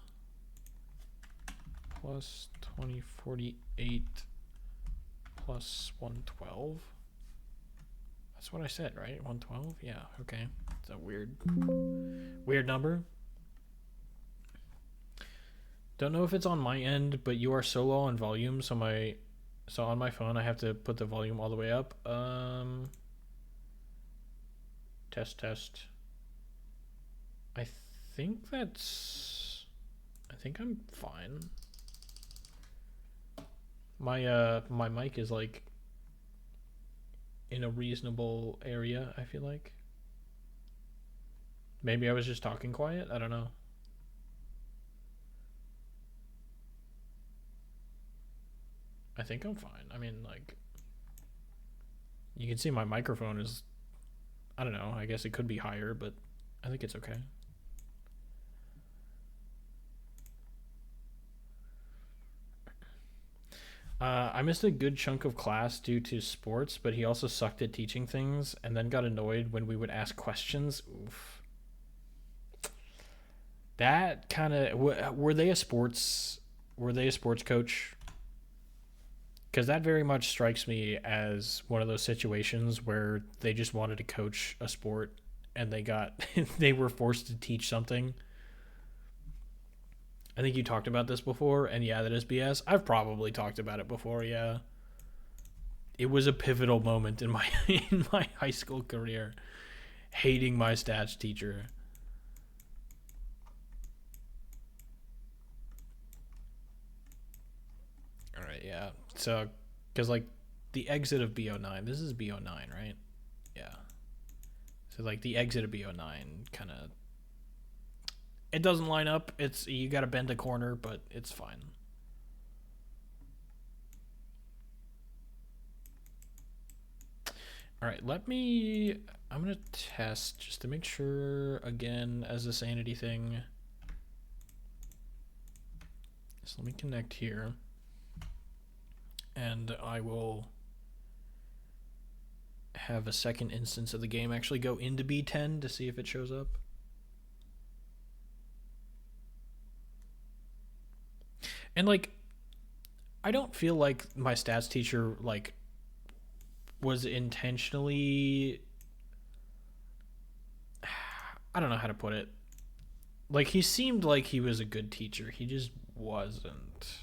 [SPEAKER 1] plus 2048 plus 112. That's what I said, right? 112? Yeah, okay. It's a weird number. Don't know if it's on my end, but you are so low on volume, so on my phone I have to put the volume all the way up. Test. I think I'm fine. My mic is like in a reasonable area, I feel like. Maybe I was just talking quiet, I don't know. I think I'm fine. I mean, like, you can see my microphone is, I don't know, I guess it could be higher, but I think it's okay. I missed a good chunk of class due to sports, but he also sucked at teaching things and then got annoyed when we would ask questions. Oof. That kind of, were they a sports coach? Because that very much strikes me as one of those situations where they just wanted to coach a sport and they were forced to teach something. I think you talked about this before, and yeah, that is BS. I've probably talked about it before, yeah. It was a pivotal moment in my high school career. hating my stats teacher. All right, yeah. So, because like the exit of BO9, this is BO9, right? Yeah. So like the exit of BO9 kind of, it doesn't line up. It's, you got to bend a corner, but it's fine. All right, I'm going to test just to make sure, again, as a sanity thing. So let me connect here. And I will have a second instance of the game actually go into B10 to see if it shows up. And like, I don't feel like my stats teacher like was intentionally, I don't know how to put it. Like, he seemed like he was a good teacher. He just wasn't.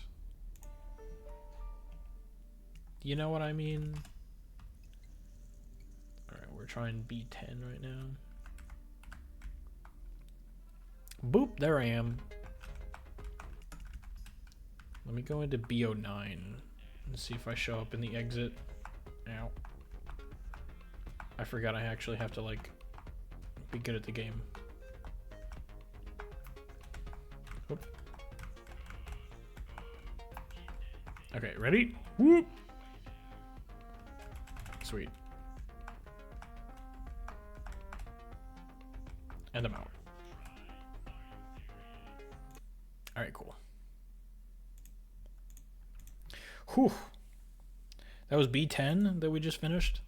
[SPEAKER 1] You know what I mean? Alright, we're trying B10 right now. Boop, there I am. Let me go into BO9 and see if I show up in the exit. Ow. I forgot I actually have to, like, be good at the game. Whoop. Okay, ready? Whoop! Sweet. And I'm out. Alright, cool. Whew. That was B10 that we just finished.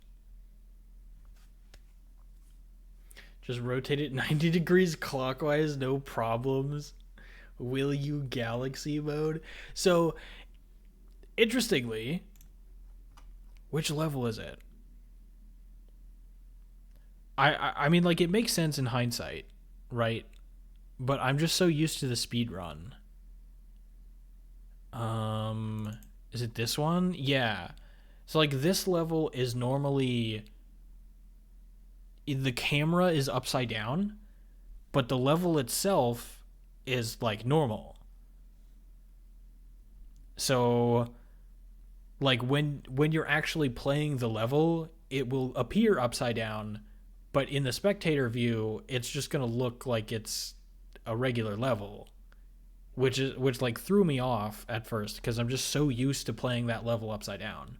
[SPEAKER 1] Just rotate it 90 degrees clockwise, no problems. Will you galaxy mode? So, interestingly, which level is it? I mean, like, it makes sense in hindsight, right? But I'm just so used to the speed run. Is it this one? Yeah. So, like, this level is normally, the camera is upside down, but the level itself is, like, normal. So, like, when you're actually playing the level, it will appear upside down, but in the spectator view, it's just going to look like it's a regular level, which like threw me off at first because I'm just so used to playing that level upside down.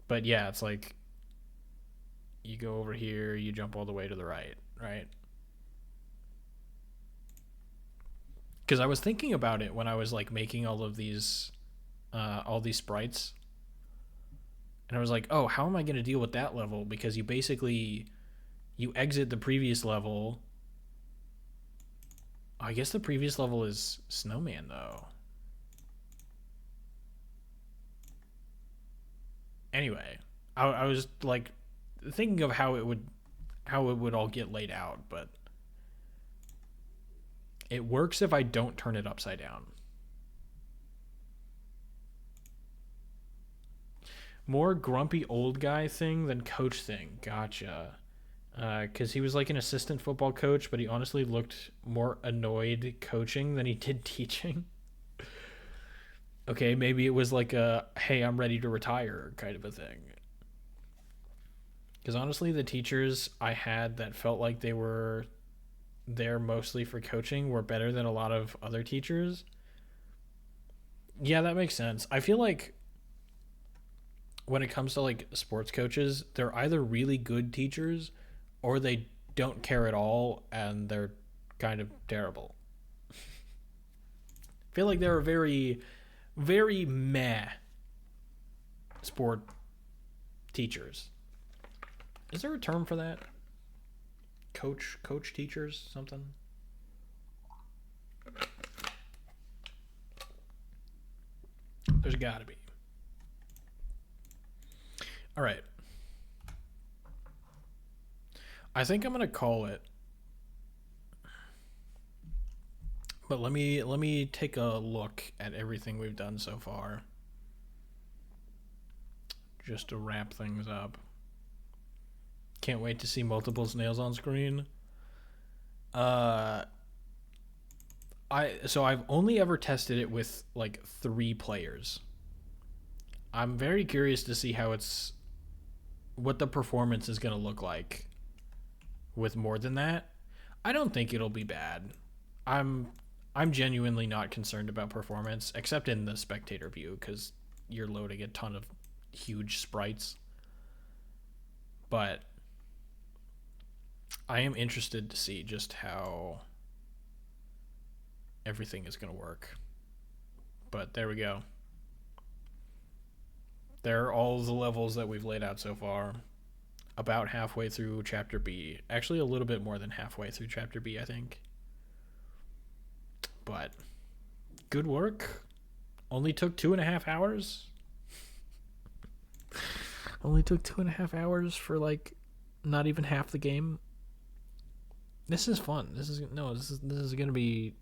[SPEAKER 1] But yeah, it's like you go over here, you jump all the way to the right, right? Because I was thinking about it when I was like making all these sprites, and I was like, oh, how am I going to deal with that level? Because you exit the previous level. I guess the previous level is Snowman, though. Anyway, I was like thinking of how it would all get laid out, but it works if I don't turn it upside down. More grumpy old guy thing than coach thing. Gotcha. Because he was like an assistant football coach, but he honestly looked more annoyed coaching than he did teaching. Okay, maybe it was like a, hey, I'm ready to retire kind of a thing. Because honestly, the teachers I had that felt like they were there mostly for coaching were better than a lot of other teachers. Yeah, that makes sense. I feel like when it comes to like sports coaches, they're either really good teachers or they don't care at all and they're kind of terrible. I feel like they're very, very meh sport teachers. Is there a term for that? Coach teachers, something? There's gotta be. All right. I think I'm gonna call it. But let me take a look at everything we've done so far, just to wrap things up. Can't wait to see multiple snails on screen. Uh, I've only ever tested it with like 3 players. I'm very curious to see what the performance is going to look like with more than that. I don't think it'll be bad. I'm genuinely not concerned about performance, except in the spectator view, because you're loading a ton of huge sprites. But I am interested to see just how everything is going to work. But there we go. There are all the levels that we've laid out so far. About halfway through Chapter B. Actually, a little bit more than halfway through Chapter B, I think. But good work. Only took 2.5 hours. Only took 2.5 hours for like not even half the game. This is fun. This is gonna be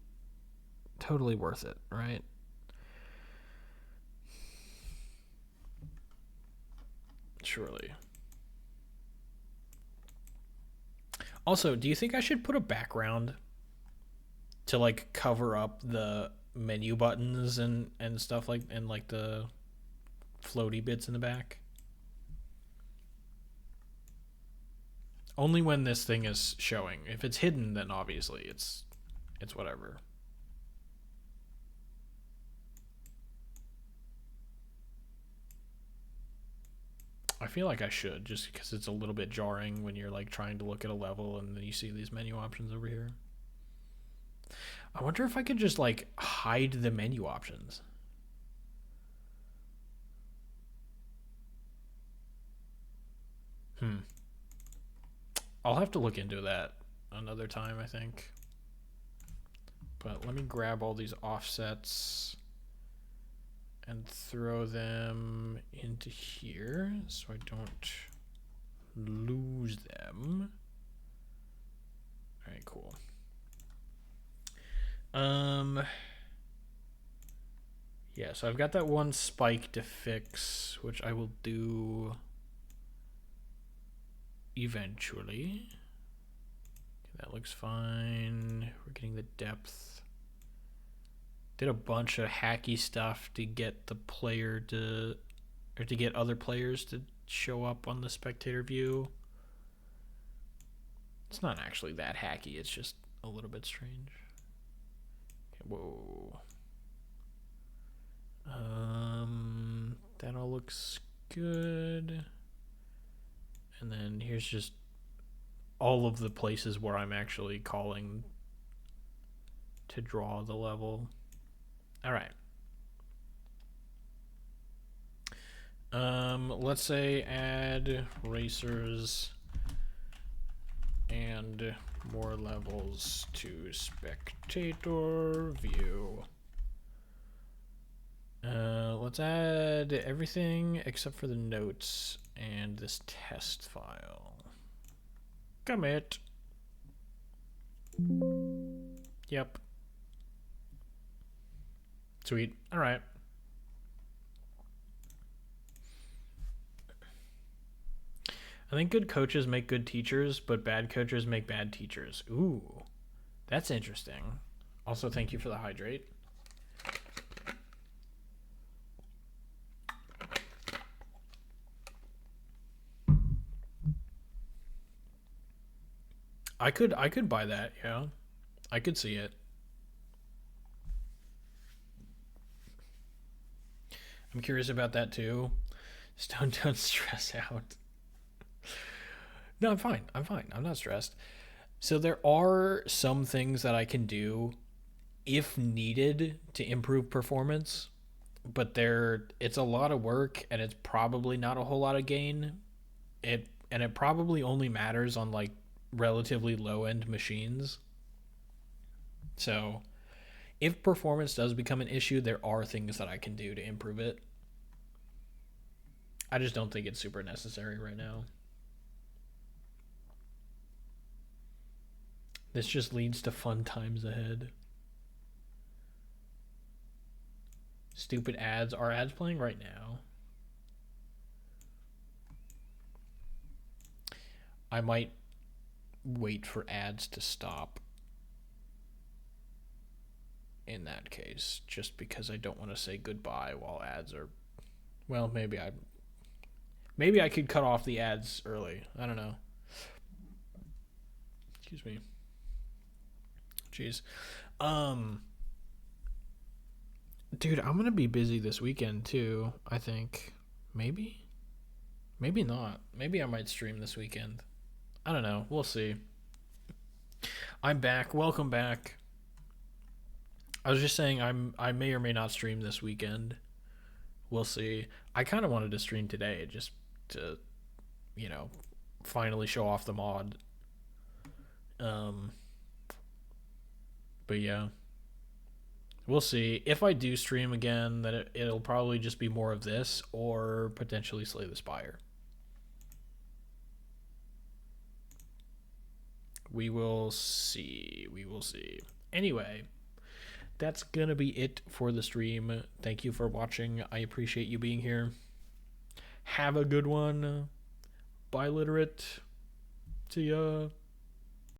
[SPEAKER 1] totally worth it, right? Surely. Also, do you think I should put a background to like cover up the menu buttons and stuff, like, and like the floaty bits in the back? Only when this thing is showing. If it's hidden, then obviously it's whatever. I feel like I should, just because it's a little bit jarring when you're like trying to look at a level and then you see these menu options over here. I wonder if I could just like hide the menu options. I'll have to look into that another time, I think. But let me grab all these offsets and throw them into here so I don't lose them. All right, cool. Yeah, so I've got that one spike to fix, which I will do eventually. That looks fine. We're getting the depth. Did a bunch of hacky stuff to get the player to, or to get other players to show up on the spectator view. It's not actually that hacky, it's just a little bit strange. Okay, whoa. That all looks good. And then here's just all of the places where I'm actually calling to draw the level. All right. Let's say add racers and more levels to spectator view. Let's add everything except for the notes and this test file. Commit. Yep. Sweet. All right. I think good coaches make good teachers, but bad coaches make bad teachers. Ooh, that's interesting. Also, thank you for the hydrate. I could buy that, yeah. I could see it. I'm curious about that too. Just don't stress out. No, I'm fine. I'm not stressed. So there are some things that I can do if needed to improve performance, but it's a lot of work and it's probably not a whole lot of gain. It probably only matters on like relatively low-end machines. So if performance does become an issue, there are things that I can do to improve it. I just don't think it's super necessary right now. This just leads to fun times ahead. Stupid ads. Are ads playing right now? I might wait for ads to stop in that case, just because I don't want to say goodbye while ads are. Well, maybe I could cut off the ads early. I don't know. Excuse me. Jeez. Dude, I'm gonna be busy this weekend too, I think. Maybe not. Maybe I might stream this weekend. I don't know. We'll see. I'm back. Welcome back. I was just saying I may or may not stream this weekend. We'll see. I kind of wanted to stream today just to, finally show off the mod. But yeah. We'll see. If I do stream again, then it'll probably just be more of this or potentially Slay the Spire. We will see. Anyway, that's going to be it for the stream. Thank you for watching. I appreciate you being here. Have a good one. Bye, Literate. See ya.